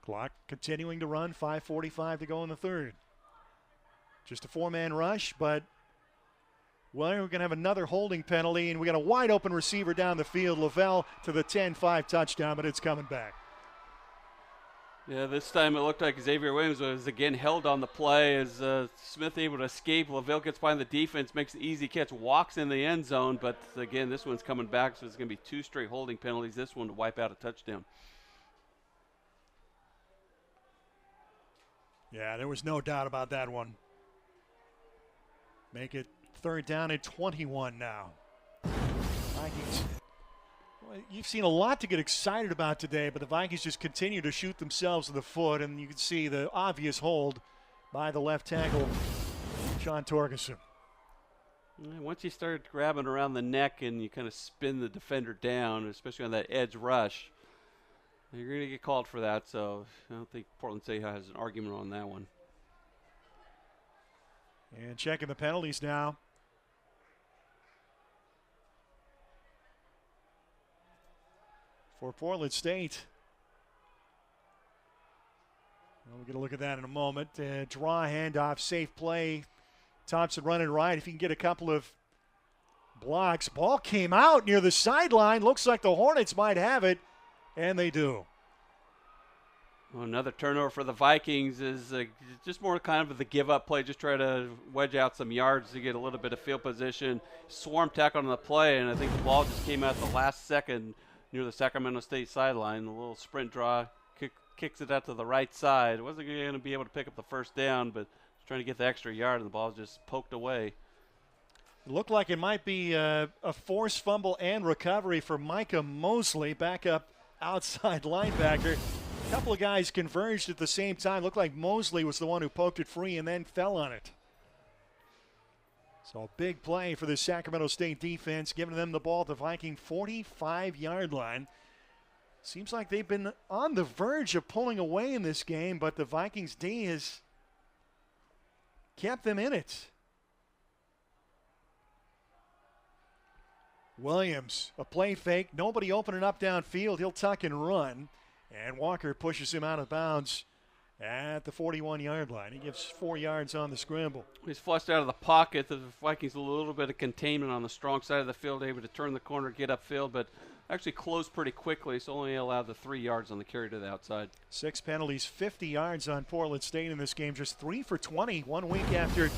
Clock continuing to run, 5:45 to go in the third. Just a 4-man rush, but well, we're going to have another holding penalty, and we got a wide open receiver down the field. Lavelle to the 10-5 touchdown, but it's coming back. Yeah, this time it looked like Xavier Williams was again held on the play as Smith able to escape. Lavelle gets behind the defense, makes an easy catch, walks in the end zone, but again, this one's coming back, so it's going to be 2 straight holding penalties. This one to wipe out a touchdown. Yeah, there was no doubt about that one. Make it 3rd down and 21 now. Vikings. Well, you've seen a lot to get excited about today, but the Vikings just continue to shoot themselves in the foot, and you can see the obvious hold by the left tackle, Sean Torgerson. Once you start grabbing around the neck and you kind of spin the defender down, especially on that edge rush, you're going to get called for that, so I don't think Portland State has an argument on that one. And checking the penalties now. For Portland State. Well, we're going to look at that in a moment. Draw, handoff, safe play. Thompson running right. If you can get a couple of blocks. Ball came out near the sideline. Looks like the Hornets might have it, and they do. Well, another turnover for the Vikings is just more kind of the give-up play, just try to wedge out some yards to get a little bit of field position. Swarm tackle on the play, and I think the ball just came out the last second near the Sacramento State sideline. A little sprint draw, kicks it out to the right side. Wasn't going to be able to pick up the first down, but trying to get the extra yard, and the ball just poked away. It looked like it might be a forced fumble and recovery for Micah Mosley, backup outside linebacker. A couple of guys converged at the same time. Looked like Mosley was the one who poked it free and then fell on it. So a big play for the Sacramento State defense, giving them the ball at the Viking 45-yard line. Seems like they've been on the verge of pulling away in this game, but the Vikings D has kept them in it. Williams, a play fake. Nobody opening up downfield. He'll tuck and run. And Walker pushes him out of bounds at the 41-yard line. He gives 4 yards on the scramble. He's flushed out of the pocket. The Vikings a little bit of containment on the strong side of the field, able to turn the corner, get upfield, but actually closed pretty quickly, so only allowed the 3 yards on the carry to the outside. 6 penalties, 50 yards on Portland State in this game. Just 3 for 20, 1 week after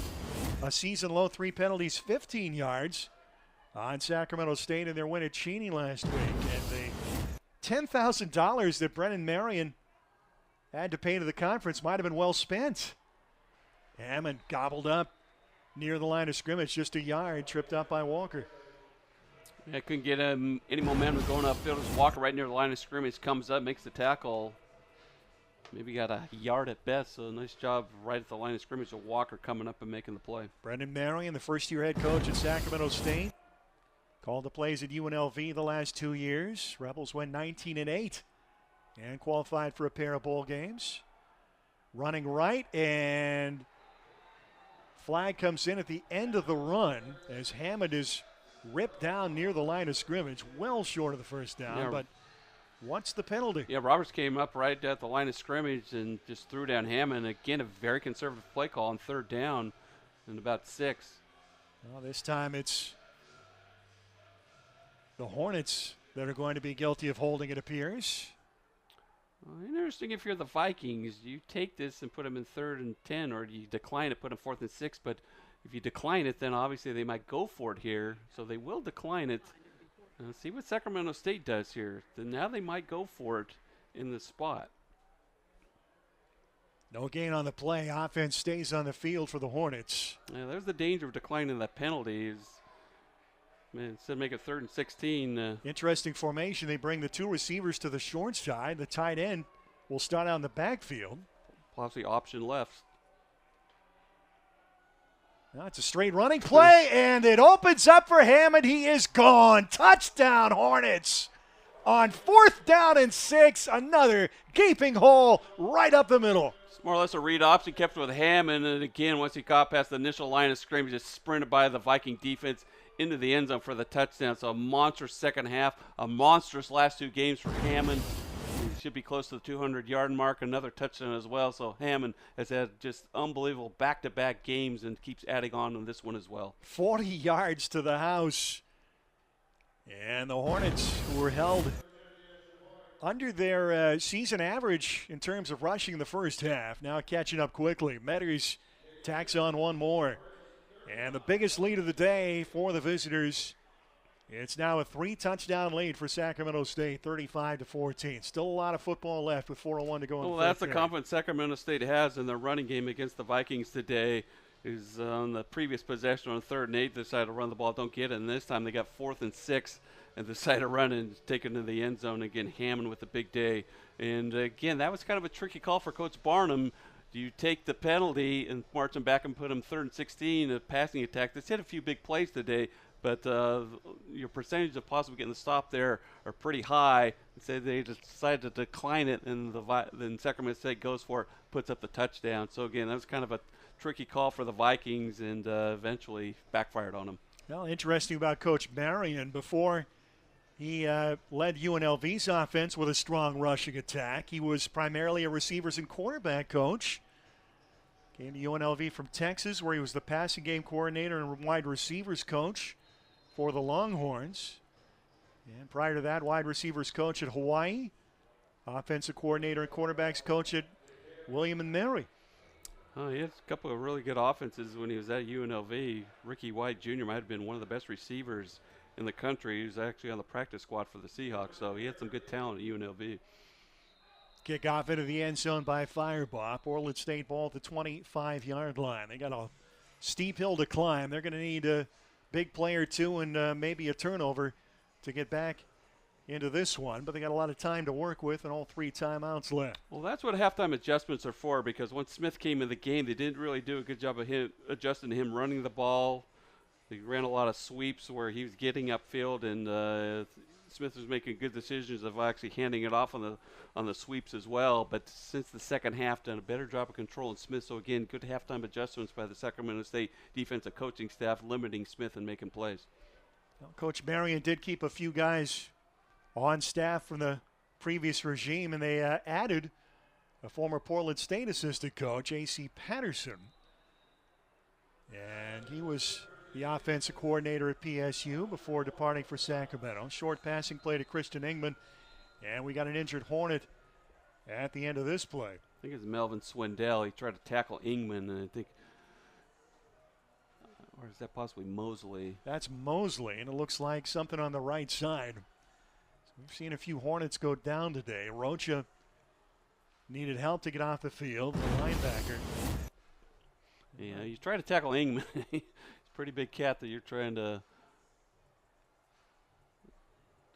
a season-low 3 penalties, 15 yards on Sacramento State in their win at Cheney last week. And the $10,000 that Brennan Marion had to pay to the conference might have been well spent. Hammond gobbled up near the line of scrimmage, just a yard, tripped up by Walker. Yeah, couldn't get any momentum going upfield. Just Walker right near the line of scrimmage, comes up, makes the tackle. Maybe got a yard at best, so nice job right at the line of scrimmage of Walker coming up and making the play. Brendan Marion, the first-year head coach at Sacramento State. Called the plays at UNLV the last 2 years. Rebels went 19-8 and qualified for a pair of bowl games. Running right, and flag comes in at the end of the run as Hammond is ripped down near the line of scrimmage, well short of the first down, but what's the penalty? Yeah, Roberts came up right at the line of scrimmage and just threw down Hammond. Again, a very conservative play call on 3rd down and about 6. Well, this time it's the Hornets that are going to be guilty of holding, it appears. Well, interesting if you're the Vikings. You take this and put them in 3rd and 10, or you decline it, put them 4th and 6. But if you decline it, then obviously they might go for it here. So they will decline it. See what Sacramento State does here. Then now they might go for it in the spot. No gain on the play. Offense stays on the field for the Hornets. Yeah, there's the danger of declining that penalty. Man, instead of make it 3rd and 16. Interesting formation. They bring the 2 receivers to the short side. The tight end will start out in the backfield. Possibly option left. Now it's a straight running play, and it opens up for Hammond. He is gone. Touchdown, Hornets. On 4th down and 6, another gaping hole right up the middle. It's more or less a read option, kept with Hammond, and again, once he got past the initial line of scrimmage, just sprinted by the Viking defense into the end zone for the touchdown. So a monstrous second half, a monstrous last 2 games for Hammond. He should be close to the 200-yard mark, another touchdown as well. So Hammond has had just unbelievable back-to-back games and keeps adding on this one as well. 40 yards to the house. And the Hornets, who were held under their season average in terms of rushing in the first half, now catching up quickly. Metters tacks on 1 more. And the biggest lead of the day for the visitors, it's now a 3-touchdown lead for Sacramento State, 35-14. Still a lot of football left with 4:01 to go. Well, that's the confidence Sacramento State has in their running game against the Vikings today. Is on the previous possession on 3rd and 8, they decided to run the ball, don't get it. And this time they got 4th and 6 and decided to run and take it into the end zone. Again, Hammond with a big day. And again, that was kind of a tricky call for Coach Barnum. Do you take the penalty and march them back and put them 3rd and 16, a passing attack? They hit a few big plays today, but your percentage of possibly getting the stop there are pretty high. So they decided to decline it, and then Sacramento State goes for it, puts up the touchdown. So, again, that was kind of a tricky call for the Vikings and eventually backfired on them. Well, interesting about Coach Marion. Before he led UNLV's offense with a strong rushing attack, he was primarily a receivers and quarterback coach. Came to UNLV from Texas, where he was the passing game coordinator and wide receivers coach. for the Longhorns. And prior to that, wide receivers coach at Hawaii, offensive coordinator and quarterbacks coach at William and Mary. Oh, he had a couple of really good offenses when he was at UNLV. Ricky White Jr. might have been one of the best receivers in the country. He was actually on the practice squad for the Seahawks, so he had some good talent at UNLV. Kickoff into the end zone by Firebaugh. Portland State ball at the 25-yard line. They got a steep hill to climb. They're going to need a big play or two and maybe a turnover to get back into this one, but they got a lot of time to work with and all 3 timeouts left. Well, that's what halftime adjustments are for, because once Smith came in the game, they didn't really do a good job of adjusting to him running the ball. They ran a lot of sweeps where he was getting upfield, and Smith was making good decisions of actually handing it off on the sweeps as well. But since the second half, done a better job of controlling Smith. So again, good halftime adjustments by the Sacramento State defensive coaching staff, limiting Smith and making plays. Well, Coach Marion did keep a few guys on staff from the previous regime, and they added a former Portland State assistant coach, A.C. Patterson. And he was the offensive coordinator at PSU before departing for Sacramento. Short passing play to Christian Ingman, and we got an injured Hornet at the end of this play. I think it's Melvin Swindell. He tried to tackle Ingman, and I think, or is that possibly Mosley? That's Mosley, and it looks like something on the right side. We've seen a few Hornets go down today. Rocha needed help to get off the field, the linebacker. Yeah, you try to tackle Ingman. He's a pretty big cat that you're trying to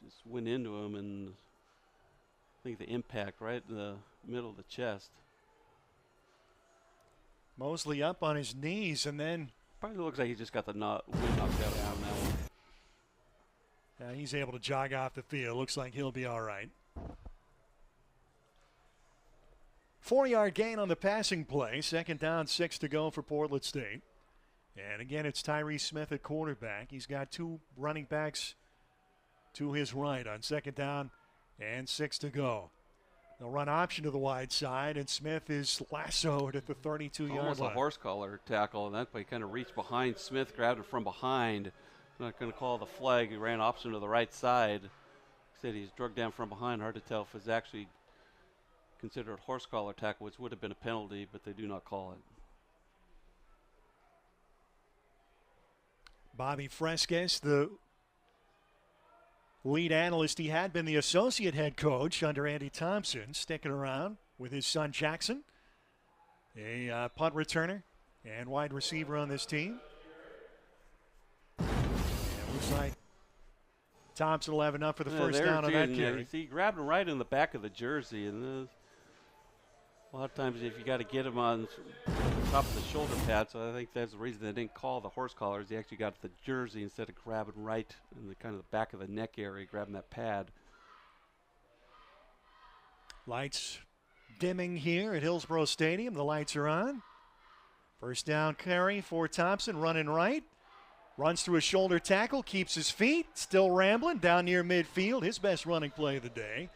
just win into him, and I think the impact right in the middle of the chest. Mosley up on his knees, and then probably looks like he just got the wind knocked out of him on that one. He's able to jog off the field. Looks like he'll be all right. 4-yard gain on the passing play. 2nd down, 6 to go for Portland State. And again, it's Tyree Smith at quarterback. He's got 2 running backs to his right on 2nd down and 6 to go. They'll run option to the wide side, and Smith is lassoed at the 32-yard line. Almost a horse collar tackle, and that way kind of reached behind Smith, grabbed it from behind. Not going to call the flag. He ran option to the right side. Said he's drugged down from behind. Hard to tell if it's actually considered a horse collar tackle, which would have been a penalty, but they do not call it. Bobby Fresquez, the lead analyst, he had been the associate head coach under Andy Thompson, sticking around with his son Jackson, a punt returner and wide receiver on this team. Looks like Thompson will have enough for the first down on that carry. He grabbed him right in the back of the jersey, and a lot of times if you got to get him on the top of the shoulder pad, so I think that's the reason they didn't call the horse collars. He actually got the jersey instead of grabbing right in the kind of the back of the neck area, grabbing that pad. Lights dimming here at Hillsborough Stadium. The lights are on. First down carry for Thompson, running right. Runs through a shoulder tackle, keeps his feet, still rambling down near midfield. His best running play of the day.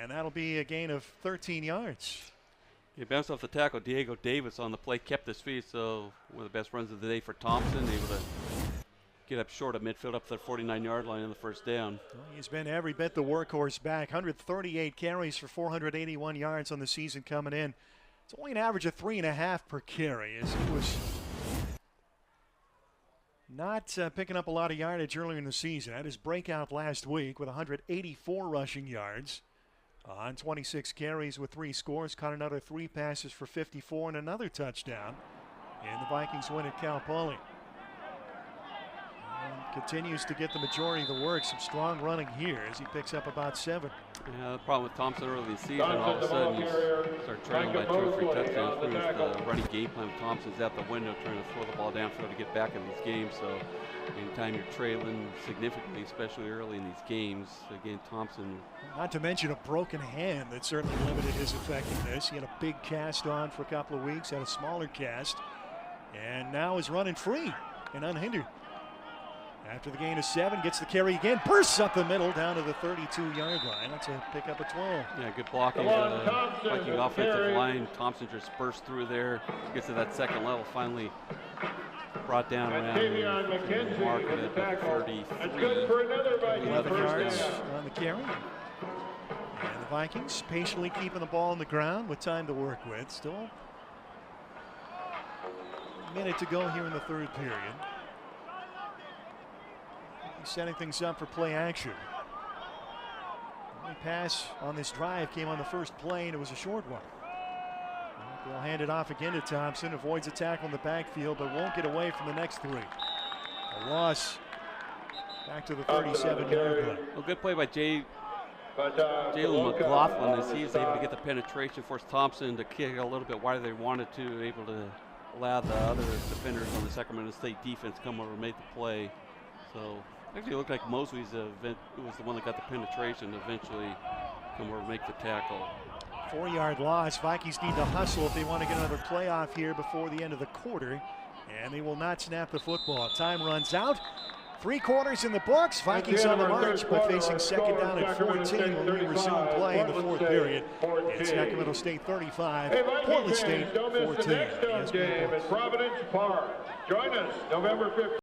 And that'll be a gain of 13 yards. He bounced off the tackle. Diego Davis on the play kept his feet, so one of the best runs of the day for Thompson. Able to get up short of midfield up to the 49-yard line on the first down. Well, he's been every bit the workhorse back. 138 carries for 481 yards on the season coming in. It's only an average of 3.5 per carry, as he was not picking up a lot of yardage earlier in the season. Had his breakout last week with 184 rushing yards on 26 carries with 3 scores. Caught another 3 passes for 54 and another touchdown. And the Vikings win at Cal Poly. And continues to get the majority of the work. Some strong running here as he picks up about 7. Yeah, the problem with Thompson early in the season, all of a sudden you start trailing by 2 or 3 touchdowns. The running game plan with Thompson's out the window, trying to throw the ball downfield to get back in these games. So anytime you're trailing significantly, especially early in these games, again, Thompson. Not to mention a broken hand that certainly limited his effectiveness. He had a big cast on for a couple of weeks, had a smaller cast, and now is running free and unhindered. After the gain of 7, gets the carry again, bursts up the middle down to the 32-yard line. That's a pickup of 12. Yeah, good blocking. Viking offensive line. Thompson just burst through there, gets to that second level, finally brought down around Tavion McKenzie market with at the tackle. 33. That's good for another Viking 11 first yards down. on the carry. And the Vikings patiently keeping the ball on the ground with time to work with. Still a minute to go here in the third period. Setting things up for play action. The only pass on this drive came on the first play, and it was a short one. They'll hand it off again to Thompson. Avoids a tackle in the backfield, but won't get away from the next three. A loss back to the 37-yard line. Well, good play by Jalen McLaughlin as he's able to get the penetration, force Thompson to kick a little bit wider than they wanted to, able to allow the other defenders on the Sacramento State defense come over and make the play. So actually it looked like Mosley was the one that got the penetration to eventually come over and make the tackle. 4-yard loss. Vikings need to hustle if they want to get another playoff here before the end of the quarter. And they will not snap the football. Time runs out. 3 quarters in the books. Vikings on the march, but facing second down at 14 when we resume play in the fourth period. It's Sacramento State 35, Portland State 14. Next game at Providence Park. Join us November 15th.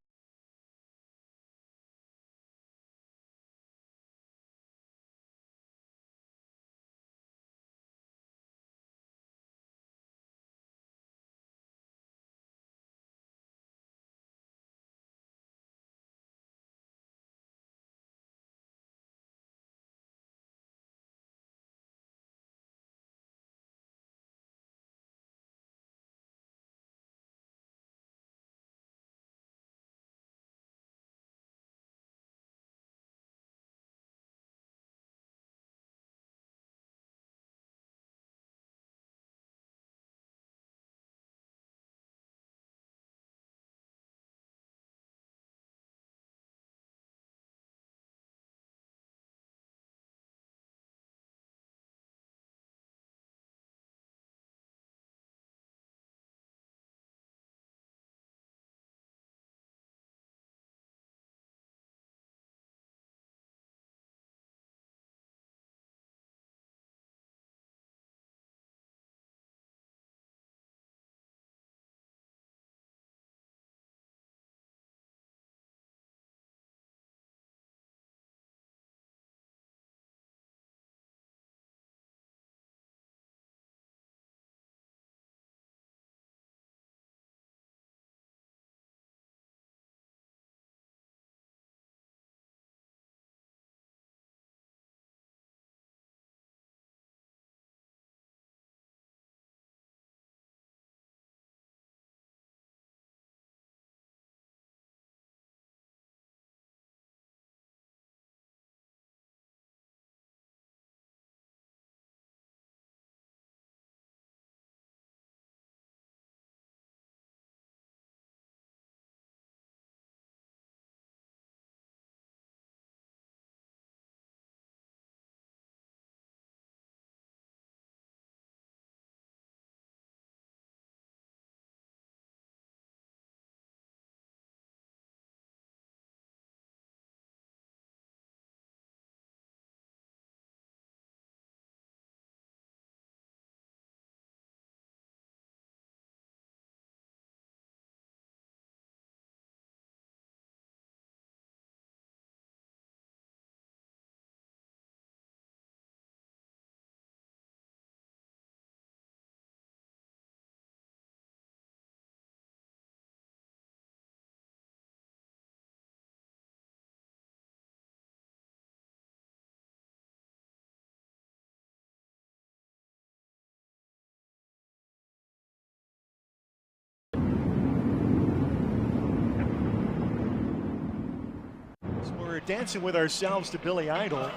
So we're dancing with ourselves to Billy Idol.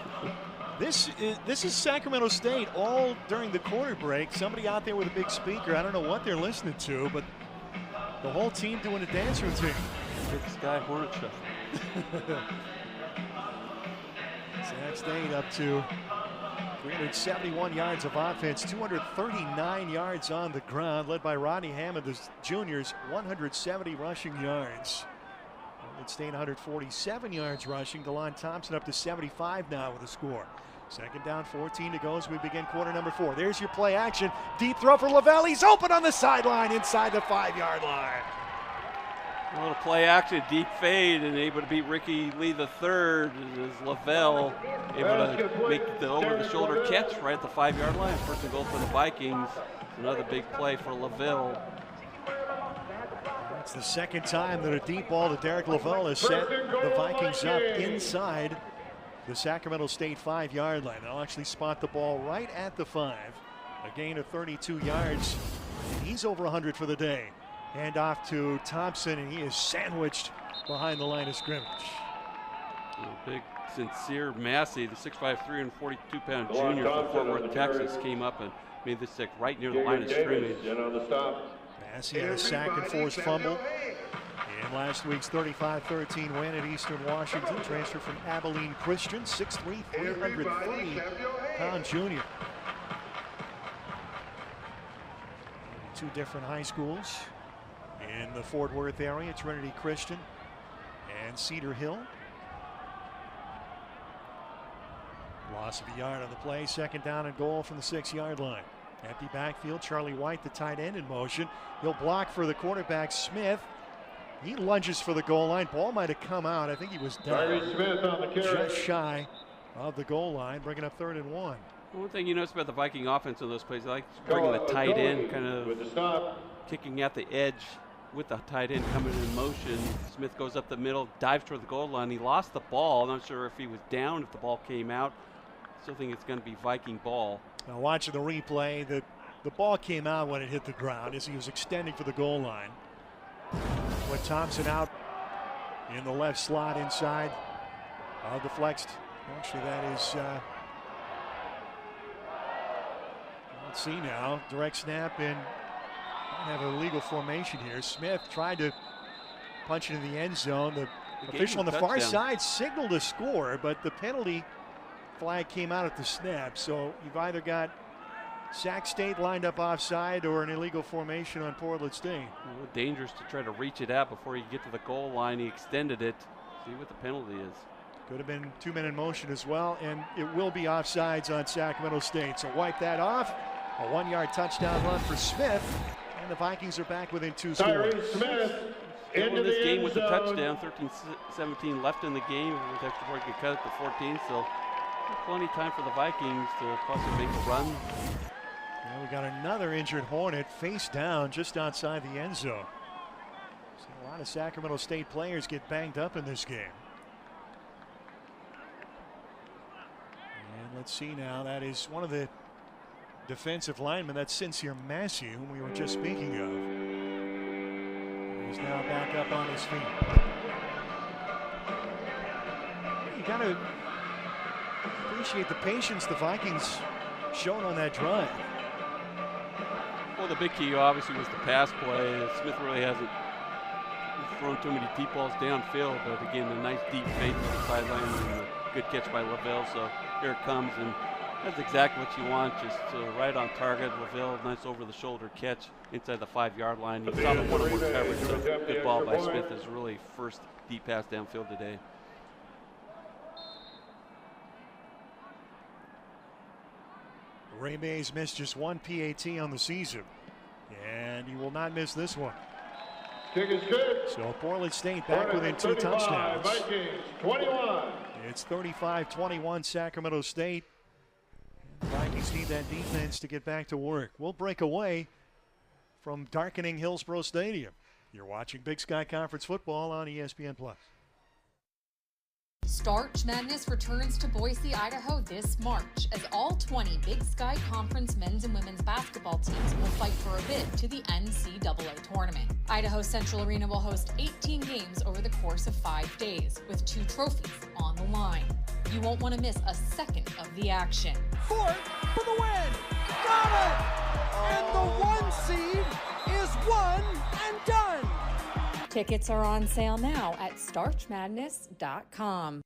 This is Sacramento State all during the quarter break. Somebody out there with a big speaker. I don't know what they're listening to, but the whole team doing a dance routine. Big Sky Hornet Shuffle. Sac State up to 371 yards of offense, 239 yards on the ground, led by Rodney Hammond, the juniors, 170 rushing yards. Portland State 147 yards rushing. DeLon Thompson up to 75 now with a score. Second down, 14 to go as we begin quarter number 4. There's your play action. Deep throw for Lavelle. He's open on the sideline inside the 5-yard line. A little play action, deep fade, and able to beat Ricky Lee III as Lavelle able to make the over-the-shoulder catch right at the 5-yard line. First and goal for the Vikings. Another big play for Lavelle. It's the second time that a deep ball to Derek Lavelle has set the Vikings up inside the Sacramento State 5-yard line. They'll actually spot the ball right at the 5. A gain of 32 yards. And he's over 100 for the day. Hand off to Thompson, and he is sandwiched behind the line of scrimmage. Big, sincere Massey, the 6'5", 342-pound junior from Fort Worth, Texas, came up and made this stick right near the line of scrimmage. Massey had a sack and forced fumble in last week's 35-13 win at Eastern Washington. Transferred from Abilene Christian, 6'3", 330-pound junior. Two different high schools in the Fort Worth area, Trinity Christian and Cedar Hill. Loss of a yard on the play, second down and goal from the 6-yard line. Empty backfield, Charlie White, the tight end, in motion. He'll block for the quarterback, Smith. He lunges for the goal line. Ball might have come out. I think he was down just shy of the goal line, bringing up 3rd and 1. One thing you notice about the Viking offense in those plays, they like bringing the tight end, kind of kicking at the edge with the tight end coming in motion. Smith goes up the middle, dives toward the goal line. He lost the ball. I'm not sure if he was down, if the ball came out. Still think it's going to be Viking ball. Now watching the replay, the ball came out when it hit the ground as he was extending for the goal line. With Thompson out in the left slot inside of the flexed. Actually, that is, let's see now, direct snap and have a legal formation here. Smith tried to punch it in the end zone. The official on the far side signaled a score, but the penalty flag came out at the snap. So you've either got Sac State lined up offside or an illegal formation on Portland State. Well, dangerous to try to reach it out before you get to the goal line. He extended it. See what the penalty is. Could have been 2 men in motion as well, and it will be offsides on Sacramento State. So wipe that off. A 1-yard touchdown run for Smith, and the Vikings are back within 2 scores. Still in this game with the touchdown, 13-17 left in the game. With extra point, could cut it to 14. So plenty of time for the Vikings to possibly make a run. Well, we got another injured Hornet face down just outside the end zone. So a lot of Sacramento State players get banged up in this game. And let's see now, that is one of the defensive linemen. That's Sincere Massey, whom we were just speaking of. He's now back up on his feet. You got to appreciate the patience the Vikings showed on that drive. Well, the big key obviously was the pass play. Smith really hasn't thrown too many deep balls downfield, but again, a nice deep fade to the sideline and a good catch by Lavelle. So here it comes, and that's exactly what you want, just right on target. Lavelle, nice over-the-shoulder catch inside the 5-yard line. You saw the one-on-one coverage. Good ball by Smith. Is really first deep pass downfield today. Ray Mays missed just 1 PAT on the season, and he will not miss this one. Kick is good. So Portland State back within 2 touchdowns. Vikings 21. It's 35-21 Sacramento State. The Vikings need that defense to get back to work. We'll break away from darkening Hillsborough Stadium. You're watching Big Sky Conference football on ESPN+. Starch Madness returns to Boise, Idaho this March as all 20 Big Sky Conference men's and women's basketball teams will fight for a bid to the NCAA tournament. Idaho Central Arena will host 18 games over the course of 5 days, with 2 trophies on the line. You won't want to miss a second of the action. Fort for the win! Got it! And the 1 seed is won and done! Tickets are on sale now at starchmadness.com.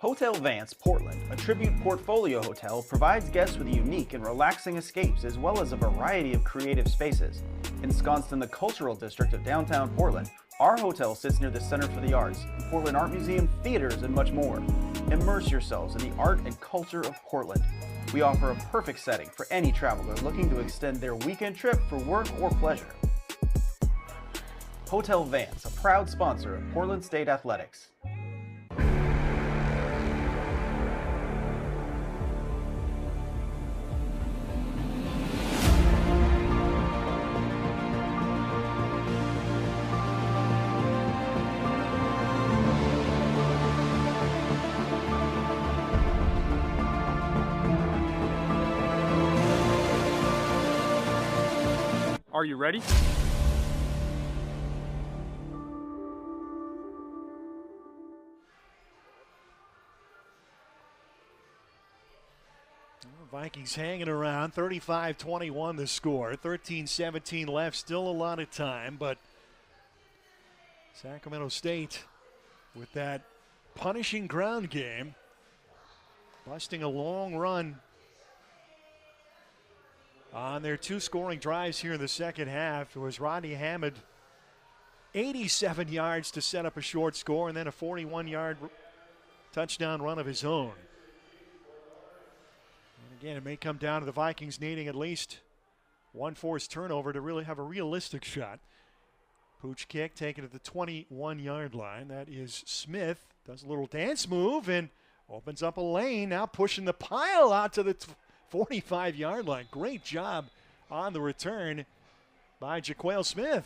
Hotel Vance Portland, a tribute portfolio hotel, provides guests with unique and relaxing escapes as well as a variety of creative spaces. Ensconced in the cultural district of downtown Portland, our hotel sits near the Center for the Arts, the Portland Art Museum, theaters, and much more. Immerse yourselves in the art and culture of Portland. We offer a perfect setting for any traveler looking to extend their weekend trip for work or pleasure. Hotel Vance, a proud sponsor of Portland State Athletics. Are you ready? Vikings hanging around, 35-21 the score, 13-17 left, still a lot of time, but Sacramento State with that punishing ground game, busting a long run on their two scoring drives here in the second half. It was Rodney Hammond, 87 yards to set up a short score, and then a 41-yard touchdown run of his own. And again, it may come down to the Vikings needing at least one forced turnover to really have a realistic shot. Pooch kick taken at the 21-yard line. That is Smith. Does a little dance move and opens up a lane. Now pushing the pile out to the 45-yard line. Great job on the return by Jaquale Smith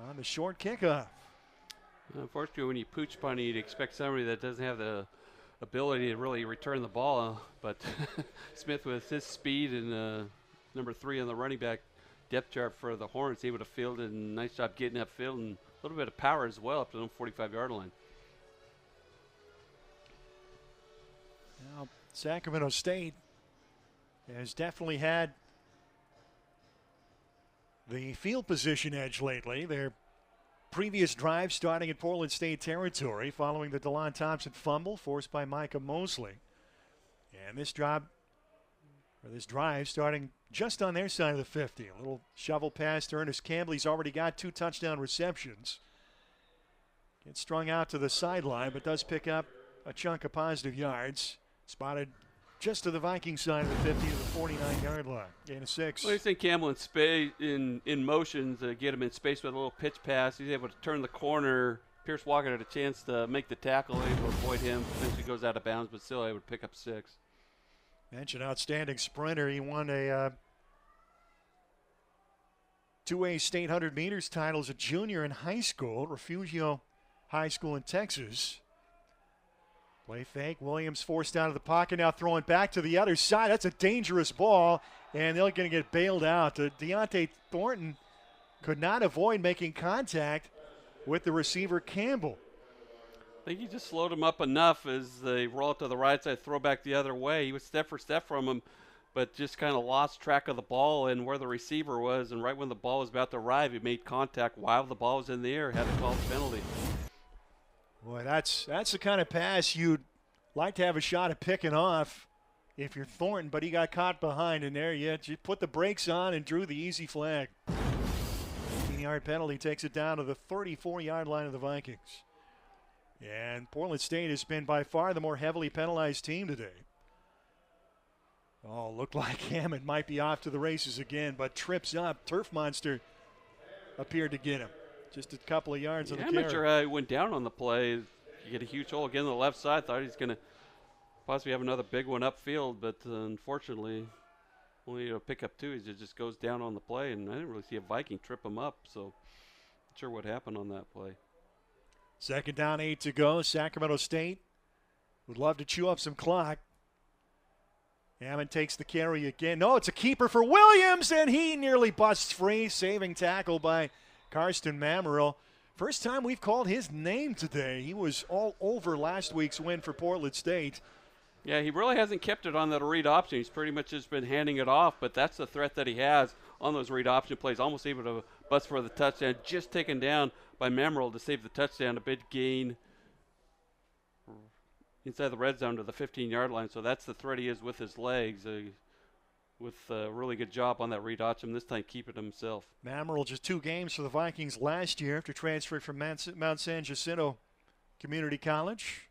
on the short kickoff. Unfortunately, when you pooch punt, you'd expect somebody that doesn't have the ability to really return the ball. But Smith, with his speed and number 3 on the running back depth chart for the Hornets, able to field it, and nice job getting upfield and a little bit of power as well up to the 45-yard line. Now, Sacramento State has definitely had the field position edge lately. Their previous drive starting in Portland State territory following the DeLon Thompson fumble forced by Micah Mosley. And this drive starting just on their side of the 50. A little shovel pass to Ernest Campbell. He's already got 2 touchdown receptions. Gets strung out to the sideline, but does pick up a chunk of positive yards. Spotted just to the Viking side of the 50 to the 49-yard line. Gain of 6. Well, I think Campbell in motion to get him in space with a little pitch pass. He's able to turn the corner. Pierce Walker had a chance to make the tackle, able to avoid him. Eventually goes out of bounds, but still able to pick up 6. Mentioned outstanding sprinter. He won a 2A state 100 meters title as a junior in high school, Refugio High School in Texas. Play fake. Williams forced out of the pocket, now throwing back to the other side. That's a dangerous ball, and they're going to get bailed out. Deontay Thornton could not avoid making contact with the receiver Campbell. I think he just slowed him up enough as they roll it to the right side, throw back the other way. He was step for step from him, but just kind of lost track of the ball and where the receiver was, and right when the ball was about to arrive, he made contact while the ball was in the air, had to call the penalty. Boy, that's the kind of pass you'd like to have a shot at picking off if you're Thornton, but he got caught behind in there. You put the brakes on and drew the easy flag. 15-yard penalty takes it down to the 34-yard line of the Vikings. And Portland State has been by far the more heavily penalized team today. Oh, looked like Hammond might be off to the races again, but trips up. Turf Monster appeared to get him. Just a couple of yards on the carry. Amateur went down on the play. You get a huge hole again on the left side. Thought he's going to possibly have another big one upfield, but unfortunately, only to pick up 2. He just goes down on the play, and I didn't really see a Viking trip him up, so not sure what happened on that play. 2nd down, 8 to go. Sacramento State would love to chew up some clock. Hammond takes the carry again. No, it's a keeper for Williams, and he nearly busts free. Saving tackle by Karsten Mammerl. First time we've called his name today. He was all over last week's win for Portland State. Yeah, he really hasn't kept it on that read option. He's pretty much just been handing it off, but that's the threat that he has on those read option plays. Almost able to bust for the touchdown. Just taken down by Mammerl to save the touchdown. A big gain inside the red zone to the 15-yard line. So that's the threat he is with his legs. With a really good job on that read option, this time keep it himself. Mammerl just 2 games for the Vikings last year after transferring from Mount San Jacinto Community College.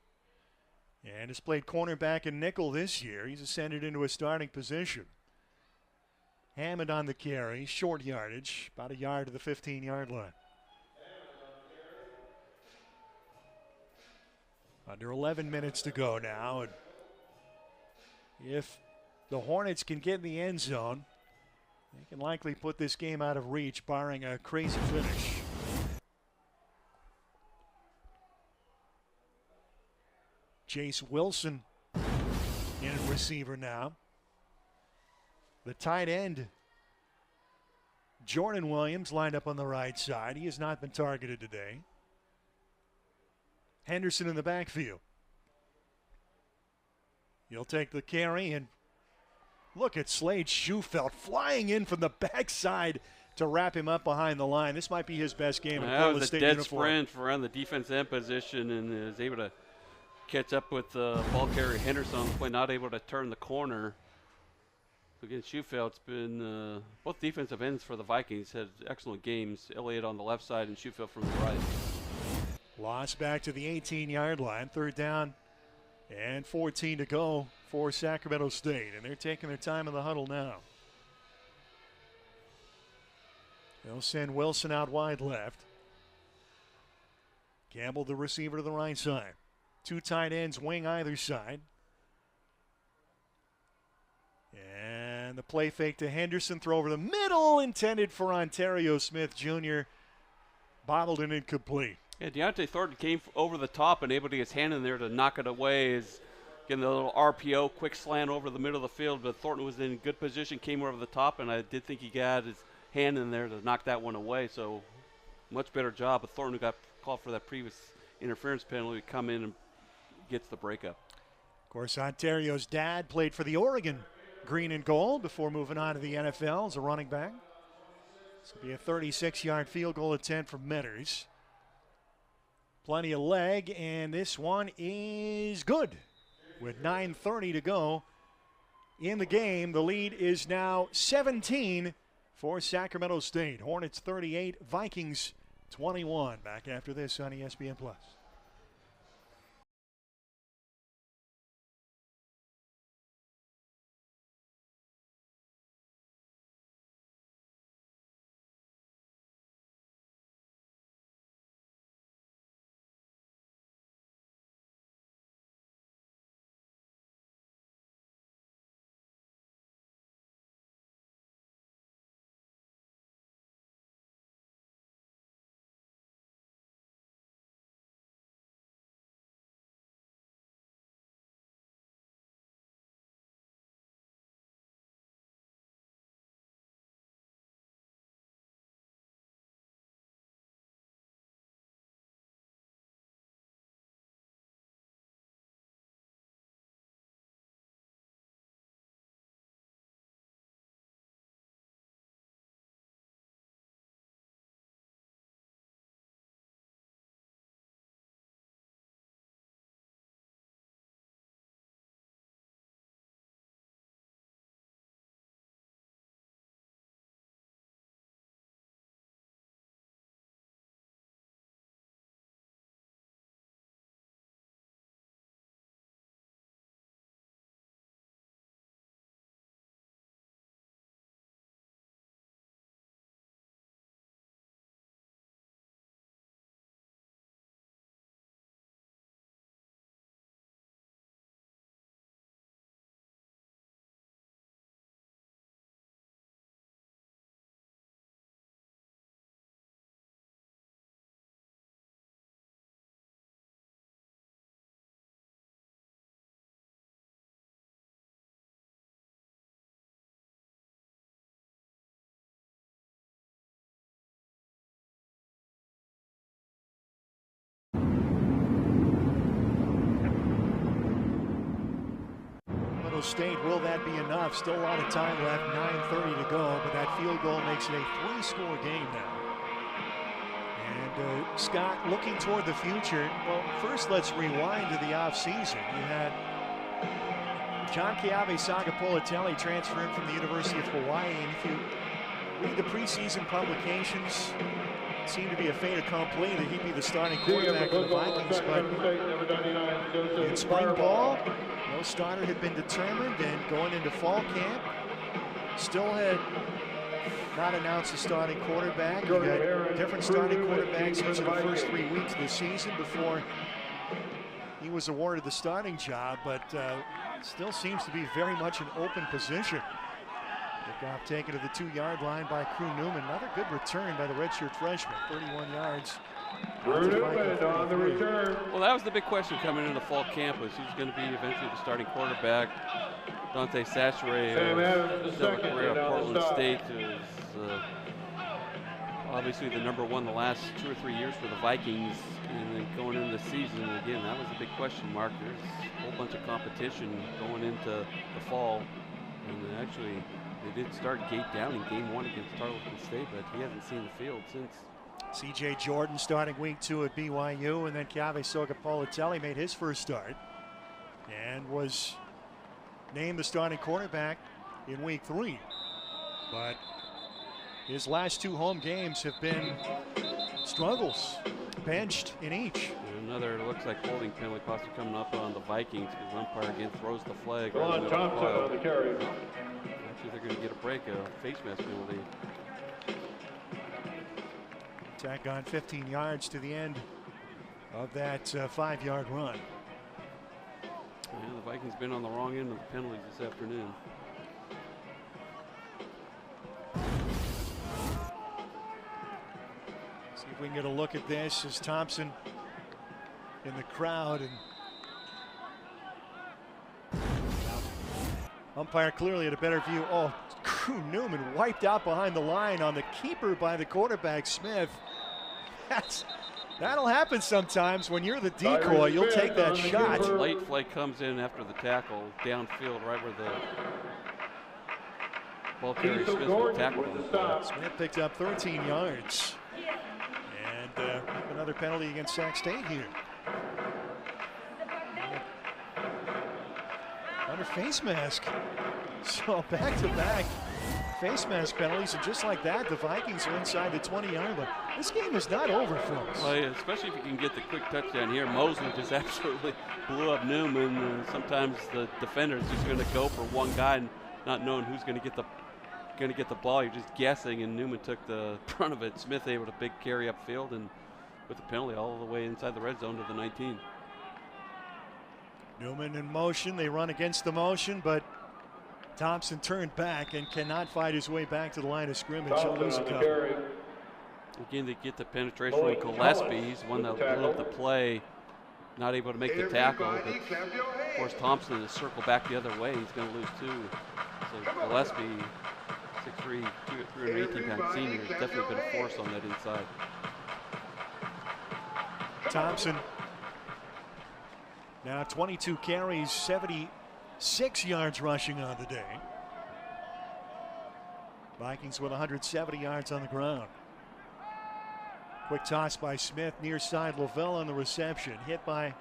And has played cornerback and nickel this year. He's ascended into a starting position. Hammond on the carry, short yardage, about a yard to the 15-yard line. Under 11 minutes to go now. And if the Hornets can get in the end zone, they can likely put this game out of reach, barring a crazy finish. Jace Wilson in at receiver now. The tight end, Jordan Williams, lined up on the right side. He has not been targeted today. Henderson in the backfield. He'll take the carry, and look at Slade Shufelt flying in from the backside to wrap him up behind the line. This might be his best game in That Portland was a State dead uniform. sprint around the defense end position, and is able to catch up with ball carrier Henderson on the play, not able to turn the corner. So again, Schufeld's been both defensive ends for the Vikings had excellent games. Elliott on the left side and Schufeld from the right. Lost back to the 18-yard line, 3rd down and 14 to go for Sacramento State, and they're taking their time in the huddle now. They'll send Wilson out wide left. Campbell, the receiver, to the right side. 2 tight ends wing either side. And the play fake to Henderson, throw over the middle, intended for Ontario Smith Jr. Bobbled and incomplete. Yeah, Deontay Thornton came over the top and able to get his hand in there to knock it away. Is getting the little RPO, quick slant over the middle of the field, but Thornton was in good position, came over the top, and I did think he got his hand in there to knock that one away. So much better job. But Thornton, who got called for that previous interference penalty, come in and gets the breakup. Of course, Ontario's dad played for the Oregon Green and Gold before moving on to the NFL as a running back. This will be a 36-yard field goal attempt from Metters. Plenty of leg, and this one is good. With 9:30 to go in the game, the lead is now 17 for Sacramento State. Hornets 38, Vikings 21. Back after this on ESPN+. State, will that be enough? Still a lot of time left, 9:30 to go, but that field goal makes it a 3-score game now. And Scott, looking toward the future, well, first let's rewind to the offseason. You had John Keawe Sagapolitelli transferred from the University of Hawaii, and if you read the preseason publications, it seemed to be a fait accompli that he'd be the starting quarterback for the Vikings, but in spring ball, no starter had been determined, and going into fall camp, still had not announced a starting quarterback. You got different starting quarterbacks each of the first 3 weeks of the season before he was awarded the starting job, but still seems to be very much an open position. Kickoff taken to the 2-yard line by Crew Newman. Another good return by the redshirt freshman, 31 yards. Crew Newman on the return. Well, that was the big question coming into fall camp, was who's going to be eventually the starting quarterback. Dante Sachore, still a career at Portland State, is obviously the #1 the last 2 or 3 years for the Vikings. And then going into the season, again, that was a big question mark. There's a whole bunch of competition going into the fall. And actually, they did start Gate down in game 1 against Tarleton State, but he hasn't seen the field since. C.J. Jordan starting week 2 at BYU, and then Keawe Sagapolitelli made his first start and was named the starting quarterback in week 3. But his last 2 home games have been struggles, benched in each. And another, it looks like holding penalty possibly coming up on the Vikings because umpire again throws the flag. Ron Thompson on the carry. Actually, they're going to get a break, a face mask penalty. Tack on 15 yards to the end of that 5-yard run. Yeah, the Vikings been on the wrong end of the penalties this afternoon. See if we can get a look at this as Thompson in the crowd, and umpire clearly had a better view. Oh, Crew Newman wiped out behind the line on the keeper by the quarterback Smith. That'll happen sometimes when you're the decoy. You'll take that shot. Late flight comes in after the tackle downfield, right where the ball carrier Smith will tackle him. Smith picked up 13 yards. And another penalty against Sac State here. Under face mask. So back-to-back face mask penalties, and just like that, the Vikings are inside the 20-yard line. This game is not over, folks. Well, yeah, especially if you can get the quick touchdown here. Mosley just absolutely blew up Newman. Sometimes the defender is just going to go for one guy and not knowing who's going to get the ball. You're just guessing, and Newman took the brunt of it. Smith able to big carry upfield and with the penalty all the way inside the red zone to the 19. Newman in motion. They run against the motion, but Thompson turned back and cannot fight his way back to the line of scrimmage. He'll lose a couple. Again, they get the penetration from Gillespie. He's the one that blew up the play, not able to make the tackle. But forced Thompson to circle back the other way. He's going to lose 2. So Gillespie, 6'3", 318-pound senior, has definitely been a force on that inside. Thompson now 22 carries, 76 yards rushing on the day. Vikings with 170 yards on the ground. Quick toss by Smith, near side Lavelle on the reception. Hit by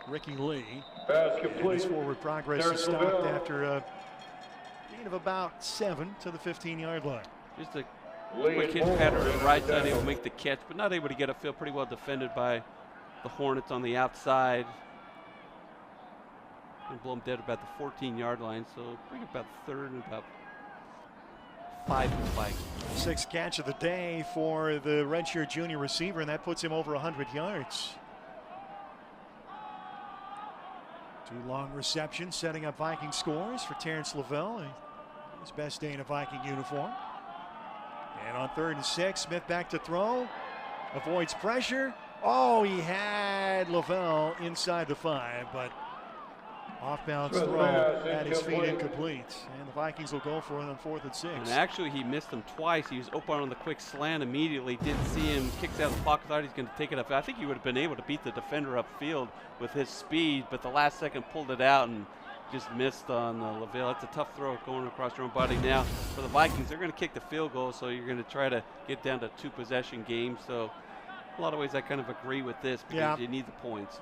Ricky Lee. His forward progress is stopped after a gain of about 7 to the 15-yard line. Just a quick hitch pattern to the right side, able to make the catch, but not able to get upfield. Pretty well defended by the Hornets on the outside. And blow them dead about the 14-yard line, so bring about third and about 5 to Vikings. 6th catch of the day for the redshirt junior receiver, and that puts him over 100 yards. 2 long receptions, setting up Viking scores for Terrence Lavelle. His best day in a Viking uniform. And on 3rd and 6, Smith back to throw. Avoids pressure. Oh, he had Lavelle inside the 5, but off-balance throw at his feet incomplete. And the Vikings will go for it on 4th and 6. And actually, he missed him twice. He was open on the quick slant immediately. Didn't see him. Kicks out of the pocket. Thought he's going to take it up. I think he would have been able to beat the defender upfield with his speed, but the last second pulled it out and just missed on Lavelle. That's a tough throw going across your own body. Now, for the Vikings, they're going to kick the field goal, so you're going to try to get down to 2-possession games. So a lot of ways I kind of agree with this because you need the points.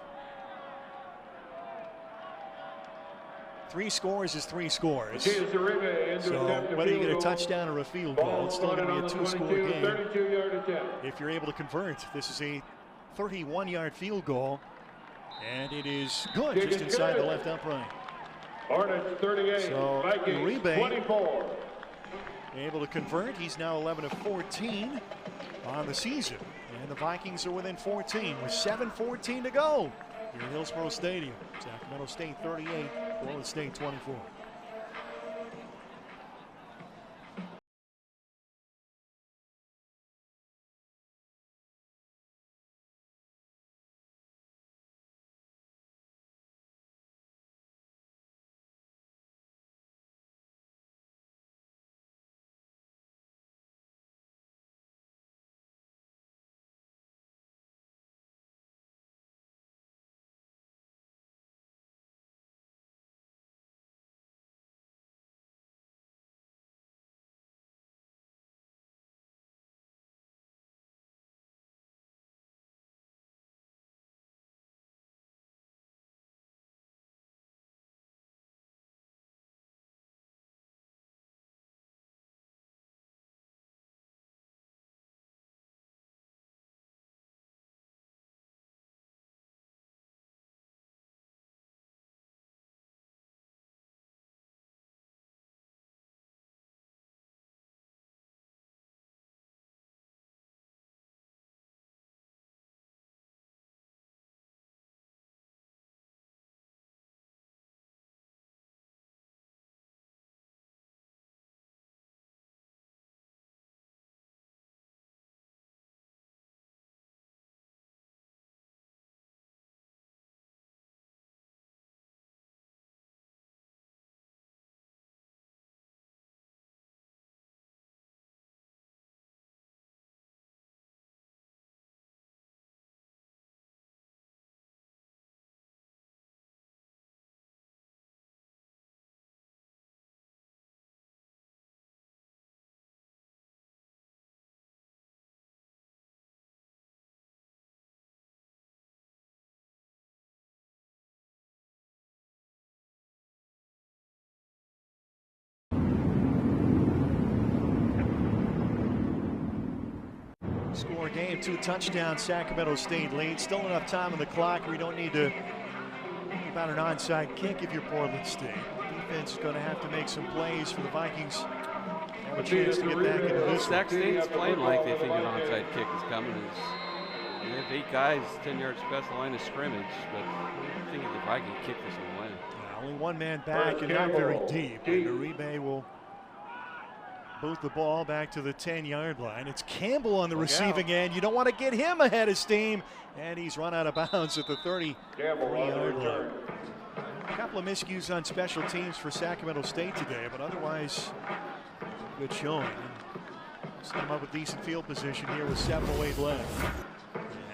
3 scores is 3 scores. So whether you get a touchdown or a field goal, it's still going to be a 2-score game. If you're able to convert, this is a 31-yard field goal, and it is good just inside the left upright. Hornets 38, so Vikings 24. Able to convert. He's now 11 of 14 on the season, and the Vikings are within 14 with 7:14 to go here at Hillsborough Stadium. Sacramento State 38, Florida State 24. Score game, 2 touchdowns, Sacramento State lead. Still enough time on the clock where you don't need to think about an onside kick if you're Portland State. Defense is going to have to make some plays for the Vikings. Have a chance to get back into this. Sac State's playing like they think an onside kick is coming. They have 8 guys 10 yards past the line of scrimmage, but I think if I can kick this one away. Only one man back and not very deep. And Uribe will boot the ball back to the 10-yard line. It's Campbell on the receiving end. You don't want to get him ahead of steam. And he's run out of bounds at the 33-yard line. A couple of miscues on special teams for Sacramento State today, but otherwise good showing. Set him up with decent field position here with 7:08 left.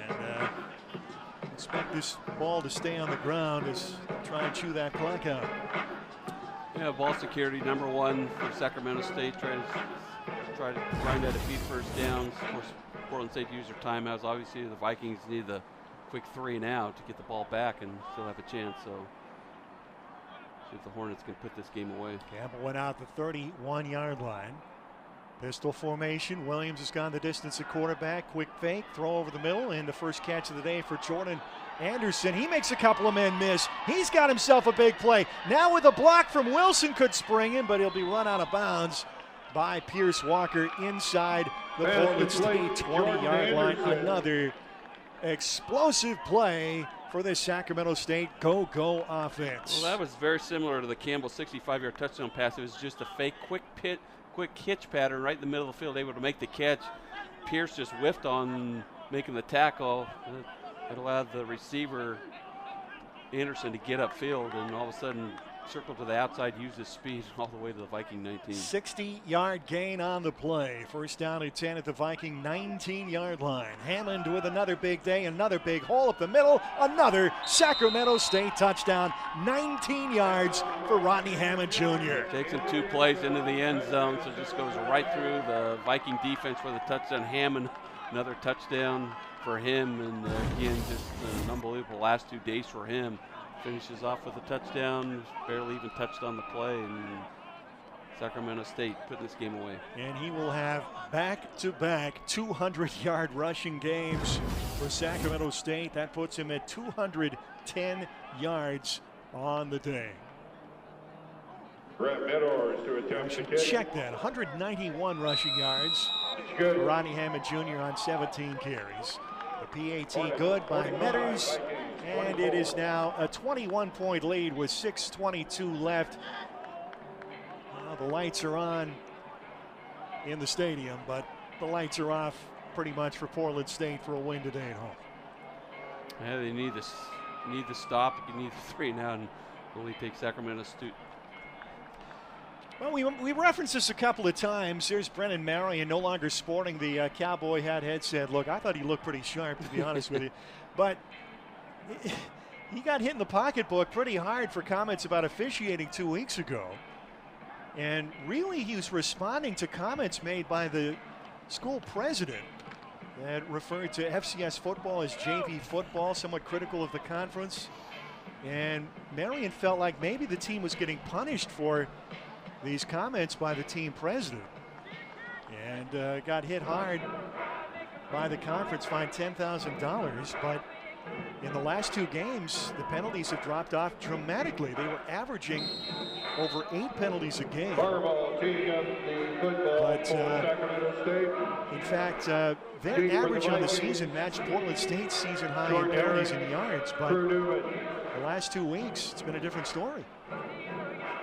And expect this ball to stay on the ground as they try and chew that clock out. Yeah, ball security #1 for Sacramento State. Try to grind out a few first downs. Of course, Portland State used their timeouts. Obviously, the Vikings need the quick 3 and out to get the ball back and still have a chance. So, see if the Hornets can put this game away. Campbell went out the 31-yard line. Pistol formation. Williams has gone the distance at quarterback. Quick fake, throw over the middle, and the first catch of the day for Jordan Anderson. He makes a couple of men miss. He's got himself a big play. Now with a block from Wilson, could spring him, but he'll be run out of bounds by Pierce Walker inside the Portland State 20-yard line. Another explosive play for the Sacramento State go-go offense. Well, that was very similar to the Campbell 65-yard touchdown pass. It was just a fake quick hitch pattern right in the middle of the field, able to make the catch. Pierce just whiffed on making the tackle. It allowed the receiver, Anderson, to get upfield and all of a sudden circle to the outside, use his speed all the way to the Viking 19. 60-yard gain on the play. First down and 10 at the Viking 19-yard line. Hammond with another big day, another big hole up the middle, another Sacramento State touchdown. 19 yards for Rodney Hammond Jr. Takes him 2 plays into the end zone, so just goes right through the Viking defense for the touchdown. Hammond, another touchdown for him, and again, just an unbelievable last 2 days for him. Finishes off with a touchdown, barely even touched on the play, and Sacramento State putting this game away. And he will have back-to-back 200-yard rushing games for Sacramento State. That puts him at 210 yards on the day. Brett Meadors to attempt the kick. Check that, 191 rushing yards for Rodney Hammond Jr. on 17 carries. The PAT good by Meadors, and it is now a 21-point lead with 6:22 left. Well, the lights are on in the stadium, but the lights are off pretty much for Portland State for a win today at home. Yeah, they need this. Need the stop. You need the 3 now, and only take Sacramento State. Well, we referenced this a couple of times. Here's Brennan Marion, no longer sporting the cowboy hat headset. Look, I thought he looked pretty sharp, to be honest with you. But he got hit in the pocketbook pretty hard for comments about officiating 2 weeks ago. And really, he was responding to comments made by the school president that referred to FCS football as JV football, somewhat critical of the conference. And Marion felt like maybe the team was getting punished for these comments by the team president, and got hit hard by the conference, fined $10,000. But in the last 2 games, the penalties have dropped off dramatically. They were averaging over 8 penalties a game. Fireball teeing up the football for Sacramento State. In fact, their average on the season matched Portland State's season high in penalties and yards. But the last 2 weeks, it's been a different story.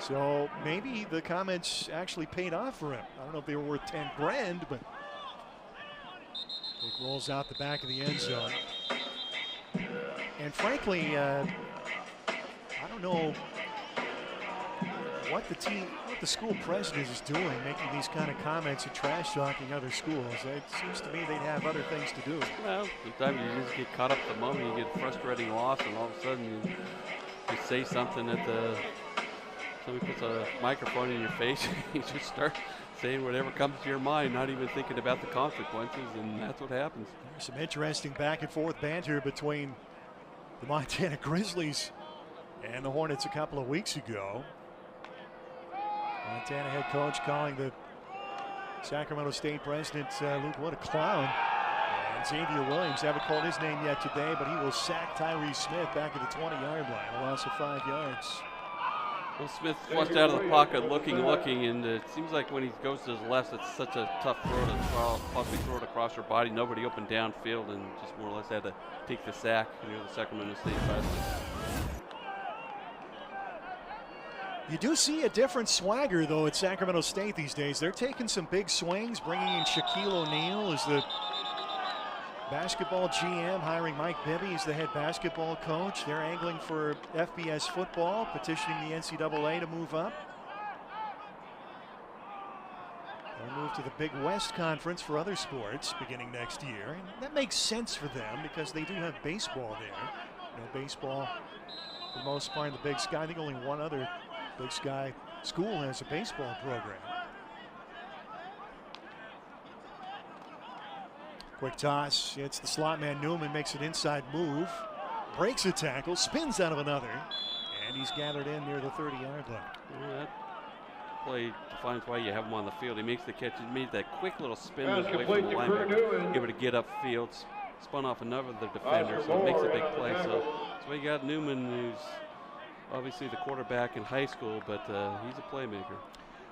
So maybe the comments actually paid off for him. I don't know if they were worth 10 grand, but it rolls out the back of the end zone. And frankly, I don't know what the school president is doing, making these kind of comments and trash talking other schools. It seems to me they'd have other things to do. Well, sometimes you just get caught up in the moment, you get a frustrating loss, and all of a sudden you say something that somebody puts a microphone in your face, you just start saying whatever comes to your mind, not even thinking about the consequences, and that's what happens. There's some interesting back and forth banter between the Montana Grizzlies and the Hornets a couple of weeks ago. Montana head coach calling the Sacramento State president, Luke Wood, a clown. And Xavier Williams, haven't called his name yet today, but he will sack Tyrese Smith back at the 20-yard line, a loss of 5 yards. Well, Smith flushed out of the pocket, looking, and it seems like when he goes to his left, it's such a tough throw to possibly throw it across her body. Nobody open downfield, and just more or less had to take the sack near the Sacramento State 5. You do see a different swagger, though, at Sacramento State these days. They're taking some big swings, bringing in Shaquille O'Neal as the basketball GM, hiring Mike Bibby as the head basketball coach. They're angling for FBS football, petitioning the NCAA to move up. They'll move to the Big West Conference for other sports beginning next year. And that makes sense for them because they do have baseball there. You know, baseball, for the most part, in the Big Sky. I think only one other Big Sky school has a baseball program. Quick toss, it's the slot man Newman, makes an inside move, breaks a tackle, spins out of another, and he's gathered in near the 30-yard line. Yeah, that play defines why you have him on the field. He makes the catch, he made that quick little spin away from the linebacker, able to get upfield, spun off another defender, so it makes a big play. So we got Newman, who's obviously the quarterback in high school, but he's a playmaker.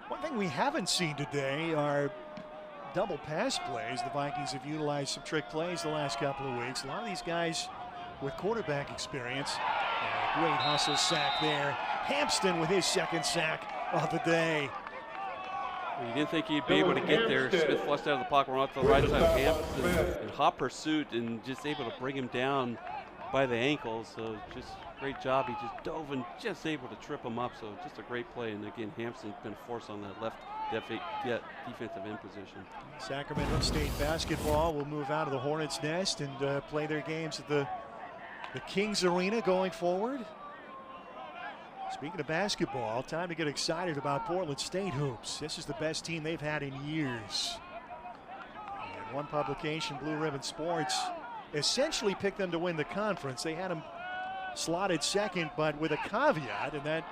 One thing we haven't seen today are double pass plays. The Vikings have utilized some trick plays the last couple of weeks. A lot of these guys with quarterback experience. Great hustle sack there. Hampston with his second sack of the day. Well, you didn't think he'd be able to get there. Smith flushed out of the pocket, went off to the right side of Hampton in hot pursuit and just able to bring him down by the ankles. So just great job. He just dove and just able to trip him up. So just a great play. And again, Hampton's been a force on that left defensive end position. Sacramento State basketball will move out of the Hornets' nest and play their games at the Kings Arena going forward. Speaking of basketball, time to get excited about Portland State hoops. This is the best team they've had in years. And one publication, Blue Ribbon Sports, essentially picked them to win the conference. They had them slotted second, but with a caveat, and that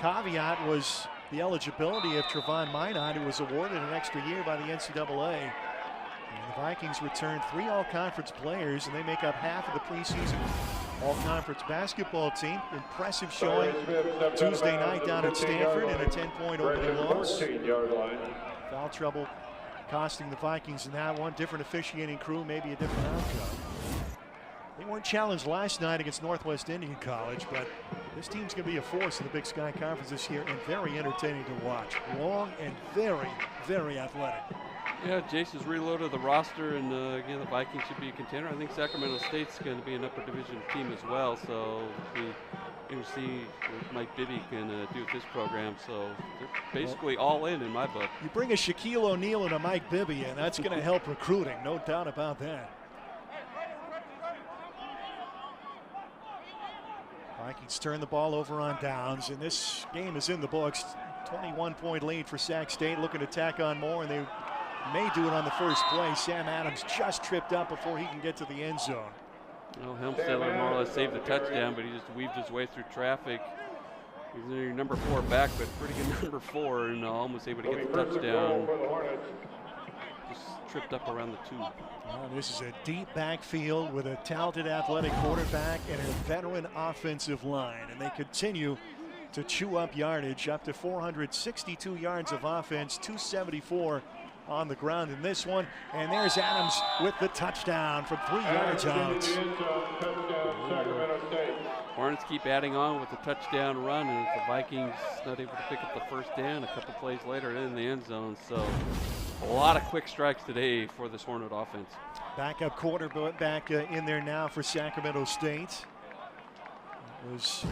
caveat was the eligibility of Trevon Minot, who was awarded an extra year by the NCAA. And the Vikings returned 3 all-conference players, and they make up half of the preseason all-conference basketball team. Impressive showing Tuesday night down at Stanford in a 10-point opening loss. Foul trouble costing the Vikings in that one. Different officiating crew, maybe a different outcome. They weren't challenged last night against Northwest Indian College, but this team's going to be a force in the Big Sky Conference this year and very entertaining to watch. Long and very, very athletic. Yeah, Jason's reloaded the roster, and again, the Vikings should be a contender. I think Sacramento State's going to be an upper division team as well, so we'll see what Mike Bibby can do with this program. So they're basically all in my book. You bring a Shaquille O'Neal and a Mike Bibby, and that's going to help recruiting, no doubt about that. Vikings turn the ball over on downs, and this game is in the books. 21-point lead for Sac State, looking to tack on more, and they may do it on the first play. Sam Adams just tripped up before he can get to the end zone. Well, Helmstettler more or less saved the touchdown, but he just weaved his way through traffic. He's their number 4 back, but pretty good number 4, and almost able to get the touchdown. Just tripped up around the 2. Well, this is a deep backfield with a talented athletic quarterback and a veteran offensive line, and they continue to chew up yardage, up to 462 yards of offense, 274 on the ground in this one. And there's Adams with the touchdown from 3 yards out. Hornets keep adding on with the touchdown run, and the Vikings not able to pick up the first down. A couple plays later in the end zone. So a lot of quick strikes today for this Hornet offense. Backup quarterback in there now for Sacramento State. It was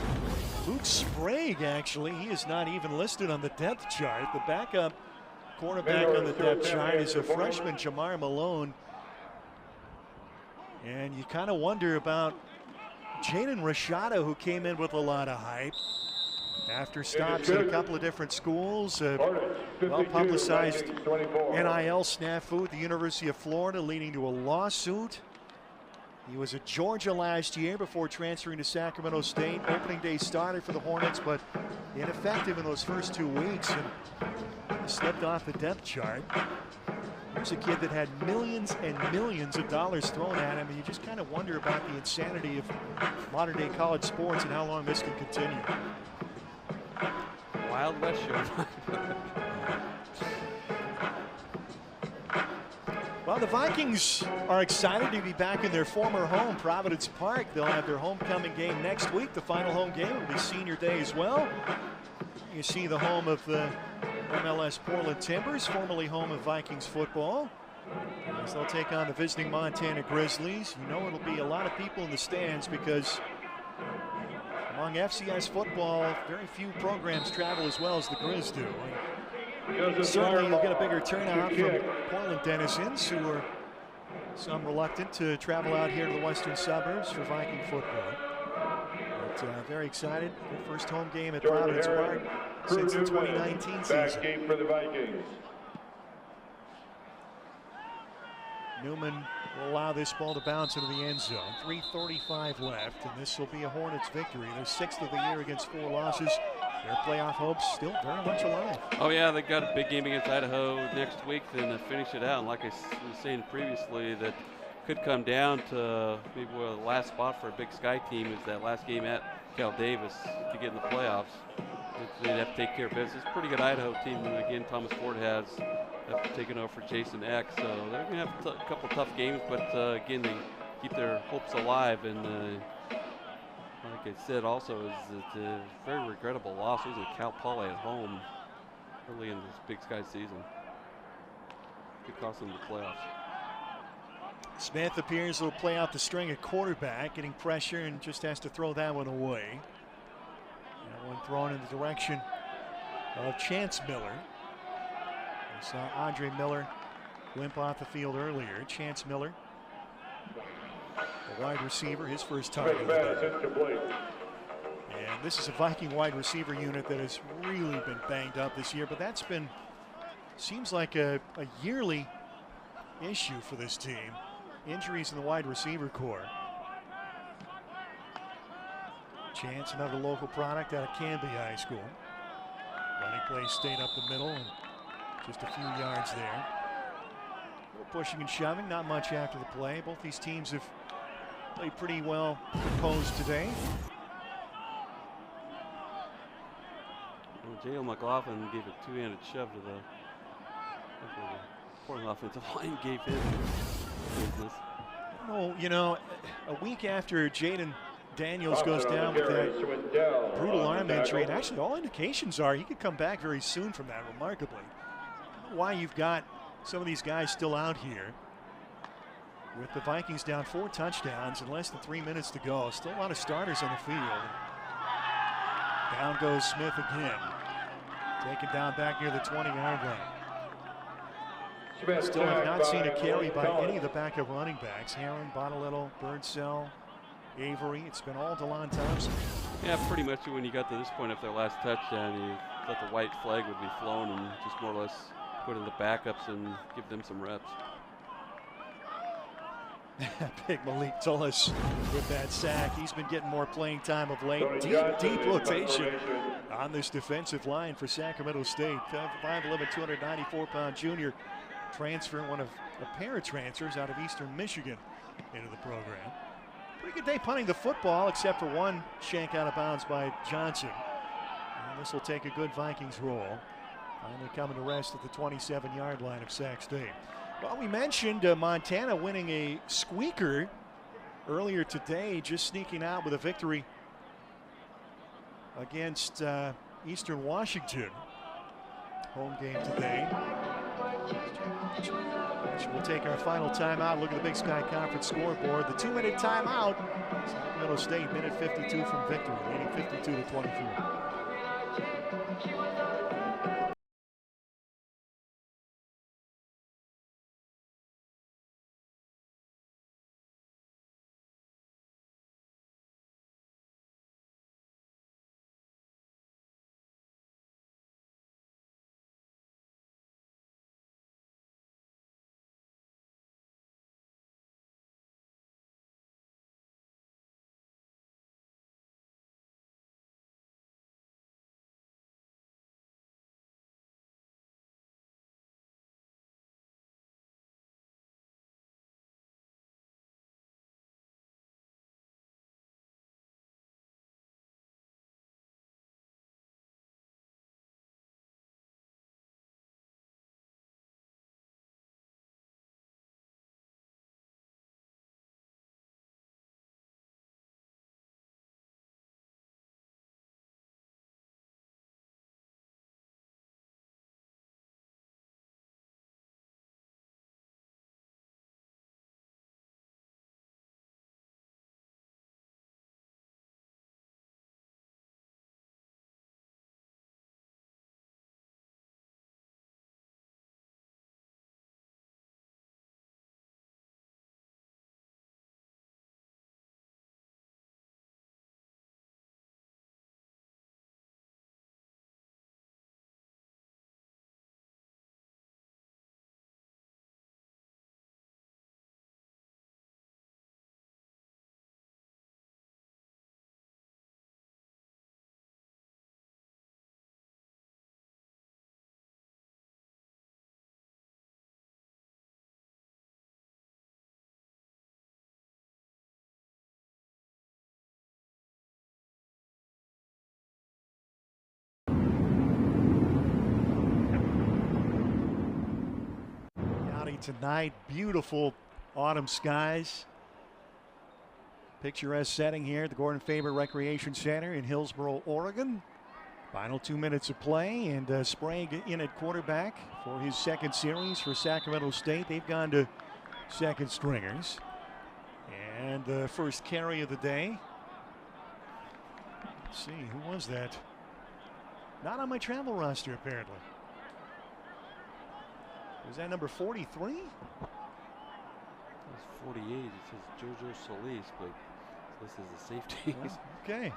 Luke Sprague, actually. He is not even listed on the depth chart. The backup quarterback on the depth chart is a freshman, Jamar Malone. And you kind of wonder about Jaden Rashada, who came in with a lot of hype after stops at a couple of different schools. Well-publicized NIL snafu at the University of Florida, leading to a lawsuit. He was at Georgia last year before transferring to Sacramento State. Opening day starter for the Hornets, but ineffective in those first 2 weeks and slipped off the depth chart. Here's a kid that had millions and millions of dollars thrown at him, and you just kind of wonder about the insanity of modern day college sports and how long this can continue. Wild West show. Well, the Vikings are excited to be back in their former home, Providence Park. They'll have their homecoming game next week. The final home game will be Senior Day as well. You see the home of the MLS Portland Timbers, formerly home of Vikings football, as they'll take on the visiting Montana Grizzlies. You know it'll be a lot of people in the stands because among FCS football, very few programs travel as well as the Grizz do. Certainly you'll get a bigger turnout from Portland denizens who are some reluctant to travel out here to the western suburbs for Viking football. But very excited. Their first home game at Providence Park since the 2019 season. Game for the Vikings. Newman will allow this ball to bounce into the end zone. 3:35 left, and this will be a Hornets victory. Their 6th of the year against 4 losses. Their playoff hopes still very much alive. Oh yeah, they've got a big game against Idaho next week, then to finish it out. And like I was saying previously, that could come down to maybe the last spot for a Big Sky team is that last game at Cal Davis to get in the playoffs. They'd have to take care of business. Pretty good Idaho team, and again, Thomas Ford has taken over for Jason Eck, so they're going to have a couple tough games, but again, they keep their hopes alive. And like I said, also is that a very regrettable loss. It was at Cal Poly at home early in this Big Sky season. Could cost them the playoffs. Smith appears to play out the string at quarterback, getting pressure and just has to throw that one away. That one thrown in the direction of Chance Miller. We saw Andre Miller limp off the field earlier. Chance Miller, a wide receiver, his first target of the day. And this is a Viking wide receiver unit that has really been banged up this year, but that's been, seems like a yearly issue for this team. injuries in the wide receiver core. Chance, another local product out of Canby High School. Running play stayed up the middle and just a few yards there. A little pushing and shoving, not much after the play. Both these teams have played pretty well composed today. Well, Jalen McLaughlin gave a two-handed shove to the Portland offensive line, gave him business. Oh, you know, a week after Jaden Daniels goes down with that brutal arm injury, and actually all indications are he could come back very soon from that, remarkably. I don't know why you've got some of these guys still out here with the Vikings down 4 touchdowns in less than 3 minutes to go. Still a lot of starters on the field. Down goes Smith again. Taken down back near the 20-yard line. Still have not seen a carry by any of the backup running backs. Heron, Bonaletto, Birdsell, Avery. It's been all DeLon Thompson. Yeah, pretty much when you got to this point of their last touchdown, you thought the white flag would be flown and just more or less put in the backups and give them some reps. Big Malik Tullis with that sack. He's been getting more playing time of late. Deep rotation on this defensive line for Sacramento State. 5'11", 294-pound junior transfer, one of a pair of transfers out of Eastern Michigan into the program. Pretty good day punting the football, except for one shank out of bounds by Johnson. And this will take a good Vikings roll. Finally coming to rest at the 27-yard line of Sac State. Well, we mentioned Montana winning a squeaker earlier today, just sneaking out with a victory against Eastern Washington. Home game today. We'll take our final timeout. Look at the Big Sky Conference scoreboard. The 2-minute timeout. Sacramento State, minute 52 from victory, leading 52-24. Tonight, beautiful autumn skies. Picturesque setting here at the Gordon Faber Recreation Center in Hillsboro, Oregon. Final 2 minutes of play, and Sprague in at quarterback for his second series for Sacramento State. They've gone to second stringers. And the first carry of the day. Let's see, who was that? Not on my travel roster, apparently. Was that number 43? That's 48. It says JoJo Solis, but this is a safety. Oh, okay.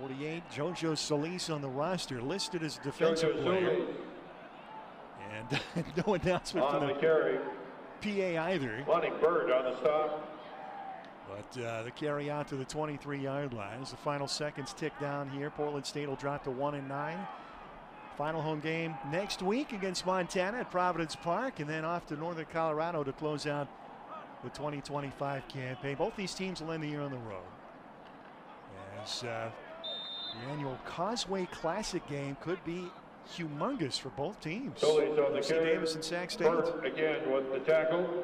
.48, JoJo Solis on the roster, listed as defensive player. And no announcement from On the the carry, PA either. Lonnie Bird on the stop. But the carry out to the 23-yard line as the final seconds tick down here. Portland State will drop to 1-9. Final home game next week against Montana at Providence Park, and then off to Northern Colorado to close out the 2025 campaign. Both these teams will end the year on the road. As the annual Causeway Classic game could be humongous for both teams. UC Davis and Sac State. Bird again with the tackle.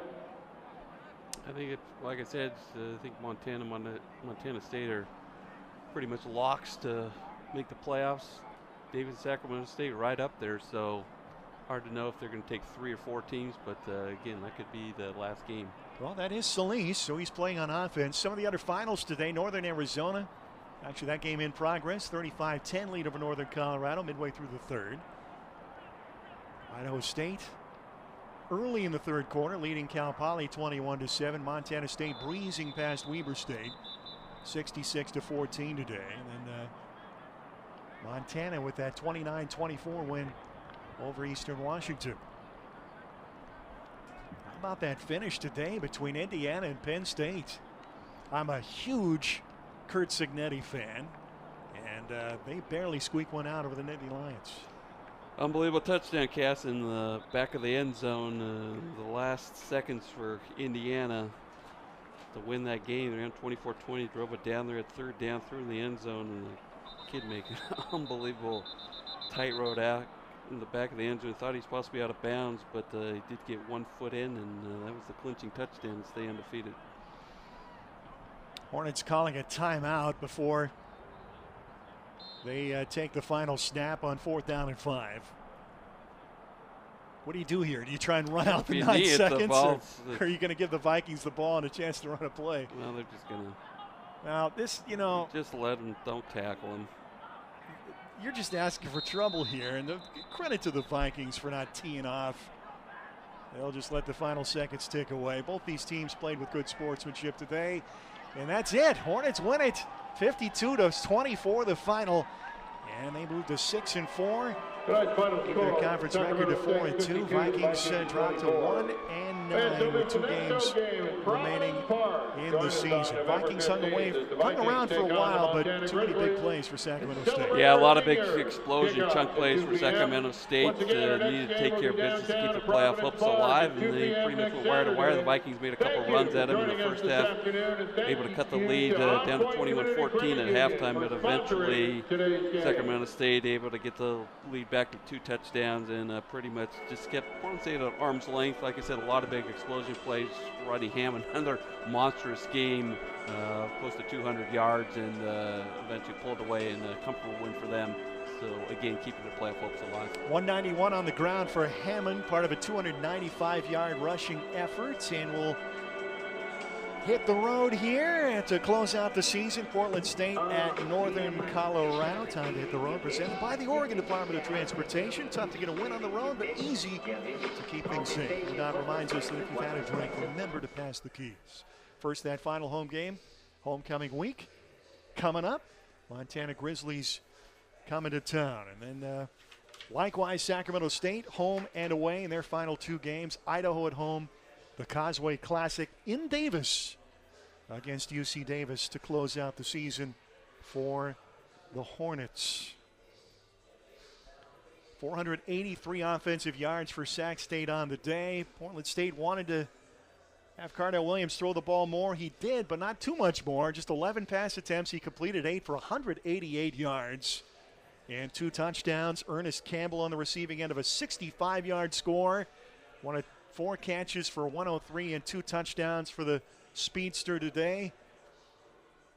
I think, like I said, I think Montana State are pretty much locks to make the playoffs. Davis and Sacramento State right up there, so hard to know if they're going to take 3 or 4 teams, but again, that could be the last game. Well, that is Solis, so he's playing on offense. Some of the other finals today, Northern Arizona. Actually, that game in progress, 35-10 lead over Northern Colorado midway through the third. Idaho State early in the third quarter, leading Cal Poly 21-7. Montana State breezing past Weber State, 66-14 today. And then Montana with that 29-24 win over Eastern Washington. How about that finish today between Indiana and Penn State? I'm a huge Curt Cignetti fan, and they barely squeak one out over the Nittany Lions. Unbelievable touchdown, Cass, in the back of the end zone. The last seconds for Indiana to win that game. They ran 24-20, drove it down there at third down through the end zone, and the kid making an unbelievable tight road out in the back of the end zone. Thought he's possibly out of bounds, but he did get 1 foot in, and that was the clinching touchdown to stay undefeated. Hornets calling a timeout before they take the final snap on 4th down and 5. What do you do here? Do you try and run out the 9 seconds? Or are you going to give the Vikings the ball and a chance to run a play? Well, they're just going to. Now, this, you know. Just let them, don't tackle him. You're just asking for trouble here. And credit to the Vikings for not teeing off. They'll just let the final seconds tick away. Both these teams played with good sportsmanship today. And that's it. Hornets win it. 52-24 the final. And they moved to 6-4. Keep their conference record to 4-2. Vikings drop to 1-9 with 2 games remaining in the season. Vikings hung around for a while, but too many big plays for Sacramento State. Yeah, a lot of big explosion chunk plays for Sacramento State. Needed to take care of business to keep the playoff hopes alive, and they pretty much went wire to wire. The Vikings made a couple runs at them in the first half, able to cut the lead down to 21-14 at halftime, but eventually Sacramento State able to get the lead back to 2 touchdowns and pretty much just kept Portland State at arm's length. Like I said, a lot of big explosion plays. Rodney Hammond, another monstrous game, close to 200 yards, and eventually pulled away, and a comfortable win for them. So again, keeping the playoff hopes alive. 191 on the ground for Hammond, part of a 295-yard rushing effort, and will hit the road here to close out the season. Portland State at Northern Colorado. Time to hit the road, presented by the Oregon Department of Transportation. Tough to get a win on the road, but easy to keep things safe. And Don reminds us that if you've had a drink, remember to pass the keys. First, that final home game, homecoming week, coming up. Montana Grizzlies coming to town. And then likewise, Sacramento State, home and away in their final 2 games. Idaho at home. The Causeway Classic in Davis against UC Davis to close out the season for the Hornets. 483 offensive yards for Sac State on the day. Portland State wanted to have Cardell Williams throw the ball more. He did, but not too much more. Just 11 pass attempts. He completed 8 for 188 yards and 2 touchdowns. Ernest Campbell on the receiving end of a 65-yard score. 4 catches for 103 and 2 touchdowns for the speedster today.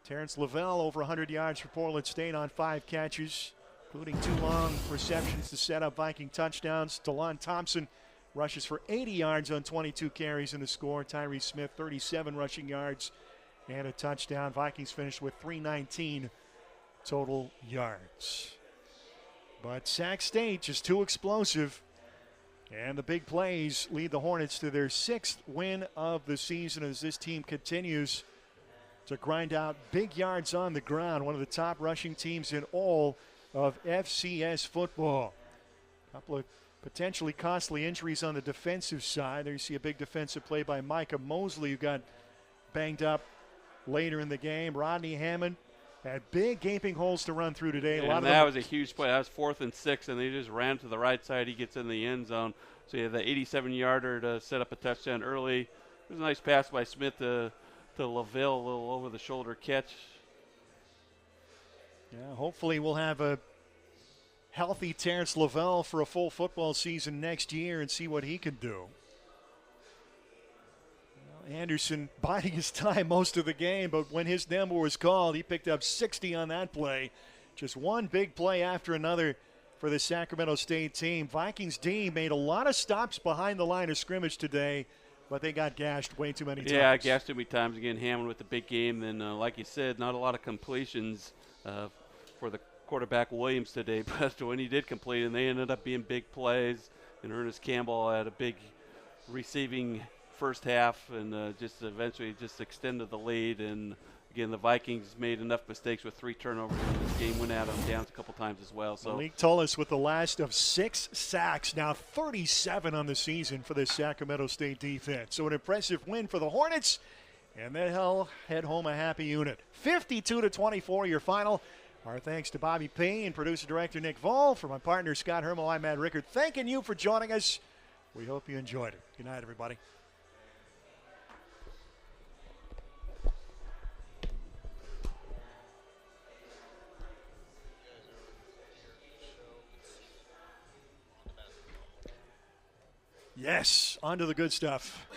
Terrence Lavelle over 100 yards for Portland State on 5 catches, including 2 long receptions to set up Viking touchdowns. DeLon Thompson rushes for 80 yards on 22 carries in the score. Tyree Smith, 37 rushing yards and a touchdown. Vikings finished with 319 total yards. But Sac State just too explosive. And the big plays lead the Hornets to their 6th win of the season as this team continues to grind out big yards on the ground. One of the top rushing teams in all of FCS football. A couple of potentially costly injuries on the defensive side. There you see a big defensive play by Micah Mosley, who got banged up later in the game. Rodney Hammond had big gaping holes to run through today. That was a huge play. That was 4th and 6, and they just ran to the right side. He gets in the end zone. So you have the 87-yarder to set up a touchdown early. It was a nice pass by Smith to LaVille, a little over-the-shoulder catch. Yeah, hopefully we'll have a healthy Terrence Lavelle for a full football season next year and see what he can do. Anderson biding his time most of the game, but when his number was called, he picked up 60 on that play. Just one big play after another for the Sacramento State team. Vikings D made a lot of stops behind the line of scrimmage today, but they got gashed way too many times. Yeah, gashed too many times. Again, Hammond with the big game. Then, like you said, not a lot of completions for the quarterback Williams today, but when he did complete, and they ended up being big plays, and Ernest Campbell had a big receiving first half and just eventually just extended the lead. And again, the Vikings made enough mistakes with 3 turnovers in this game, went at them down a couple times as well. So Malik Tullis with the last of 6 sacks, now 37 on the season for the Sacramento State defense. So an impressive win for the Hornets, and they'll head home a happy unit. 52-24 your final. Our thanks to Bobby Payne, producer-director Nick Voll. For my partner Scott Hermel, I'm Matt Rickard. Thanking you for joining us. We hope you enjoyed it. Good night, everybody. Yes, on to the good stuff.